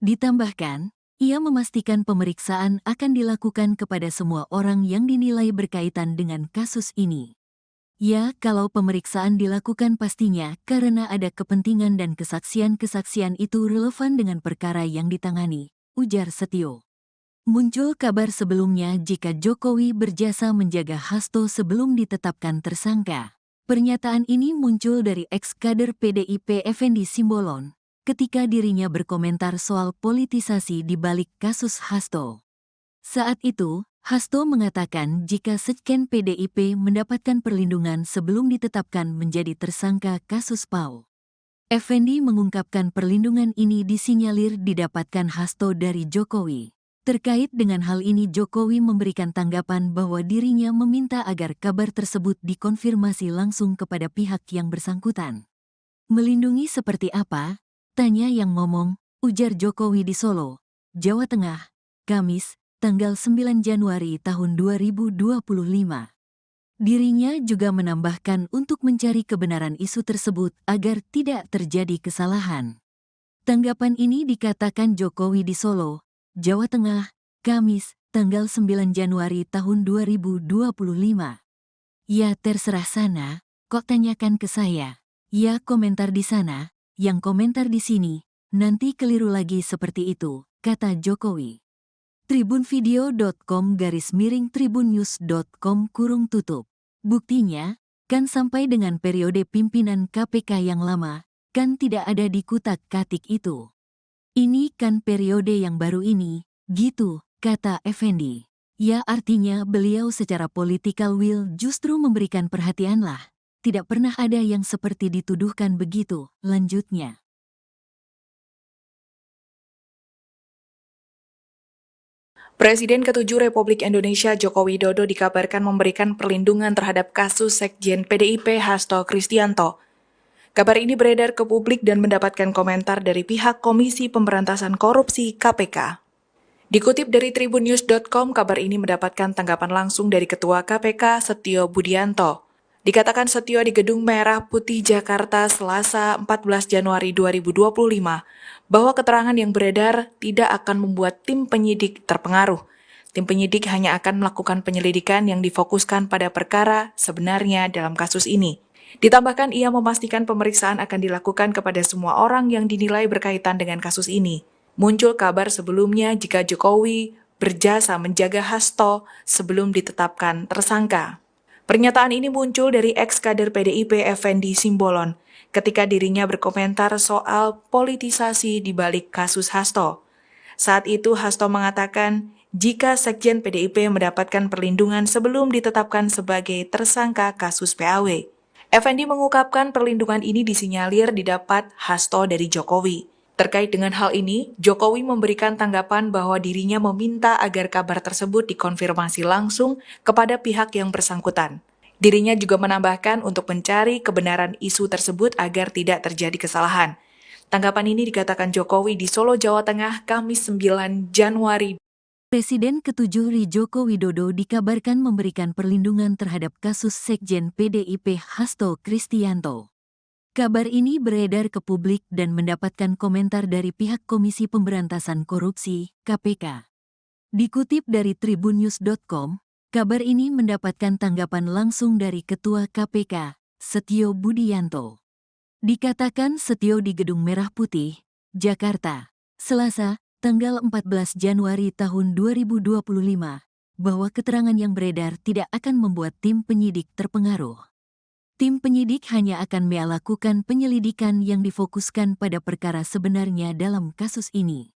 S1: Ditambahkan, ia memastikan pemeriksaan akan dilakukan kepada semua orang yang dinilai berkaitan dengan kasus ini. Ya, kalau pemeriksaan dilakukan pastinya karena ada kepentingan dan kesaksian-kesaksian itu relevan dengan perkara yang ditangani, ujar Setio. Muncul kabar sebelumnya jika Jokowi berjasa menjaga Hasto sebelum ditetapkan tersangka. Pernyataan ini muncul dari ex-kader PDIP Effendi Simbolon ketika dirinya berkomentar soal politisasi di balik kasus Hasto. Saat itu, Hasto mengatakan jika Sekjen PDIP mendapatkan perlindungan sebelum ditetapkan menjadi tersangka kasus PAW. Effendi mengungkapkan perlindungan ini disinyalir didapatkan Hasto dari Jokowi. Terkait dengan hal ini Jokowi memberikan tanggapan bahwa dirinya meminta agar kabar tersebut dikonfirmasi langsung kepada pihak yang bersangkutan. Melindungi seperti apa? Tanya yang ngomong, ujar Jokowi di Solo, Jawa Tengah, Kamis, tanggal 9 Januari tahun 2025. Dirinya juga menambahkan untuk mencari kebenaran isu tersebut agar tidak terjadi kesalahan. Tanggapan ini dikatakan Jokowi di Solo, Jawa Tengah, Kamis, tanggal 9 Januari tahun 2025. Ya terserah sana, kok tanyakan ke saya. Ya komentar di sana, yang komentar di sini, nanti keliru lagi seperti itu, kata Jokowi. tribunvideo.com/tribunnews.com Buktinya, kan sampai dengan periode pimpinan KPK yang lama, kan tidak ada di kutak-katik itu. Ini kan periode yang baru ini, gitu, kata Effendi. Ya artinya beliau secara political will justru memberikan perhatian lah. Tidak pernah ada yang seperti dituduhkan begitu, lanjutnya.
S2: Presiden ke-7 Republik Indonesia Joko Widodo dikabarkan memberikan perlindungan terhadap kasus Sekjen PDIP Hasto Kristianto. Kabar ini beredar ke publik dan mendapatkan komentar dari pihak Komisi Pemberantasan Korupsi (KPK). Dikutip dari tribunnews.com, kabar ini mendapatkan tanggapan langsung dari Ketua KPK Setio Budianto. Dikatakan Setio di Gedung Merah Putih Jakarta Selasa 14 Januari 2025 bahwa keterangan yang beredar tidak akan membuat tim penyidik terpengaruh. Tim penyidik hanya akan melakukan penyelidikan yang difokuskan pada perkara sebenarnya dalam kasus ini. Ditambahkan ia memastikan pemeriksaan akan dilakukan kepada semua orang yang dinilai berkaitan dengan kasus ini. Muncul kabar sebelumnya jika Jokowi berjasa menjaga Hasto sebelum ditetapkan tersangka. Pernyataan ini muncul dari ex-kader PDIP Effendi Simbolon ketika dirinya berkomentar soal politisasi di balik kasus Hasto. Saat itu Hasto mengatakan jika Sekjen PDIP mendapatkan perlindungan sebelum ditetapkan sebagai tersangka kasus PAW. Effendi mengungkapkan perlindungan ini disinyalir didapat Hasto dari Jokowi. Terkait dengan hal ini, Jokowi memberikan tanggapan bahwa dirinya meminta agar kabar tersebut dikonfirmasi langsung kepada pihak yang bersangkutan. Dirinya juga menambahkan untuk mencari kebenaran isu tersebut agar tidak terjadi kesalahan. Tanggapan ini dikatakan Jokowi di Solo, Jawa Tengah, Kamis 9 Januari.
S1: Presiden ke-7 Joko Widodo dikabarkan memberikan perlindungan terhadap kasus Sekjen PDIP Hasto Kristianto. Kabar ini beredar ke publik dan mendapatkan komentar dari pihak Komisi Pemberantasan Korupsi (KPK). Dikutip dari tribunnews.com, kabar ini mendapatkan tanggapan langsung dari Ketua KPK, Setio Budianto. Dikatakan Setio di Gedung Merah Putih, Jakarta, Selasa, tanggal 14 Januari tahun 2025, bahwa keterangan yang beredar tidak akan membuat tim penyidik terpengaruh. Tim penyidik hanya akan melakukan penyelidikan yang difokuskan pada perkara sebenarnya dalam kasus ini.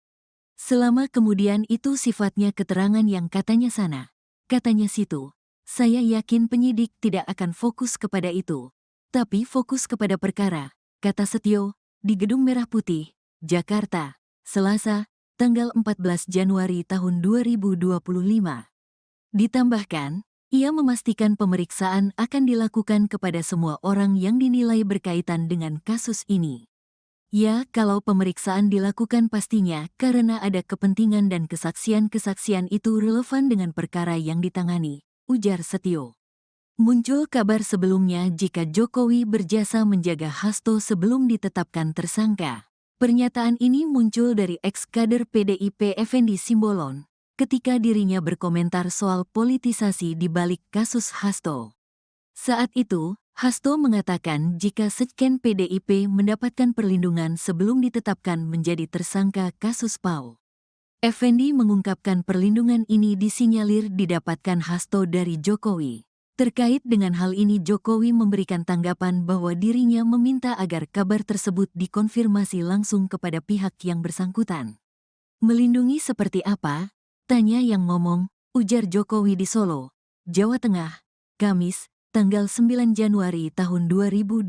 S1: Selama kemudian itu sifatnya keterangan yang katanya sana, katanya situ, saya yakin penyidik tidak akan fokus kepada itu, tapi fokus kepada perkara, kata Setio, di Gedung Merah Putih, Jakarta, Selasa, tanggal 14 Januari tahun 2025. Ditambahkan, ia memastikan pemeriksaan akan dilakukan kepada semua orang yang dinilai berkaitan dengan kasus ini. Ya, kalau pemeriksaan dilakukan pastinya karena ada kepentingan dan kesaksian-kesaksian itu relevan dengan perkara yang ditangani, ujar Setio. Muncul kabar sebelumnya jika Jokowi berjasa menjaga Hasto sebelum ditetapkan tersangka. Pernyataan ini muncul dari ex-kader PDIP Effendi Simbolon ketika dirinya berkomentar soal politisasi di balik kasus Hasto. Saat itu, Hasto mengatakan jika Sekjen PDIP mendapatkan perlindungan sebelum ditetapkan menjadi tersangka kasus PAW. Effendi mengungkapkan perlindungan ini disinyalir didapatkan Hasto dari Jokowi. Terkait dengan hal ini Jokowi memberikan tanggapan bahwa dirinya meminta agar kabar tersebut dikonfirmasi langsung kepada pihak yang bersangkutan. Melindungi seperti apa? Tanya yang ngomong, ujar Jokowi di Solo, Jawa Tengah, Kamis, tanggal 9 Januari tahun 2025.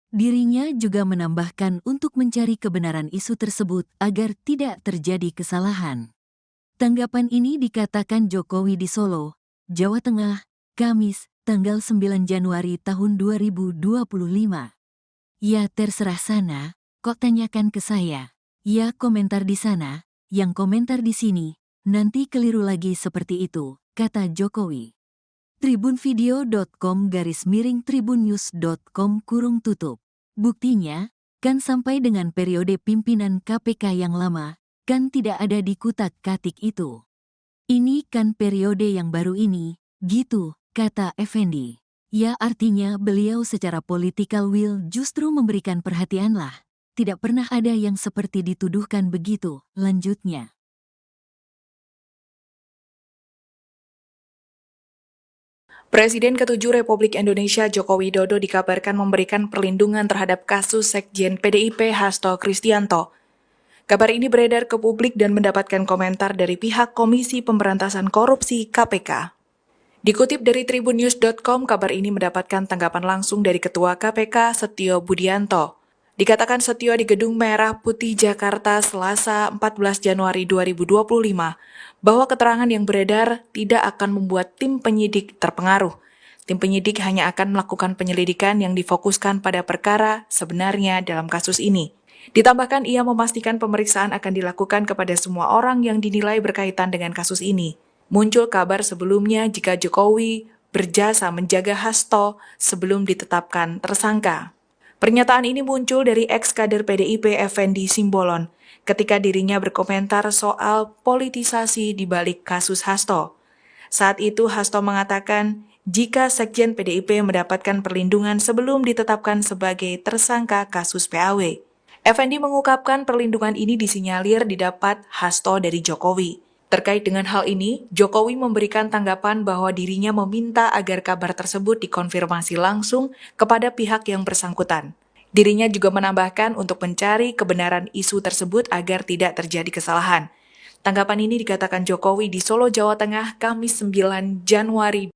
S1: Dirinya juga menambahkan untuk mencari kebenaran isu tersebut agar tidak terjadi kesalahan. Tanggapan ini dikatakan Jokowi di Solo, Jawa Tengah, Kamis, tanggal 9 Januari tahun 2025. Ya terserah sana, kok tanyakan ke saya. Ya komentar di sana, yang komentar di sini, nanti keliru lagi seperti itu, kata Jokowi. tribunvideo.com/tribunnews.com/tutup. Buktinya, kan sampai dengan periode pimpinan KPK yang lama, kan tidak ada di kutak-katik itu. Ini kan periode yang baru ini, gitu, kata Effendi. Ya artinya beliau secara political will justru memberikan perhatian lah. Tidak pernah ada yang seperti dituduhkan begitu, lanjutnya.
S2: Presiden ke-7 Republik Indonesia Joko Widodo dikabarkan memberikan perlindungan terhadap kasus Sekjen PDIP Hasto Kristianto. Kabar ini beredar ke publik dan mendapatkan komentar dari pihak Komisi Pemberantasan Korupsi (KPK). Dikutip dari tribunnews.com, kabar ini mendapatkan tanggapan langsung dari Ketua KPK Setio Budianto. Dikatakan Setio di Gedung Merah Putih Jakarta Selasa 14 Januari 2025 bahwa keterangan yang beredar tidak akan membuat tim penyidik terpengaruh. Tim penyidik hanya akan melakukan penyelidikan yang difokuskan pada perkara sebenarnya dalam kasus ini. Ditambahkan ia memastikan pemeriksaan akan dilakukan kepada semua orang yang dinilai berkaitan dengan kasus ini. Muncul kabar sebelumnya jika Jokowi berjasa menjaga Hasto sebelum ditetapkan tersangka. Pernyataan ini muncul dari ex-kader PDIP Effendi Simbolon ketika dirinya berkomentar soal politisasi di balik kasus Hasto. Saat itu Hasto mengatakan jika Sekjen PDIP mendapatkan perlindungan sebelum ditetapkan sebagai tersangka kasus PAW. Effendi mengungkapkan perlindungan ini disinyalir didapat Hasto dari Jokowi. Terkait dengan hal ini, Jokowi memberikan tanggapan bahwa dirinya meminta agar kabar tersebut dikonfirmasi langsung kepada pihak yang bersangkutan. Dirinya juga menambahkan untuk mencari kebenaran isu tersebut agar tidak terjadi kesalahan. Tanggapan ini dikatakan Jokowi di Solo, Jawa Tengah, Kamis 9 Januari.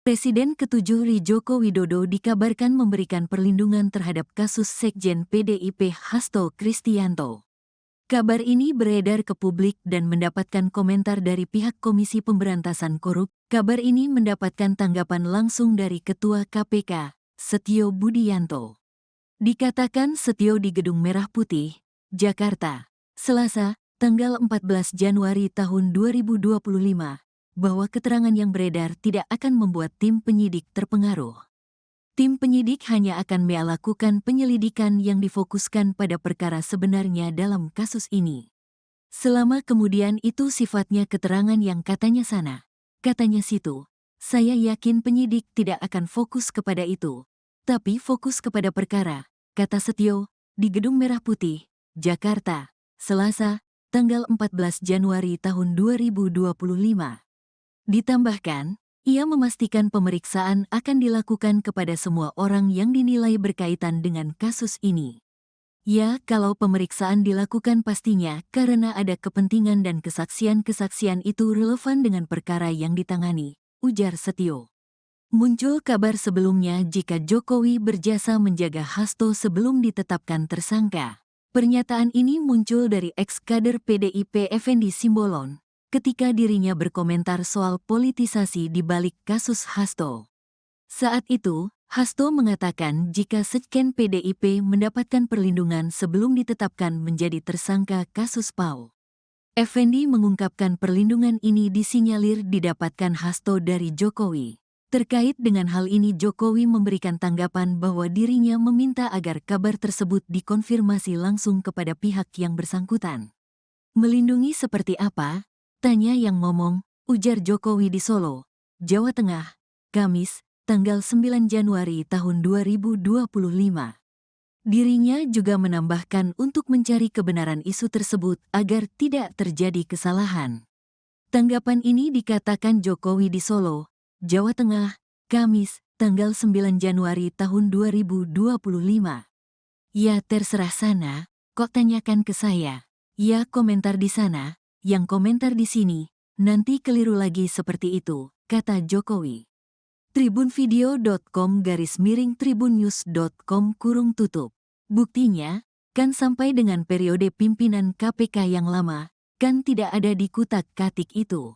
S1: Presiden ke-7 Joko Widodo dikabarkan memberikan perlindungan terhadap kasus Sekjen PDIP Hasto Kristianto. Kabar ini beredar ke publik dan mendapatkan komentar dari pihak Komisi Pemberantasan Korupsi. Kabar ini mendapatkan tanggapan langsung dari Ketua KPK, Setio Budianto. Dikatakan Setio di Gedung Merah Putih, Jakarta, Selasa, tanggal 14 Januari tahun 2025, bahwa keterangan yang beredar tidak akan membuat tim penyidik terpengaruh. Tim penyidik hanya akan melakukan penyelidikan yang difokuskan pada perkara sebenarnya dalam kasus ini. Selama kemudian itu sifatnya keterangan yang katanya sana, katanya situ, saya yakin penyidik tidak akan fokus kepada itu, tapi fokus kepada perkara, kata Setio, di Gedung Merah Putih, Jakarta, Selasa, tanggal 14 Januari tahun 2025. Ditambahkan, ia memastikan pemeriksaan akan dilakukan kepada semua orang yang dinilai berkaitan dengan kasus ini. Ya, kalau pemeriksaan dilakukan pastinya karena ada kepentingan dan kesaksian-kesaksian itu relevan dengan perkara yang ditangani, ujar Setio. Muncul kabar sebelumnya jika Jokowi berjasa menjaga Hasto sebelum ditetapkan tersangka. Pernyataan ini muncul dari ex-kader PDIP Effendi Simbolon ketika dirinya berkomentar soal politisasi di balik kasus Hasto. Saat itu, Hasto mengatakan jika Sekjen PDIP mendapatkan perlindungan sebelum ditetapkan menjadi tersangka kasus PAW. Effendi mengungkapkan perlindungan ini disinyalir didapatkan Hasto dari Jokowi. Terkait dengan hal ini Jokowi memberikan tanggapan bahwa dirinya meminta agar kabar tersebut dikonfirmasi langsung kepada pihak yang bersangkutan. Melindungi seperti apa? Tanya yang ngomong, ujar Jokowi di Solo, Jawa Tengah, Kamis, tanggal 9 Januari tahun 2025. Dirinya juga menambahkan untuk mencari kebenaran isu tersebut agar tidak terjadi kesalahan. Tanggapan ini dikatakan Jokowi di Solo, Jawa Tengah, Kamis, tanggal 9 Januari tahun 2025. Ya terserah sana, kok tanyakan ke saya. Ya komentar di sana, yang komentar di sini, nanti keliru lagi seperti itu, kata Jokowi. tribunvideo.com/tribunnews.com Buktinya, kan sampai dengan periode pimpinan KPK yang lama, kan tidak ada di kutak-katik itu.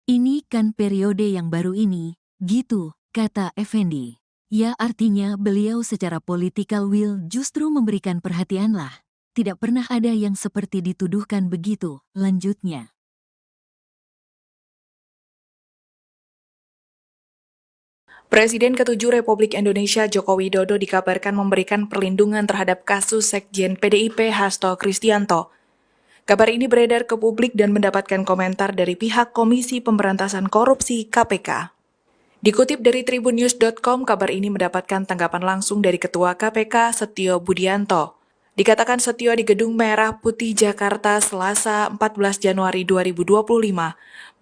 S1: Ini kan periode yang baru ini, gitu, kata Effendi. Ya artinya beliau secara political will justru memberikan perhatian lah. Tidak pernah ada yang seperti dituduhkan begitu, lanjutnya.
S2: Presiden ke-7 Republik Indonesia Joko Widodo dikabarkan memberikan perlindungan terhadap kasus Sekjen PDIP Hasto Kristianto. Kabar ini beredar ke publik dan mendapatkan komentar dari pihak Komisi Pemberantasan Korupsi KPK. Dikutip dari tribunnews.com, kabar ini mendapatkan tanggapan langsung dari Ketua KPK Setio Budianto. Dikatakan Setio di Gedung Merah Putih Jakarta Selasa 14 Januari 2025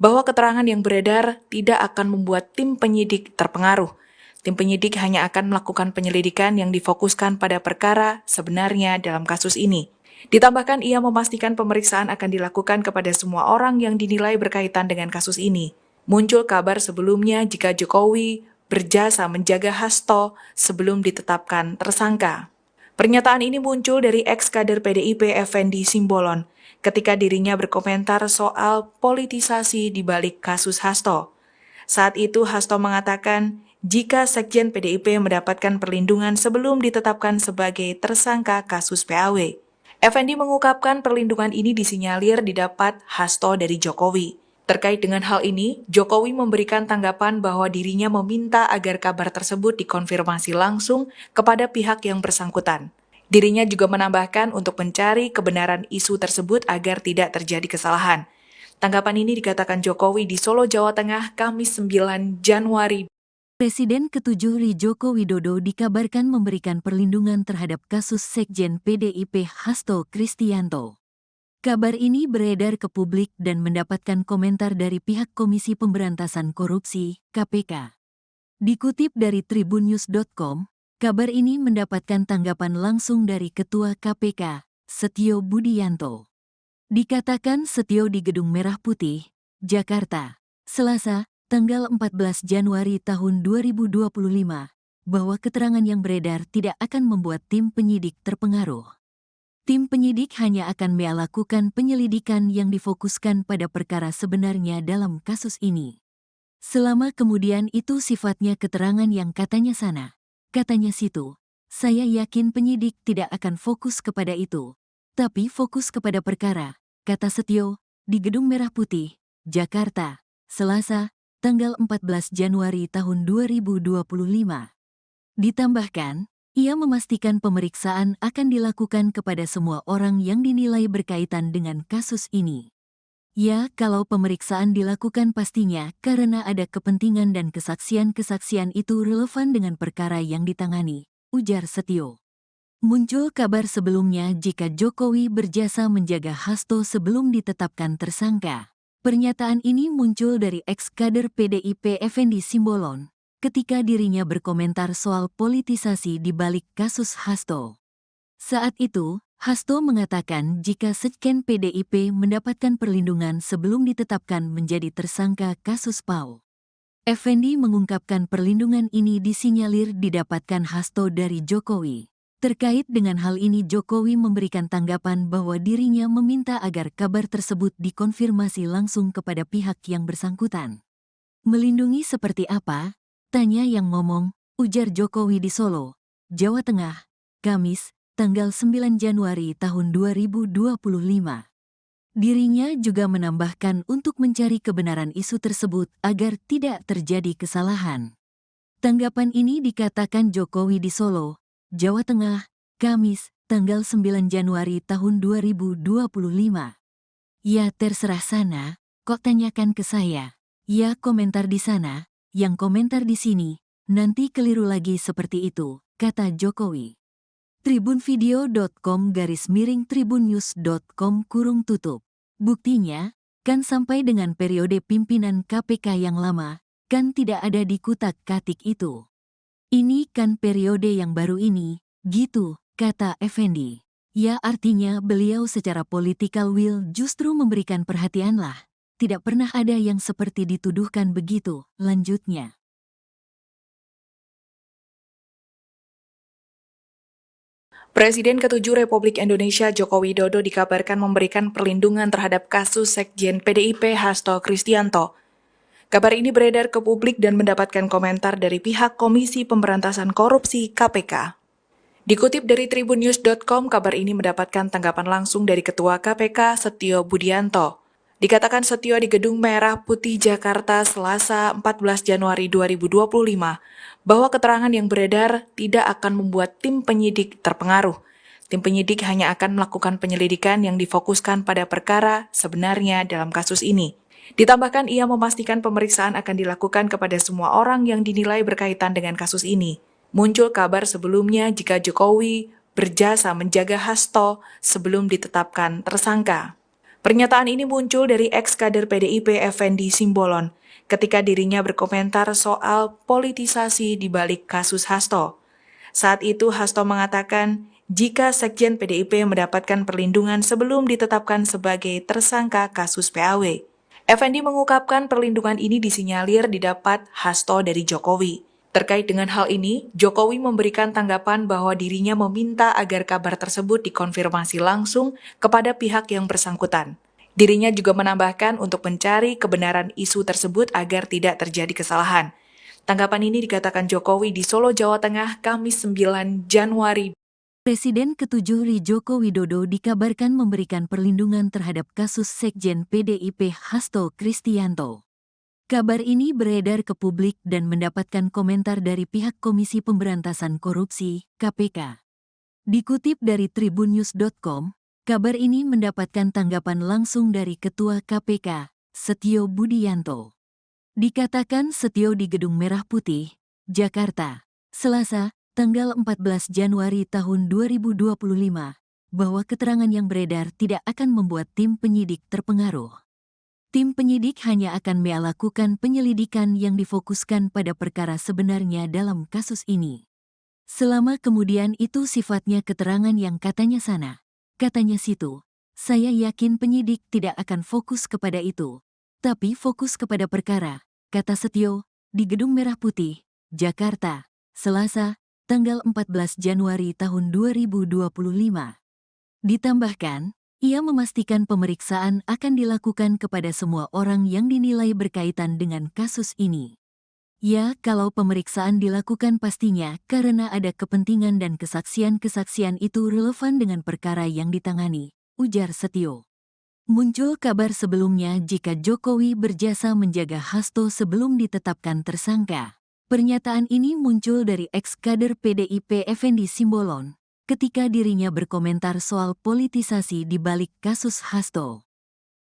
S2: bahwa keterangan yang beredar tidak akan membuat tim penyidik terpengaruh. Tim penyidik hanya akan melakukan penyelidikan yang difokuskan pada perkara sebenarnya dalam kasus ini. Ditambahkan ia memastikan pemeriksaan akan dilakukan kepada semua orang yang dinilai berkaitan dengan kasus ini. Muncul kabar sebelumnya jika Jokowi berjasa menjaga Hasto sebelum ditetapkan tersangka. Pernyataan ini muncul dari ex-kader PDIP Effendi Simbolon ketika dirinya berkomentar soal politisasi di balik kasus Hasto. Saat itu Hasto mengatakan jika Sekjen PDIP mendapatkan perlindungan sebelum ditetapkan sebagai tersangka kasus PAW. Effendi mengungkapkan perlindungan ini disinyalir didapat Hasto dari Jokowi. Terkait dengan hal ini, Jokowi memberikan tanggapan bahwa dirinya meminta agar kabar tersebut dikonfirmasi langsung kepada pihak yang bersangkutan. Dirinya juga menambahkan untuk mencari kebenaran isu tersebut agar tidak terjadi kesalahan. Tanggapan ini dikatakan Jokowi di Solo, Jawa Tengah, Kamis 9 Januari.
S1: Presiden ke-7 Joko Widodo dikabarkan memberikan perlindungan terhadap kasus Sekjen PDIP Hasto Kristianto. Kabar ini beredar ke publik dan mendapatkan komentar dari pihak Komisi Pemberantasan Korupsi, KPK. Dikutip dari tribunnews.com, kabar ini mendapatkan tanggapan langsung dari Ketua KPK, Setio Budianto. Dikatakan Setio di Gedung Merah Putih, Jakarta, Selasa, tanggal 14 Januari tahun 2025, bahwa keterangan yang beredar tidak akan membuat tim penyidik terpengaruh. Tim penyidik hanya akan melakukan penyelidikan yang difokuskan pada perkara sebenarnya dalam kasus ini. Selama kemudian itu sifatnya keterangan yang katanya sana, katanya situ, saya yakin penyidik tidak akan fokus kepada itu, tapi fokus kepada perkara, kata Setio, di Gedung Merah Putih, Jakarta, Selasa, tanggal 14 Januari tahun 2025. Ditambahkan, ia memastikan pemeriksaan akan dilakukan kepada semua orang yang dinilai berkaitan dengan kasus ini. Ya, kalau pemeriksaan dilakukan pastinya karena ada kepentingan dan kesaksian-kesaksian itu relevan dengan perkara yang ditangani, ujar Setio. Muncul kabar sebelumnya jika Jokowi berjasa menjaga Hasto sebelum ditetapkan tersangka. Pernyataan ini muncul dari ex-kader PDIP Effendi Simbolon, ketika dirinya berkomentar soal politisasi di balik kasus Hasto. Saat itu, Hasto mengatakan jika Sekjen PDIP mendapatkan perlindungan sebelum ditetapkan menjadi tersangka kasus PAW. Effendi mengungkapkan perlindungan ini disinyalir didapatkan Hasto dari Jokowi. Terkait dengan hal ini Jokowi memberikan tanggapan bahwa dirinya meminta agar kabar tersebut dikonfirmasi langsung kepada pihak yang bersangkutan. Melindungi seperti apa? Tanya yang ngomong, ujar Jokowi di Solo, Jawa Tengah, Kamis, tanggal 9 Januari tahun 2025. Dirinya juga menambahkan untuk mencari kebenaran isu tersebut agar tidak terjadi kesalahan. Tanggapan ini dikatakan Jokowi di Solo, Jawa Tengah, Kamis, tanggal 9 Januari tahun 2025. Ya terserah sana, kok tanyakan ke saya. Ya komentar di sana, yang komentar di sini, nanti keliru lagi seperti itu, kata Jokowi. tribunvideo.com/tribunnews.com/tutup. Buktinya, kan sampai dengan periode pimpinan KPK yang lama, kan tidak ada di kutak-katik itu. Ini kan periode yang baru ini, gitu, kata Effendi. Ya artinya beliau secara political will justru memberikan perhatian lah. Tidak pernah ada yang seperti dituduhkan begitu, lanjutnya.
S2: Presiden ke-7 Republik Indonesia Joko Widodo dikabarkan memberikan perlindungan terhadap kasus Sekjen PDIP Hasto Kristianto. Kabar ini beredar ke publik dan mendapatkan komentar dari pihak Komisi Pemberantasan Korupsi KPK. Dikutip dari tribunnews.com, kabar ini mendapatkan tanggapan langsung dari Ketua KPK Setio Budianto. Dikatakan Setio di Gedung Merah Putih Jakarta Selasa 14 Januari 2025 bahwa keterangan yang beredar tidak akan membuat tim penyidik terpengaruh. Tim penyidik hanya akan melakukan penyelidikan yang difokuskan pada perkara sebenarnya dalam kasus ini. Ditambahkan ia memastikan pemeriksaan akan dilakukan kepada semua orang yang dinilai berkaitan dengan kasus ini. Muncul kabar sebelumnya jika Jokowi berjasa menjaga Hasto sebelum ditetapkan tersangka. Pernyataan ini muncul dari ex-kader PDIP Effendi Simbolon ketika dirinya berkomentar soal politisasi di balik kasus Hasto. Saat itu Hasto mengatakan jika Sekjen PDIP mendapatkan perlindungan sebelum ditetapkan sebagai tersangka kasus PAW. Effendi mengungkapkan perlindungan ini disinyalir didapat Hasto dari Jokowi. Terkait dengan hal ini, Jokowi memberikan tanggapan bahwa dirinya meminta agar kabar tersebut dikonfirmasi langsung kepada pihak yang bersangkutan. Dirinya juga menambahkan untuk mencari kebenaran isu tersebut agar tidak terjadi kesalahan. Tanggapan ini dikatakan Jokowi di Solo, Jawa Tengah, Kamis 9 Januari.
S1: Presiden ke-7 Joko Widodo dikabarkan memberikan perlindungan terhadap kasus Sekjen PDIP Hasto Kristianto. Kabar ini beredar ke publik dan mendapatkan komentar dari pihak Komisi Pemberantasan Korupsi, KPK. Dikutip dari tribunnews.com, kabar ini mendapatkan tanggapan langsung dari Ketua KPK, Setio Budianto. Dikatakan Setio di Gedung Merah Putih, Jakarta, Selasa, tanggal 14 Januari tahun 2025, bahwa keterangan yang beredar tidak akan membuat tim penyidik terpengaruh. Tim penyidik hanya akan melakukan penyelidikan yang difokuskan pada perkara sebenarnya dalam kasus ini. Selama kemudian itu sifatnya keterangan yang katanya sana, katanya situ, saya yakin penyidik tidak akan fokus kepada itu, tapi fokus kepada perkara, kata Setio, di Gedung Merah Putih, Jakarta, Selasa, tanggal 14 Januari tahun 2025. Ditambahkan, ia memastikan pemeriksaan akan dilakukan kepada semua orang yang dinilai berkaitan dengan kasus ini. Ya, kalau pemeriksaan dilakukan pastinya karena ada kepentingan dan kesaksian-kesaksian itu relevan dengan perkara yang ditangani, ujar Setio. Muncul kabar sebelumnya jika Jokowi berjasa menjaga Hasto sebelum ditetapkan tersangka. Pernyataan ini muncul dari ex-kader PDIP Effendi Simbolon, ketika dirinya berkomentar soal politisasi di balik kasus Hasto.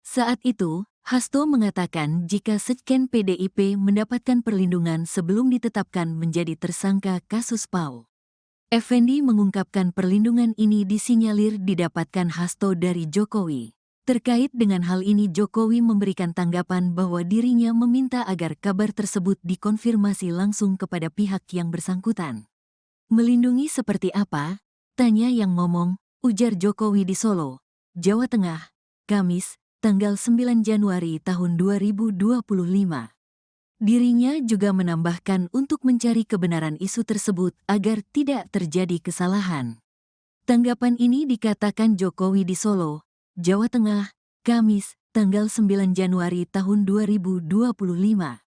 S1: Saat itu, Hasto mengatakan jika Sekjen PDIP mendapatkan perlindungan sebelum ditetapkan menjadi tersangka kasus PAO. Effendi mengungkapkan perlindungan ini disinyalir didapatkan Hasto dari Jokowi. Terkait dengan hal ini Jokowi memberikan tanggapan bahwa dirinya meminta agar kabar tersebut dikonfirmasi langsung kepada pihak yang bersangkutan. Melindungi seperti apa? Tanya yang ngomong, ujar Jokowi di Solo, Jawa Tengah, Kamis, tanggal 9 Januari tahun 2025. Dirinya juga menambahkan untuk mencari kebenaran isu tersebut agar tidak terjadi kesalahan. Tanggapan ini dikatakan Jokowi di Solo, Jawa Tengah, Kamis, tanggal 9 Januari tahun 2025.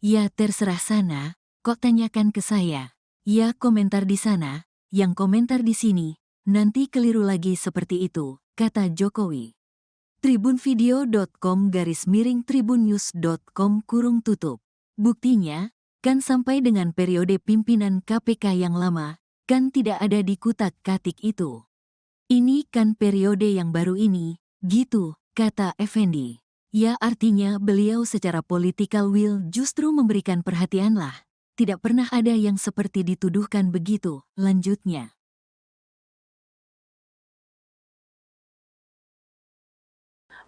S1: Ya terserah sana, kok tanyakan ke saya. Ya komentar di sana, yang komentar di sini, nanti keliru lagi seperti itu, kata Jokowi. tribunvideo.com/tribunnews.com/tutup. Buktinya, kan sampai dengan periode pimpinan KPK yang lama, kan tidak ada di kutak-katik itu. Ini kan periode yang baru ini, gitu, kata Effendi. Ya artinya beliau secara political will justru memberikan perhatian lah. Tidak pernah ada yang seperti dituduhkan begitu, lanjutnya.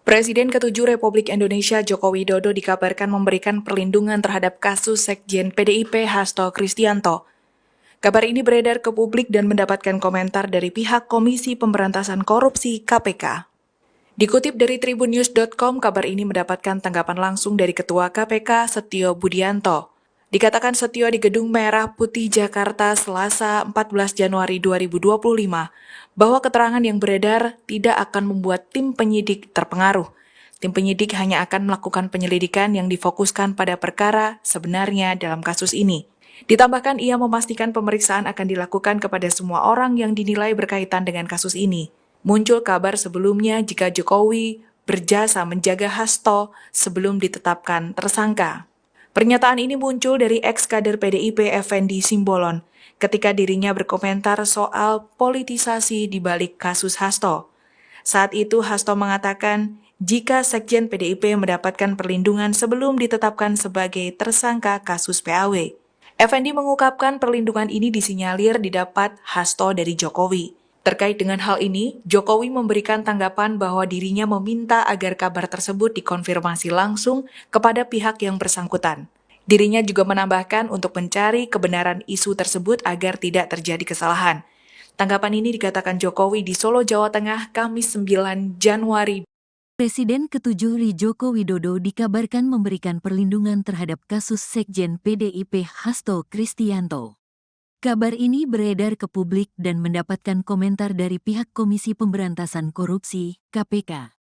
S2: Presiden ke-7 Republik Indonesia Joko Widodo dikabarkan memberikan perlindungan terhadap kasus Sekjen PDIP Hasto Kristianto. Kabar ini beredar ke publik dan mendapatkan komentar dari pihak Komisi Pemberantasan Korupsi KPK. Dikutip dari tribunnews.com, kabar ini mendapatkan tanggapan langsung dari Ketua KPK Setio Budianto. Dikatakan Setio di Gedung Merah Putih Jakarta Selasa 14 Januari 2025 bahwa keterangan yang beredar tidak akan membuat tim penyidik terpengaruh. Tim penyidik hanya akan melakukan penyelidikan yang difokuskan pada perkara sebenarnya dalam kasus ini. Ditambahkan ia memastikan pemeriksaan akan dilakukan kepada semua orang yang dinilai berkaitan dengan kasus ini. Muncul kabar sebelumnya jika Jokowi berjasa menjaga Hasto sebelum ditetapkan tersangka. Pernyataan ini muncul dari ex-kader PDIP Effendi Simbolon ketika dirinya berkomentar soal politisasi di balik kasus Hasto. Saat itu Hasto mengatakan jika Sekjen PDIP mendapatkan perlindungan sebelum ditetapkan sebagai tersangka kasus PAW. Effendi mengungkapkan perlindungan ini disinyalir didapat Hasto dari Jokowi. Terkait dengan hal ini, Jokowi memberikan tanggapan bahwa dirinya meminta agar kabar tersebut dikonfirmasi langsung kepada pihak yang bersangkutan. Dirinya juga menambahkan untuk mencari kebenaran isu tersebut agar tidak terjadi kesalahan. Tanggapan ini dikatakan Jokowi di Solo, Jawa Tengah, Kamis 9 Januari.
S1: Presiden ke-7 Joko Widodo dikabarkan memberikan perlindungan terhadap kasus Sekjen PDIP Hasto Kristianto. Kabar ini beredar ke publik dan mendapatkan komentar dari pihak Komisi Pemberantasan Korupsi, KPK.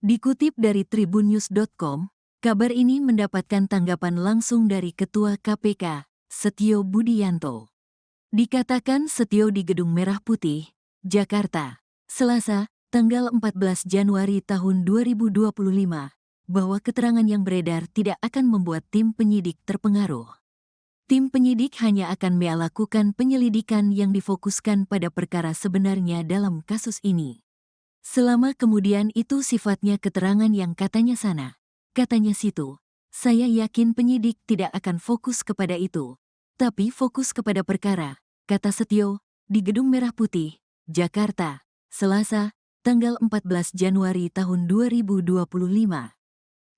S1: Dikutip dari tribunnews.com, Kabar ini mendapatkan tanggapan langsung dari Ketua KPK, Setio Budianto. Dikatakan Setio di Gedung Merah Putih, Jakarta, Selasa, tanggal 14 Januari tahun 2025, bahwa keterangan yang beredar tidak akan membuat tim penyidik terpengaruh. Tim penyidik hanya akan melakukan penyelidikan yang difokuskan pada perkara sebenarnya dalam kasus ini. Selama kemudian itu sifatnya keterangan yang katanya sana, katanya situ, saya yakin penyidik tidak akan fokus kepada itu, tapi fokus kepada perkara, kata Setio, di Gedung Merah Putih, Jakarta, Selasa, tanggal 14 Januari tahun 2025.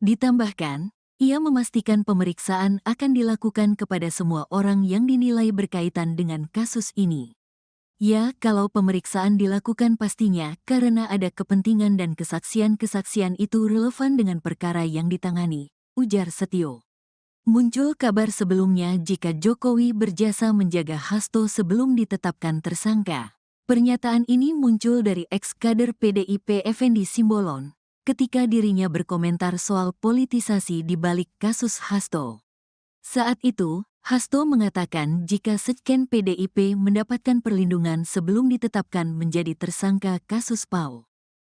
S1: Ditambahkan, ia memastikan pemeriksaan akan dilakukan kepada semua orang yang dinilai berkaitan dengan kasus ini. Ya, kalau pemeriksaan dilakukan pastinya karena ada kepentingan dan kesaksian-kesaksian itu relevan dengan perkara yang ditangani, ujar Setio. Muncul kabar sebelumnya jika Jokowi berjasa menjaga Hasto sebelum ditetapkan tersangka. Pernyataan ini muncul dari ex-kader PDIP Effendi Simbolon, ketika dirinya berkomentar soal politisasi di balik kasus Hasto. Saat itu, Hasto mengatakan jika Sekjen PDIP mendapatkan perlindungan sebelum ditetapkan menjadi tersangka kasus PAO.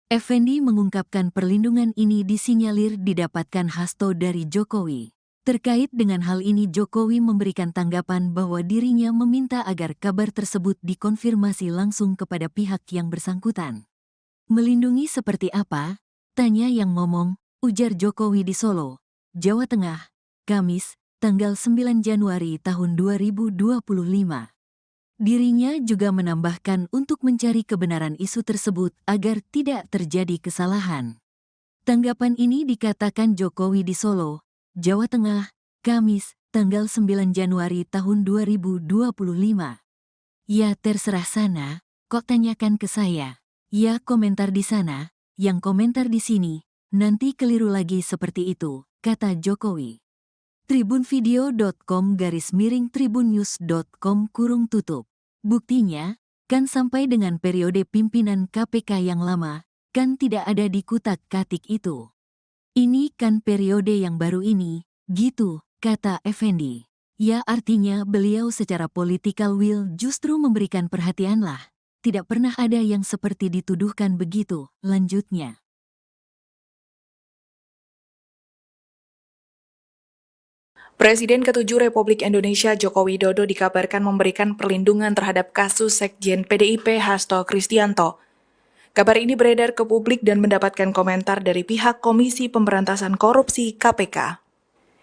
S1: Effendi mengungkapkan perlindungan ini disinyalir didapatkan Hasto dari Jokowi. Terkait dengan hal ini Jokowi memberikan tanggapan bahwa dirinya meminta agar kabar tersebut dikonfirmasi langsung kepada pihak yang bersangkutan. Melindungi seperti apa? Tanya yang ngomong, ujar Jokowi di Solo, Jawa Tengah, Kamis, tanggal 9 Januari tahun 2025. Dirinya juga menambahkan untuk mencari kebenaran isu tersebut agar tidak terjadi kesalahan. Tanggapan ini dikatakan Jokowi di Solo, Jawa Tengah, Kamis, tanggal 9 Januari tahun 2025. Ya terserah sana, kok tanyakan ke saya. Ya komentar di sana, yang komentar di sini, nanti keliru lagi seperti itu, kata Jokowi. tribunvideo.com/tribunnews.com/tutup. Buktinya, kan sampai dengan periode pimpinan KPK yang lama, kan tidak ada di kutak-katik itu. Ini kan periode yang baru ini, gitu, kata Effendi. Ya artinya beliau secara political will justru memberikan perhatian lah. Tidak pernah ada yang seperti dituduhkan begitu, lanjutnya.
S2: Presiden ke-7 Republik Indonesia Joko Widodo dikabarkan memberikan perlindungan terhadap kasus Sekjen PDIP Hasto Kristianto. Kabar ini beredar ke publik dan mendapatkan komentar dari pihak Komisi Pemberantasan Korupsi (KPK).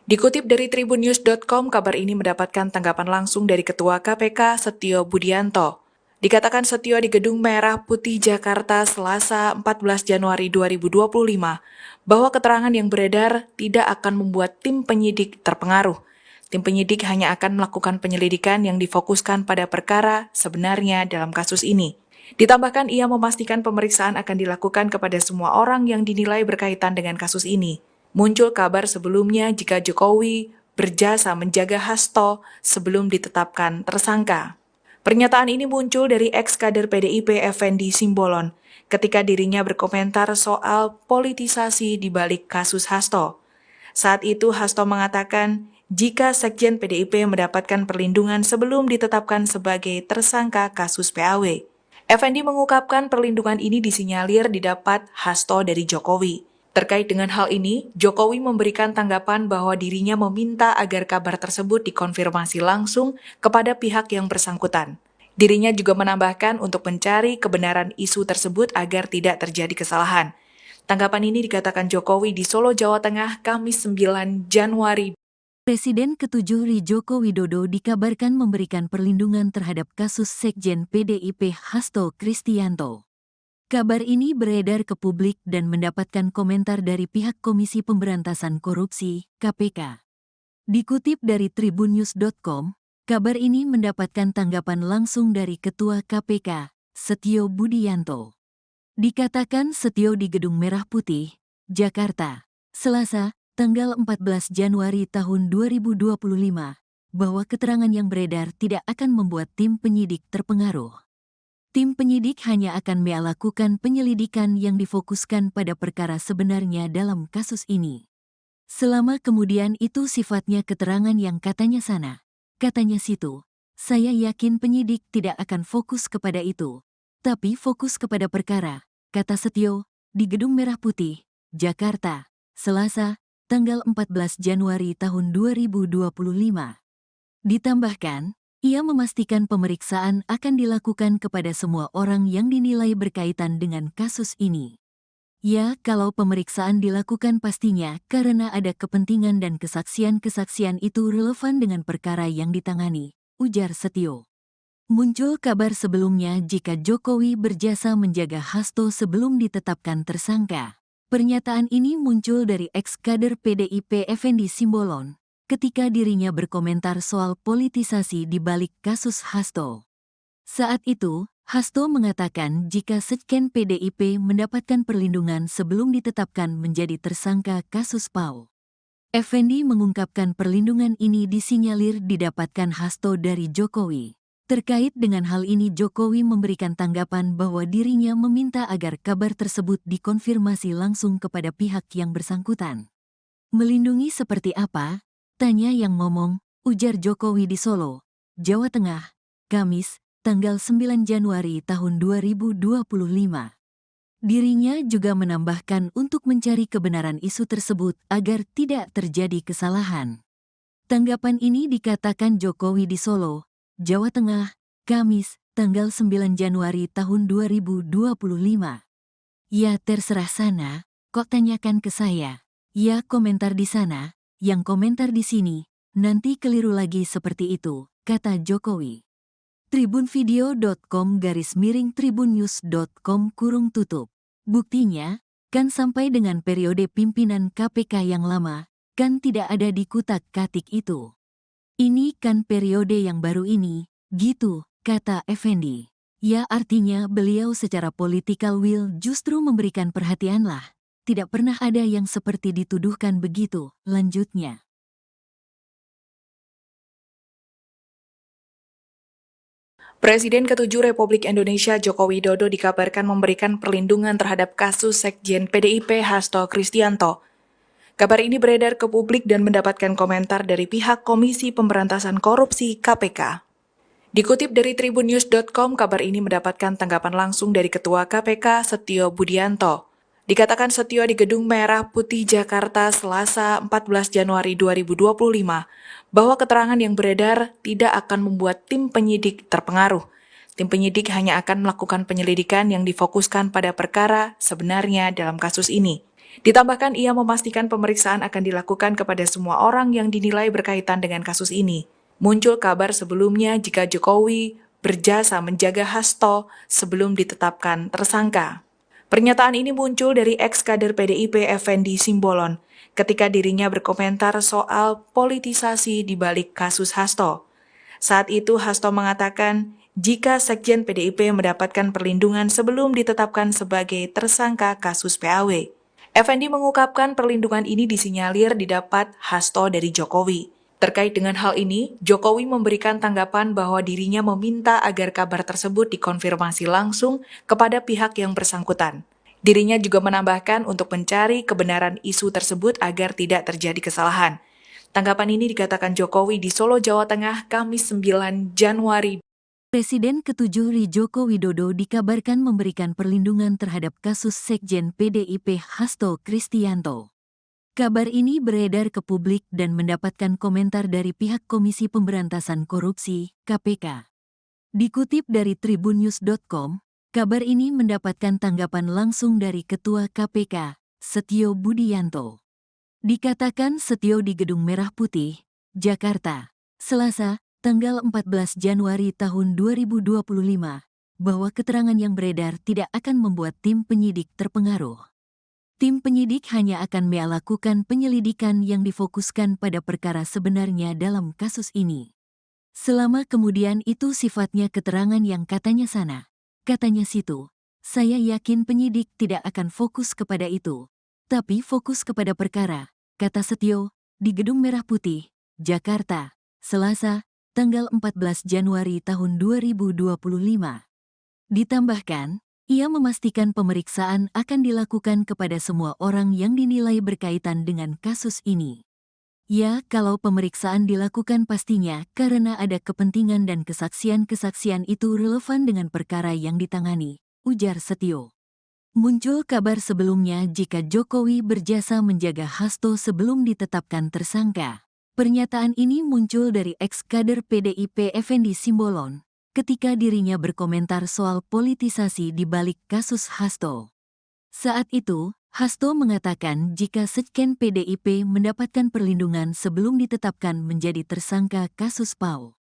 S2: Dikutip dari tribunnews.com, kabar ini mendapatkan tanggapan langsung dari Ketua KPK Setio Budianto. Dikatakan Setio di Gedung Merah Putih Jakarta Selasa 14 Januari 2025 bahwa keterangan yang beredar tidak akan membuat tim penyidik terpengaruh. Tim penyidik hanya akan melakukan penyelidikan yang difokuskan pada perkara sebenarnya dalam kasus ini. Ditambahkan ia memastikan pemeriksaan akan dilakukan kepada semua orang yang dinilai berkaitan dengan kasus ini. Muncul kabar sebelumnya jika Jokowi berjasa menjaga Hasto sebelum ditetapkan tersangka. Pernyataan ini muncul dari ex-kader PDIP Effendi Simbolon ketika dirinya berkomentar soal politisasi di balik kasus Hasto. Saat itu Hasto mengatakan jika Sekjen PDIP mendapatkan perlindungan sebelum ditetapkan sebagai tersangka kasus PAW. Effendi mengungkapkan perlindungan ini disinyalir didapat Hasto dari Jokowi. Terkait dengan hal ini, Jokowi memberikan tanggapan bahwa dirinya meminta agar kabar tersebut dikonfirmasi langsung kepada pihak yang bersangkutan. Dirinya juga menambahkan untuk mencari kebenaran isu tersebut agar tidak terjadi kesalahan. Tanggapan ini dikatakan Jokowi di Solo, Jawa Tengah, Kamis 9 Januari.
S1: Presiden ke-7 Joko Widodo dikabarkan memberikan perlindungan terhadap kasus Sekjen PDIP Hasto Kristianto. Kabar ini beredar ke publik dan mendapatkan komentar dari pihak Komisi Pemberantasan Korupsi (KPK). Dikutip dari tribunnews.com, kabar ini mendapatkan tanggapan langsung dari Ketua KPK, Setio Budianto. Dikatakan Setio di Gedung Merah Putih, Jakarta, Selasa, tanggal 14 Januari tahun 2025, bahwa keterangan yang beredar tidak akan membuat tim penyidik terpengaruh. Tim penyidik hanya akan melakukan penyelidikan yang difokuskan pada perkara sebenarnya dalam kasus ini. Selama kemudian itu sifatnya keterangan yang katanya sana, katanya situ. Saya yakin penyidik tidak akan fokus kepada itu, tapi fokus kepada perkara, kata Setio, di Gedung Merah Putih, Jakarta, Selasa, tanggal 14 Januari tahun 2025. Ditambahkan, ia memastikan pemeriksaan akan dilakukan kepada semua orang yang dinilai berkaitan dengan kasus ini. Ya, kalau pemeriksaan dilakukan pastinya karena ada kepentingan dan kesaksian-kesaksian itu relevan dengan perkara yang ditangani, ujar Setio. Muncul kabar sebelumnya jika Jokowi berjasa menjaga Hasto sebelum ditetapkan tersangka. Pernyataan ini muncul dari ex-kader PDIP Effendi Simbolon, ketika dirinya berkomentar soal politisasi di balik kasus Hasto. Saat itu, Hasto mengatakan jika Sekjen PDIP mendapatkan perlindungan sebelum ditetapkan menjadi tersangka kasus PAO. Effendi mengungkapkan perlindungan ini disinyalir didapatkan Hasto dari Jokowi. Terkait dengan hal ini Jokowi memberikan tanggapan bahwa dirinya meminta agar kabar tersebut dikonfirmasi langsung kepada pihak yang bersangkutan. Melindungi seperti apa? Tanya yang ngomong, ujar Jokowi di Solo, Jawa Tengah, Kamis, tanggal 9 Januari tahun 2025. Dirinya juga menambahkan untuk mencari kebenaran isu tersebut agar tidak terjadi kesalahan. Tanggapan ini dikatakan Jokowi di Solo, Jawa Tengah, Kamis, tanggal 9 Januari tahun 2025. Ya terserah sana, kok tanyakan ke saya. Ya komentar di sana, yang komentar di sini, nanti keliru lagi seperti itu, kata Jokowi. tribunvideo.com/tribunnews.com/tutup. Buktinya, kan sampai dengan periode pimpinan KPK yang lama, kan tidak ada di kutak-katik itu. Ini kan periode yang baru ini, gitu, kata Effendi. Ya artinya beliau secara political will justru memberikan perhatian lah. Tidak pernah ada yang seperti dituduhkan begitu, lanjutnya.
S2: Presiden ke-7 Republik Indonesia Joko Widodo dikabarkan memberikan perlindungan terhadap kasus Sekjen PDIP Hasto Kristianto. Kabar ini beredar ke publik dan mendapatkan komentar dari pihak Komisi Pemberantasan Korupsi KPK. Dikutip dari tribunnews.com, kabar ini mendapatkan tanggapan langsung dari Ketua KPK Setio Budianto. Dikatakan Setio di Gedung Merah Putih Jakarta Selasa 14 Januari 2025 bahwa keterangan yang beredar tidak akan membuat tim penyidik terpengaruh. Tim penyidik hanya akan melakukan penyelidikan yang difokuskan pada perkara sebenarnya dalam kasus ini. Ditambahkan ia memastikan pemeriksaan akan dilakukan kepada semua orang yang dinilai berkaitan dengan kasus ini. Muncul kabar sebelumnya jika Jokowi berjasa menjaga Hasto sebelum ditetapkan tersangka. Pernyataan ini muncul dari ex-kader PDIP Effendi Simbolon ketika dirinya berkomentar soal politisasi di balik kasus Hasto. Saat itu Hasto mengatakan jika Sekjen PDIP mendapatkan perlindungan sebelum ditetapkan sebagai tersangka kasus PAW. Effendi mengungkapkan perlindungan ini disinyalir didapat Hasto dari Jokowi. Terkait dengan hal ini, Jokowi memberikan tanggapan bahwa dirinya meminta agar kabar tersebut dikonfirmasi langsung kepada pihak yang bersangkutan. Dirinya juga menambahkan untuk mencari kebenaran isu tersebut agar tidak terjadi kesalahan. Tanggapan ini dikatakan Jokowi di Solo, Jawa Tengah, Kamis 9 Januari.
S1: Presiden ke-7 Joko Widodo dikabarkan memberikan perlindungan terhadap kasus Sekjen PDIP Hasto Kristianto. Kabar ini beredar ke publik dan mendapatkan komentar dari pihak Komisi Pemberantasan Korupsi, KPK. Dikutip dari tribunnews.com, kabar ini mendapatkan tanggapan langsung dari Ketua KPK, Setio Budianto. Dikatakan Setio di Gedung Merah Putih, Jakarta, Selasa, tanggal 14 Januari tahun 2025, bahwa keterangan yang beredar tidak akan membuat tim penyidik terpengaruh. Tim penyidik hanya akan melakukan penyelidikan yang difokuskan pada perkara sebenarnya dalam kasus ini. Selama kemudian itu sifatnya keterangan yang katanya sana, katanya situ, saya yakin penyidik tidak akan fokus kepada itu, tapi fokus kepada perkara, kata Setio, di Gedung Merah Putih, Jakarta, Selasa, tanggal 14 Januari tahun 2025. Ditambahkan, Ia memastikan pemeriksaan akan dilakukan kepada semua orang yang dinilai berkaitan dengan kasus ini. Ya, kalau pemeriksaan dilakukan pastinya karena ada kepentingan dan kesaksian-kesaksian itu relevan dengan perkara yang ditangani, ujar Setio. Muncul kabar sebelumnya jika Jokowi berjasa menjaga Hasto sebelum ditetapkan tersangka. Pernyataan ini muncul dari ex-kader PDIP Effendi Simbolon, ketika dirinya berkomentar soal politisasi di balik kasus Hasto. Saat itu, Hasto mengatakan jika Sekjen PDIP mendapatkan perlindungan sebelum ditetapkan menjadi tersangka kasus PAO.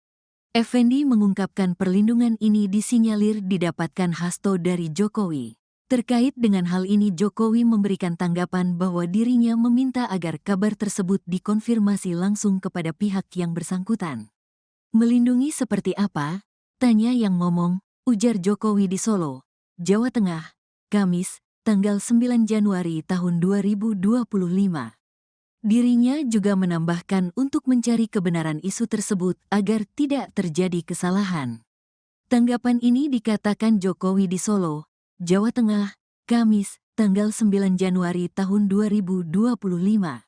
S1: Effendi mengungkapkan perlindungan ini disinyalir didapatkan Hasto dari Jokowi. Terkait dengan hal ini Jokowi memberikan tanggapan bahwa dirinya meminta agar kabar tersebut dikonfirmasi langsung kepada pihak yang bersangkutan. Melindungi seperti apa? Tanya yang ngomong, ujar Jokowi di Solo, Jawa Tengah, Kamis, tanggal 9 Januari tahun 2025. Dirinya juga menambahkan untuk mencari kebenaran isu tersebut agar tidak terjadi kesalahan. Tanggapan ini dikatakan Jokowi di Solo, Jawa Tengah, Kamis, tanggal 9 Januari tahun 2025.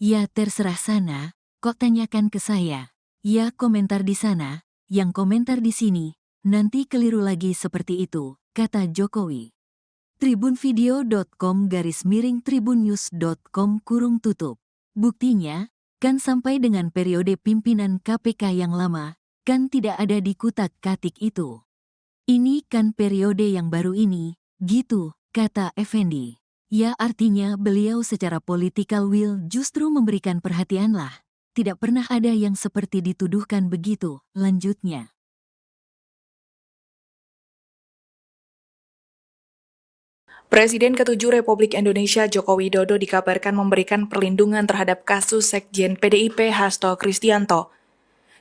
S1: Ya terserah sana, kok tanyakan ke saya. Ya komentar di sana, yang komentar di sini, nanti keliru lagi seperti itu, kata Jokowi. tribunvideo.com/tribunnews.com/tutup. Buktinya, kan sampai dengan periode pimpinan KPK yang lama, kan tidak ada di kutak-katik itu. Ini kan periode yang baru ini, gitu, kata Effendi. Ya artinya beliau secara political will justru memberikan perhatian lah. Tidak pernah ada yang seperti dituduhkan begitu, lanjutnya.
S2: Presiden ke-7 Republik Indonesia Joko Widodo dikabarkan memberikan perlindungan terhadap kasus Sekjen PDIP Hasto Kristianto.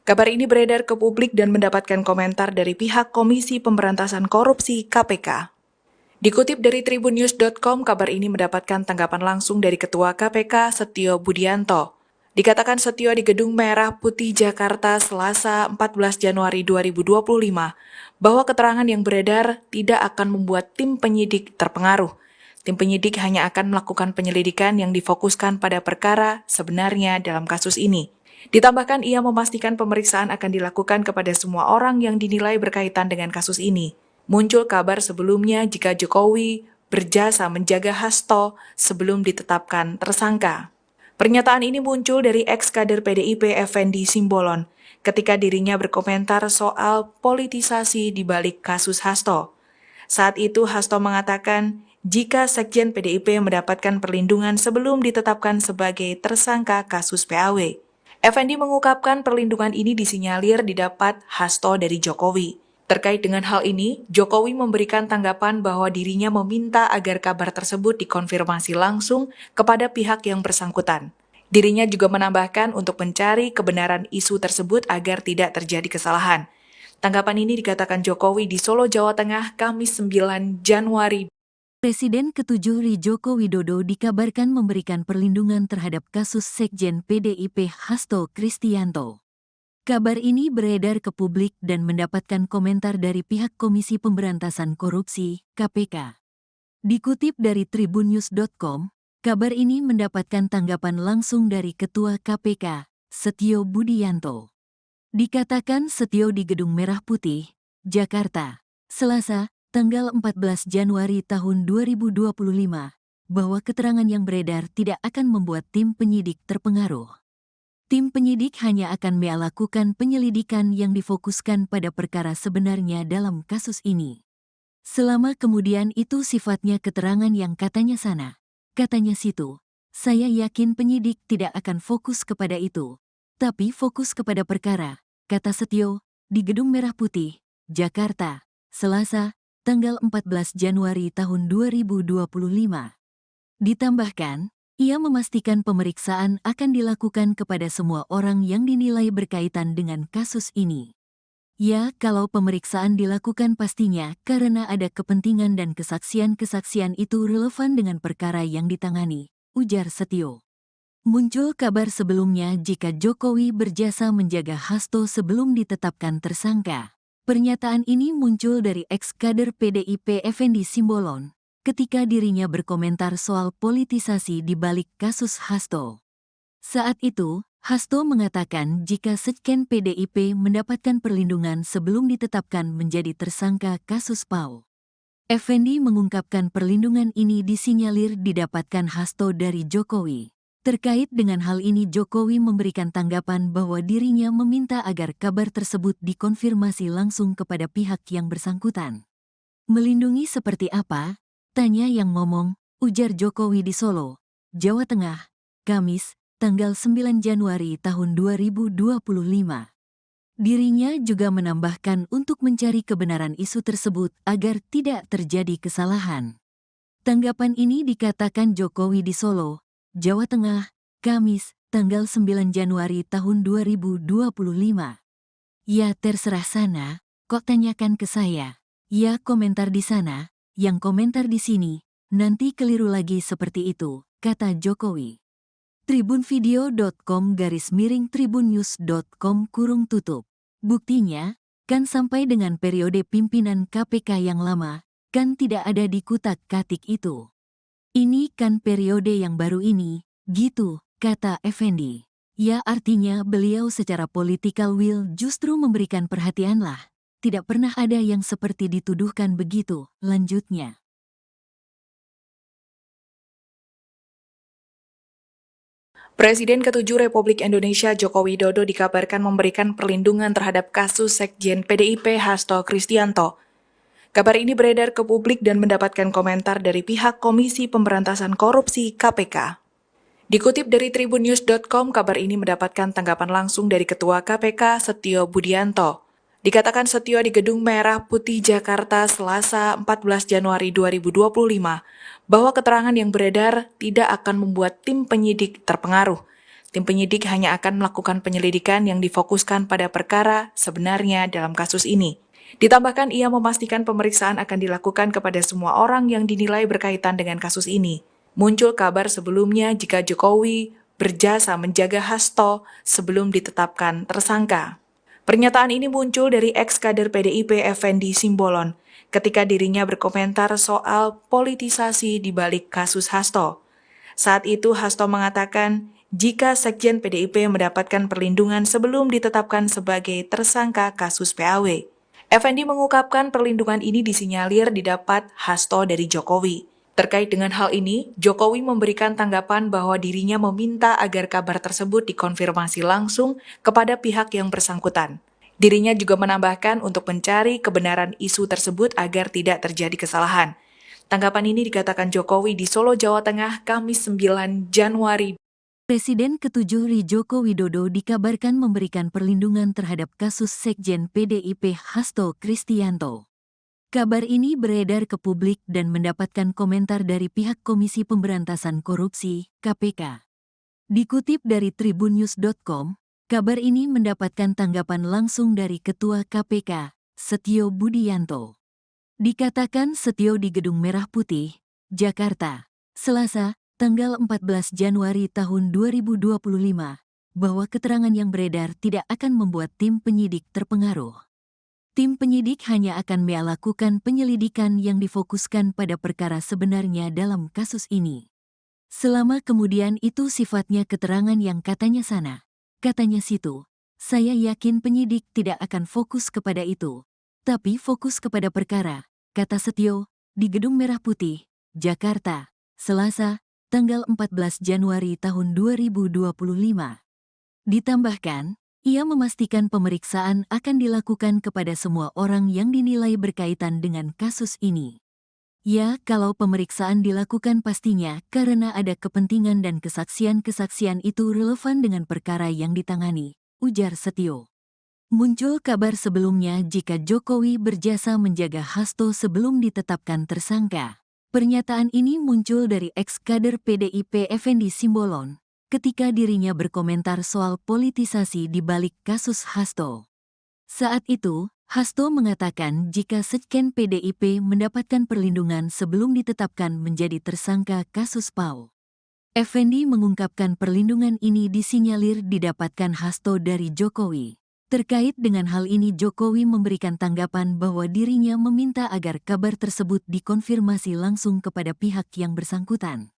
S2: Kabar ini beredar ke publik dan mendapatkan komentar dari pihak Komisi Pemberantasan Korupsi (KPK). Dikutip dari tribunnews.com, kabar ini mendapatkan tanggapan langsung dari Ketua KPK Setio Budianto. Dikatakan Setio di Gedung Merah Putih Jakarta Selasa 14 Januari 2025 bahwa keterangan yang beredar tidak akan membuat tim penyidik terpengaruh. Tim penyidik hanya akan melakukan penyelidikan yang difokuskan pada perkara sebenarnya dalam kasus ini. Ditambahkan ia memastikan pemeriksaan akan dilakukan kepada semua orang yang dinilai berkaitan dengan kasus ini. Muncul kabar sebelumnya jika Jokowi berjasa menjaga Hasto sebelum ditetapkan tersangka. Pernyataan ini muncul dari ex-kader PDIP Effendi Simbolon ketika dirinya berkomentar soal politisasi di balik kasus Hasto. Saat itu Hasto mengatakan jika Sekjen PDIP mendapatkan perlindungan sebelum ditetapkan sebagai tersangka kasus PAW. Effendi mengungkapkan perlindungan ini disinyalir didapat Hasto dari Jokowi. Terkait dengan hal ini, Jokowi memberikan tanggapan bahwa dirinya meminta agar kabar tersebut dikonfirmasi langsung kepada pihak yang bersangkutan. Dirinya juga menambahkan untuk mencari kebenaran isu tersebut agar tidak terjadi kesalahan. Tanggapan ini dikatakan Jokowi di Solo, Jawa Tengah, Kamis 9 Januari.
S1: Presiden ke-7 Joko Widodo dikabarkan memberikan perlindungan terhadap kasus Sekjen PDIP Hasto Kristianto. Kabar ini beredar ke publik dan mendapatkan komentar dari pihak Komisi Pemberantasan Korupsi (KPK). Dikutip dari tribunnews.com, kabar ini mendapatkan tanggapan langsung dari Ketua KPK, Setio Budianto. Dikatakan Setio di Gedung Merah Putih, Jakarta, Selasa, tanggal 14 Januari tahun 2025, bahwa keterangan yang beredar tidak akan membuat tim penyidik terpengaruh. Tim penyidik hanya akan melakukan penyelidikan yang difokuskan pada perkara sebenarnya dalam kasus ini. Selama kemudian itu sifatnya keterangan yang katanya sana, katanya situ, saya yakin penyidik tidak akan fokus kepada itu, tapi fokus kepada perkara, kata Setio, di Gedung Merah Putih, Jakarta, Selasa, tanggal 14 Januari tahun 2025. Ditambahkan, ia memastikan pemeriksaan akan dilakukan kepada semua orang yang dinilai berkaitan dengan kasus ini. Ya, kalau pemeriksaan dilakukan pastinya karena ada kepentingan dan kesaksian-kesaksian itu relevan dengan perkara yang ditangani, ujar Setio. Muncul kabar sebelumnya jika Jokowi berjasa menjaga Hasto sebelum ditetapkan tersangka. Pernyataan ini muncul dari ex-kader PDIP Effendi Simbolon ketika dirinya berkomentar soal politisasi di balik kasus Hasto. Saat itu, Hasto mengatakan jika Sekjen PDIP mendapatkan perlindungan sebelum ditetapkan menjadi tersangka kasus PAU. Effendi mengungkapkan perlindungan ini disinyalir didapatkan Hasto dari Jokowi. Terkait dengan hal ini Jokowi memberikan tanggapan bahwa dirinya meminta agar kabar tersebut dikonfirmasi langsung kepada pihak yang bersangkutan. Melindungi seperti apa? Tanya yang ngomong, ujar Jokowi di Solo, Jawa Tengah, Kamis, tanggal 9 Januari tahun 2025. Dirinya juga menambahkan untuk mencari kebenaran isu tersebut agar tidak terjadi kesalahan. Tanggapan ini dikatakan Jokowi di Solo, Jawa Tengah, Kamis, tanggal 9 Januari tahun 2025. Ya terserah sana, kok tanyakan ke saya. Ya komentar di sana, yang komentar di sini, nanti keliru lagi seperti itu, kata Jokowi. tribunvideo.com/tribunnews.com/tutup. Buktinya, kan sampai dengan periode pimpinan KPK yang lama, kan tidak ada di kutak-katik itu. Ini kan periode yang baru ini, gitu, kata Effendi. Ya artinya beliau secara political will justru memberikan perhatian lah. Tidak pernah ada yang seperti dituduhkan begitu, lanjutnya.
S2: Presiden ke-7 Republik Indonesia Joko Widodo dikabarkan memberikan perlindungan terhadap kasus Sekjen PDIP Hasto Kristianto. Kabar ini beredar ke publik dan mendapatkan komentar dari pihak Komisi Pemberantasan Korupsi (KPK). Dikutip dari tribunnews.com, kabar ini mendapatkan tanggapan langsung dari Ketua KPK Setio Budianto. Dikatakan Setio di Gedung Merah Putih Jakarta Selasa 14 Januari 2025 bahwa keterangan yang beredar tidak akan membuat tim penyidik terpengaruh. Tim penyidik hanya akan melakukan penyelidikan yang difokuskan pada perkara sebenarnya dalam kasus ini. Ditambahkan ia memastikan pemeriksaan akan dilakukan kepada semua orang yang dinilai berkaitan dengan kasus ini. Muncul kabar sebelumnya jika Jokowi berjasa menjaga Hasto sebelum ditetapkan tersangka. Pernyataan ini muncul dari ex-kader PDIP Effendi Simbolon ketika dirinya berkomentar soal politisasi di balik kasus Hasto. Saat itu Hasto mengatakan jika Sekjen PDIP mendapatkan perlindungan sebelum ditetapkan sebagai tersangka kasus PAW. Effendi mengungkapkan perlindungan ini disinyalir didapat Hasto dari Jokowi. Terkait dengan hal ini, Jokowi memberikan tanggapan bahwa dirinya meminta agar kabar tersebut dikonfirmasi langsung kepada pihak yang bersangkutan. Dirinya juga menambahkan untuk mencari kebenaran isu tersebut agar tidak terjadi kesalahan. Tanggapan ini dikatakan Jokowi di Solo, Jawa Tengah, Kamis 9 Januari.
S1: Presiden ke-7 Joko Widodo dikabarkan memberikan perlindungan terhadap kasus Sekjen PDIP Hasto Kristianto. Kabar ini beredar ke publik dan mendapatkan komentar dari pihak Komisi Pemberantasan Korupsi (KPK). Dikutip dari tribunnews.com, kabar ini mendapatkan tanggapan langsung dari Ketua KPK, Setio Budianto. Dikatakan Setio di Gedung Merah Putih, Jakarta, Selasa, tanggal 14 Januari tahun 2025, bahwa keterangan yang beredar tidak akan membuat tim penyidik terpengaruh. Tim penyidik hanya akan melakukan penyelidikan yang difokuskan pada perkara sebenarnya dalam kasus ini. Selama kemudian itu sifatnya keterangan yang katanya sana, katanya situ, saya yakin penyidik tidak akan fokus kepada itu, tapi fokus kepada perkara, kata Setio, di Gedung Merah Putih, Jakarta, Selasa, tanggal 14 Januari tahun 2025. Ditambahkan, ia memastikan pemeriksaan akan dilakukan kepada semua orang yang dinilai berkaitan dengan kasus ini. Ya, kalau pemeriksaan dilakukan pastinya karena ada kepentingan dan kesaksian-kesaksian itu relevan dengan perkara yang ditangani, ujar Setio. Muncul kabar sebelumnya jika Jokowi berjasa menjaga Hasto sebelum ditetapkan tersangka. Pernyataan ini muncul dari ex-kader PDIP Effendi Simbolon ketika dirinya berkomentar soal politisasi di balik kasus Hasto. Saat itu, Hasto mengatakan jika Sekjen PDIP mendapatkan perlindungan sebelum ditetapkan menjadi tersangka kasus PAW. Effendi mengungkapkan perlindungan ini disinyalir didapatkan Hasto dari Jokowi. Terkait dengan hal ini Jokowi memberikan tanggapan bahwa dirinya meminta agar kabar tersebut dikonfirmasi langsung kepada pihak yang bersangkutan.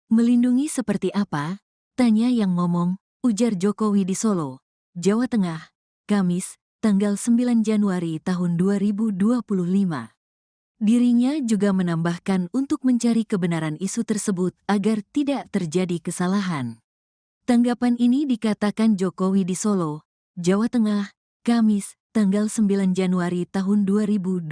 S1: Melindungi seperti apa? Tanya yang ngomong, ujar Jokowi di Solo, Jawa Tengah, Kamis, tanggal 9 Januari tahun 2025. Dirinya juga menambahkan untuk mencari kebenaran isu tersebut agar tidak terjadi kesalahan. Tanggapan ini dikatakan Jokowi di Solo, Jawa Tengah, Kamis, tanggal 9 Januari tahun 2025.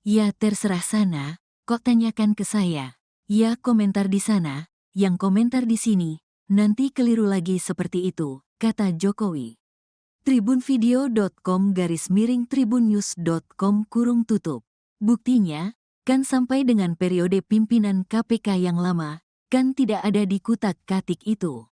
S1: Ya terserah sana, kok tanyakan ke saya. Ya komentar di sana, yang komentar di sini, nanti keliru lagi seperti itu, kata Jokowi. tribunvideo.com/tribunnews.com/tutup. Buktinya, kan sampai dengan periode pimpinan KPK yang lama, kan tidak ada di kutak-katik itu.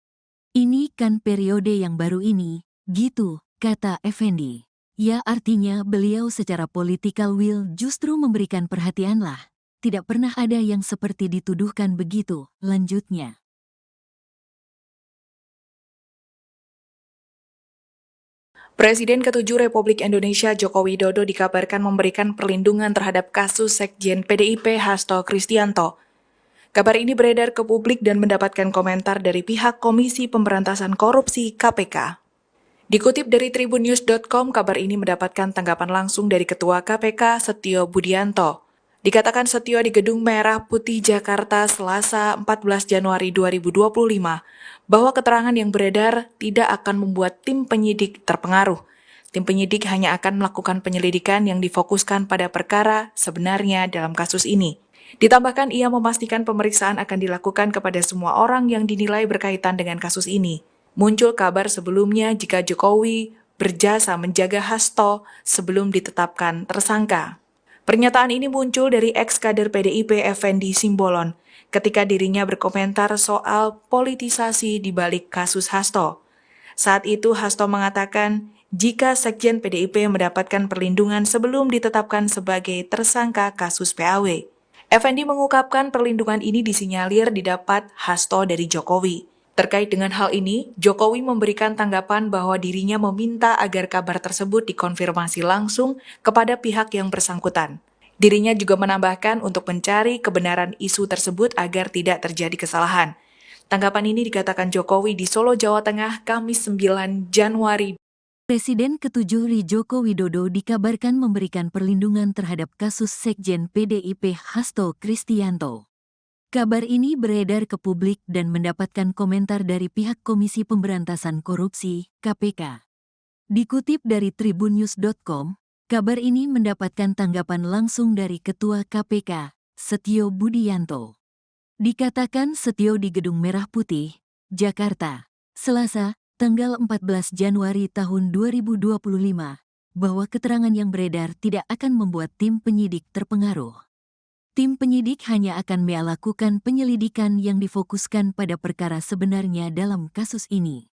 S1: Ini kan periode yang baru ini, gitu, kata Effendi. Ya artinya beliau secara political will justru memberikan perhatian lah. Tidak pernah ada yang seperti dituduhkan begitu, lanjutnya.
S2: Presiden ke-7 Republik Indonesia Joko Widodo dikabarkan memberikan perlindungan terhadap kasus Sekjen PDIP Hasto Kristianto. Kabar ini beredar ke publik dan mendapatkan komentar dari pihak Komisi Pemberantasan Korupsi (KPK). Dikutip dari tribunnews.com, kabar ini mendapatkan tanggapan langsung dari Ketua KPK Setio Budianto. Dikatakan Setio di Gedung Merah Putih Jakarta Selasa 14 Januari 2025 bahwa keterangan yang beredar tidak akan membuat tim penyidik terpengaruh. Tim penyidik hanya akan melakukan penyelidikan yang difokuskan pada perkara sebenarnya dalam kasus ini. Ditambahkan ia memastikan pemeriksaan akan dilakukan kepada semua orang yang dinilai berkaitan dengan kasus ini. Muncul kabar sebelumnya jika Jokowi berjasa menjaga Hasto sebelum ditetapkan tersangka. Pernyataan ini muncul dari ex-kader PDIP Effendi Simbolon ketika dirinya berkomentar soal politisasi di balik kasus Hasto. Saat itu Hasto mengatakan jika Sekjen PDIP mendapatkan perlindungan sebelum ditetapkan sebagai tersangka kasus PAW. Effendi mengungkapkan perlindungan ini disinyalir didapat Hasto dari Jokowi. Terkait dengan hal ini, Jokowi memberikan tanggapan bahwa dirinya meminta agar kabar tersebut dikonfirmasi langsung kepada pihak yang bersangkutan. Dirinya juga menambahkan untuk mencari kebenaran isu tersebut agar tidak terjadi kesalahan. Tanggapan ini dikatakan Jokowi di Solo, Jawa Tengah, Kamis 9 Januari.
S1: Presiden ke-7 Joko Widodo dikabarkan memberikan perlindungan terhadap kasus Sekjen PDIP Hasto Kristianto. Kabar ini beredar ke publik dan mendapatkan komentar dari pihak Komisi Pemberantasan Korupsi (KPK). Dikutip dari tribunnews.com, kabar ini mendapatkan tanggapan langsung dari Ketua KPK, Setio Budianto. Dikatakan Setio di Gedung Merah Putih, Jakarta, Selasa, tanggal 14 Januari tahun 2025, bahwa keterangan yang beredar tidak akan membuat tim penyidik terpengaruh. Tim penyidik hanya akan melakukan penyelidikan yang difokuskan pada perkara sebenarnya dalam kasus ini.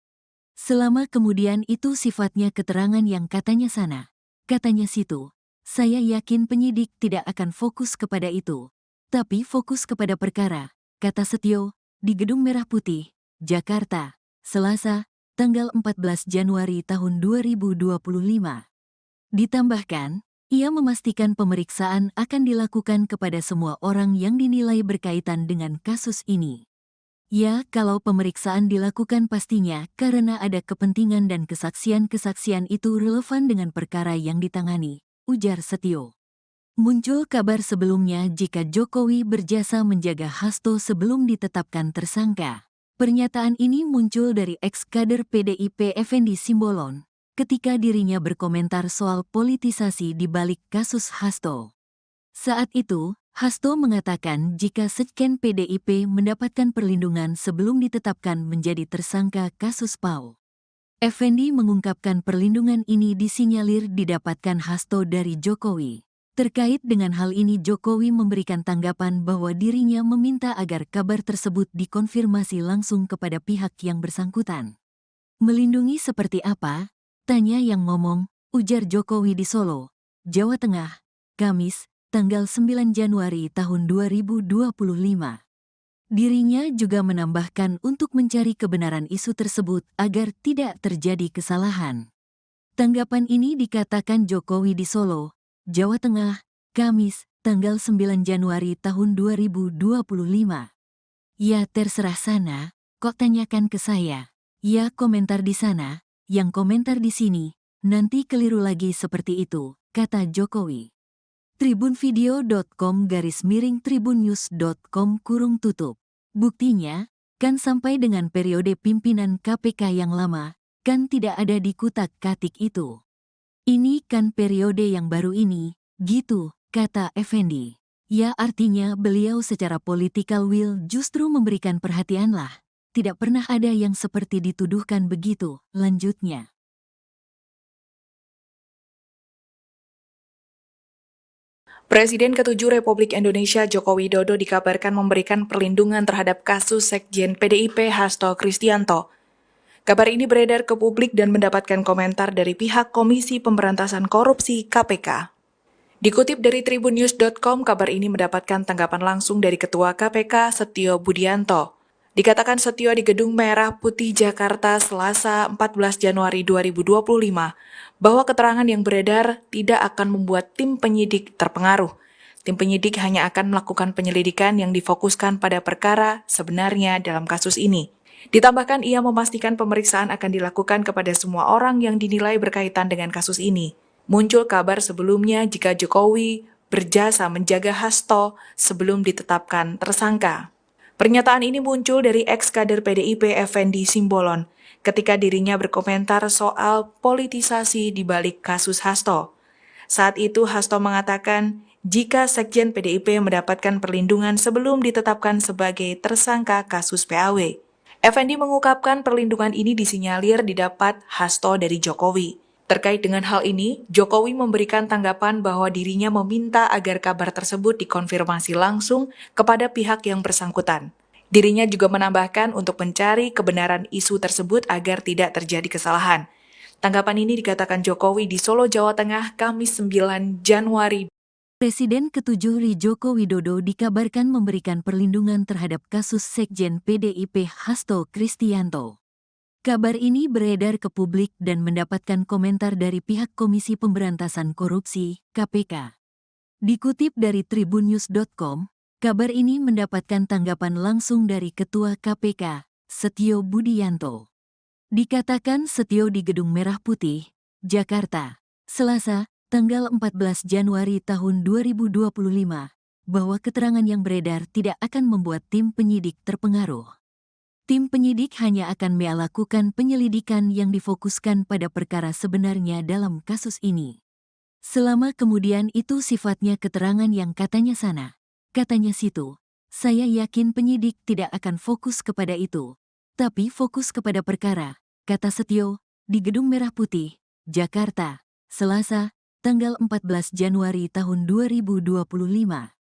S1: Selama kemudian itu sifatnya keterangan yang katanya sana, katanya situ, saya yakin penyidik tidak akan fokus kepada itu, tapi fokus kepada perkara, kata Setio, di Gedung Merah Putih, Jakarta, Selasa, tanggal 14 Januari tahun 2025. Ditambahkan, ia memastikan pemeriksaan akan dilakukan kepada semua orang yang dinilai berkaitan dengan kasus ini. Ya, kalau pemeriksaan dilakukan pastinya karena ada kepentingan dan kesaksian-kesaksian itu relevan dengan perkara yang ditangani, ujar Setio. Muncul kabar sebelumnya jika Jokowi berjasa menjaga Hasto sebelum ditetapkan tersangka. Pernyataan ini muncul dari ex-kader PDIP Effendi Simbolon ketika dirinya berkomentar soal politisasi di balik kasus Hasto. Saat itu, Hasto mengatakan jika Sekjen PDIP mendapatkan perlindungan sebelum ditetapkan menjadi tersangka kasus PAW. Effendi mengungkapkan perlindungan ini disinyalir didapatkan Hasto dari Jokowi. Terkait dengan hal ini Jokowi memberikan tanggapan bahwa dirinya meminta agar kabar tersebut dikonfirmasi langsung kepada pihak yang bersangkutan. Melindungi seperti apa? Tanya yang ngomong, ujar Jokowi di Solo, Jawa Tengah, Kamis, tanggal 9 Januari tahun 2025. Dirinya juga menambahkan untuk mencari kebenaran isu tersebut agar tidak terjadi kesalahan. Tanggapan ini dikatakan Jokowi di Solo, Jawa Tengah, Kamis, tanggal 9 Januari tahun 2025. Ya terserah sana, kok tanyakan ke saya. Ya komentar di sana, yang komentar di sini, nanti keliru lagi seperti itu, kata Jokowi. tribunvideo.com/tribunnews.com/tutup. Buktinya, kan sampai dengan periode pimpinan KPK yang lama, kan tidak ada di kutak-katik itu. Ini kan periode yang baru ini, gitu, kata Effendi. Ya artinya beliau secara political will justru memberikan perhatian lah. Tidak pernah ada yang seperti dituduhkan begitu, lanjutnya.
S2: Presiden ke-7 Republik Indonesia Joko Widodo dikabarkan memberikan perlindungan terhadap kasus Sekjen PDIP Hasto Kristianto. Kabar ini beredar ke publik dan mendapatkan komentar dari pihak Komisi Pemberantasan Korupsi (KPK). Dikutip dari tribunnews.com, kabar ini mendapatkan tanggapan langsung dari Ketua KPK Setio Budianto. Dikatakan Setio di Gedung Merah Putih Jakarta Selasa 14 Januari 2025 bahwa keterangan yang beredar tidak akan membuat tim penyidik terpengaruh. Tim penyidik hanya akan melakukan penyelidikan yang difokuskan pada perkara sebenarnya dalam kasus ini. Ditambahkan ia memastikan pemeriksaan akan dilakukan kepada semua orang yang dinilai berkaitan dengan kasus ini. Muncul kabar sebelumnya jika Jokowi berjasa menjaga Hasto sebelum ditetapkan tersangka. Pernyataan ini muncul dari ex-kader PDIP Effendi Simbolon ketika dirinya berkomentar soal politisasi di balik kasus Hasto. Saat itu Hasto mengatakan jika Sekjen PDIP mendapatkan perlindungan sebelum ditetapkan sebagai tersangka kasus PAW. Effendi mengungkapkan perlindungan ini disinyalir didapat Hasto dari Jokowi. Terkait dengan hal ini, Jokowi memberikan tanggapan bahwa dirinya meminta agar kabar tersebut dikonfirmasi langsung kepada pihak yang bersangkutan. Dirinya juga menambahkan untuk mencari kebenaran isu tersebut agar tidak terjadi kesalahan. Tanggapan ini dikatakan Jokowi di Solo, Jawa Tengah, Kamis 9 Januari.
S1: Presiden ke-7 Joko Widodo dikabarkan memberikan perlindungan terhadap kasus Sekjen PDIP Hasto Kristianto. Kabar ini beredar ke publik dan mendapatkan komentar dari pihak Komisi Pemberantasan Korupsi (KPK). Dikutip dari tribunnews.com, kabar ini mendapatkan tanggapan langsung dari Ketua KPK, Setio Budianto. Dikatakan Setio di Gedung Merah Putih, Jakarta, Selasa, tanggal 14 Januari tahun 2025, bahwa keterangan yang beredar tidak akan membuat tim penyidik terpengaruh. Tim penyidik hanya akan melakukan penyelidikan yang difokuskan pada perkara sebenarnya dalam kasus ini. Selama kemudian itu sifatnya keterangan yang katanya sana, katanya situ, saya yakin penyidik tidak akan fokus kepada itu, tapi fokus kepada perkara, kata Setio, di Gedung Merah Putih, Jakarta, Selasa, tanggal 14 Januari tahun 2025.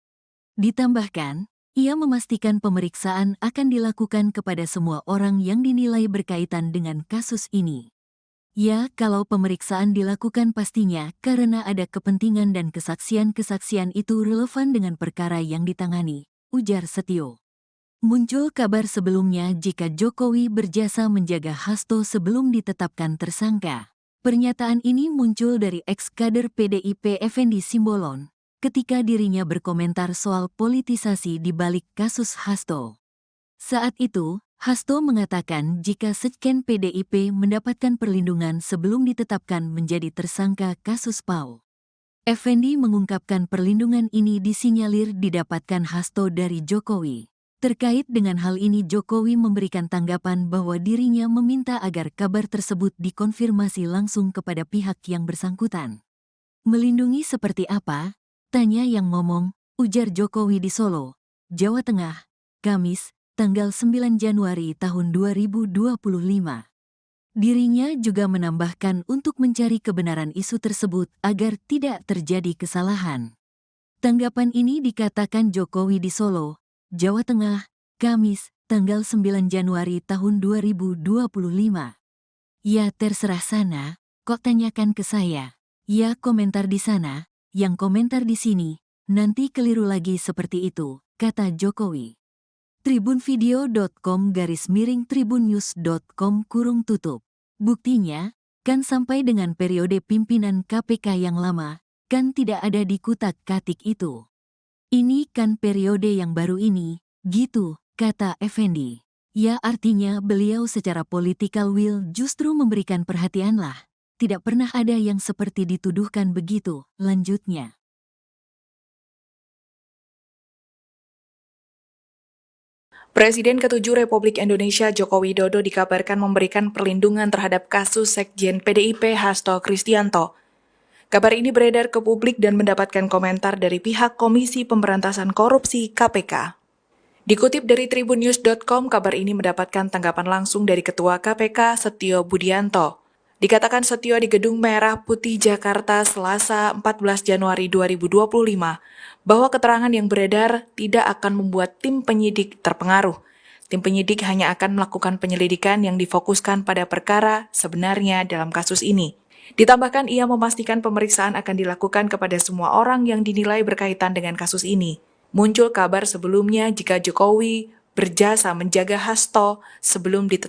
S1: Ditambahkan, ia memastikan pemeriksaan akan dilakukan kepada semua orang yang dinilai berkaitan dengan kasus ini. Ya, kalau pemeriksaan dilakukan pastinya karena ada kepentingan dan kesaksian-kesaksian itu relevan dengan perkara yang ditangani, ujar Setio. Muncul kabar sebelumnya jika Jokowi berjasa menjaga Hasto sebelum ditetapkan tersangka. Pernyataan ini muncul dari ex-kader PDIP Effendi Simbolon ketika dirinya berkomentar soal politisasi di balik kasus Hasto. Saat itu, Hasto mengatakan jika Sekjen PDIP mendapatkan perlindungan sebelum ditetapkan menjadi tersangka kasus PAW. Effendi mengungkapkan perlindungan ini disinyalir didapatkan Hasto dari Jokowi. Terkait dengan hal ini Jokowi memberikan tanggapan bahwa dirinya meminta agar kabar tersebut dikonfirmasi langsung kepada pihak yang bersangkutan. Melindungi seperti apa? Tanya yang ngomong, ujar Jokowi di Solo, Jawa Tengah, Kamis, tanggal 9 Januari tahun 2025. Dirinya juga menambahkan untuk mencari kebenaran isu tersebut agar tidak terjadi kesalahan. Tanggapan ini dikatakan Jokowi di Solo, Jawa Tengah, Kamis, tanggal 9 Januari tahun 2025. Ya terserah sana, kok tanyakan ke saya. Ya komentar di sana, yang komentar di sini, nanti keliru lagi seperti itu, kata Jokowi. tribunvideo.com/tribunnews.com/tutup. Buktinya, kan sampai dengan periode pimpinan KPK yang lama, kan tidak ada di kutak-katik itu. Ini kan periode yang baru ini, gitu, kata Effendi. Ya artinya beliau secara political will justru memberikan perhatian lah. Tidak pernah ada yang seperti dituduhkan begitu, lanjutnya.
S2: Presiden ke-7 Republik Indonesia Joko Widodo dikabarkan memberikan perlindungan terhadap kasus Sekjen PDIP Hasto Kristianto. Kabar ini beredar ke publik dan mendapatkan komentar dari pihak Komisi Pemberantasan Korupsi KPK. Dikutip dari tribunnews.com, kabar ini mendapatkan tanggapan langsung dari Ketua KPK Setio Budianto. Dikatakan Setio di Gedung Merah Putih Jakarta Selasa 14 Januari 2025 bahwa keterangan yang beredar tidak akan membuat tim penyidik terpengaruh. Tim penyidik hanya akan melakukan penyelidikan yang difokuskan pada perkara sebenarnya dalam kasus ini. Ditambahkan ia memastikan pemeriksaan akan dilakukan kepada semua orang yang dinilai berkaitan dengan kasus ini. Muncul kabar sebelumnya jika Jokowi berjasa menjaga Hasto sebelum ditetapkan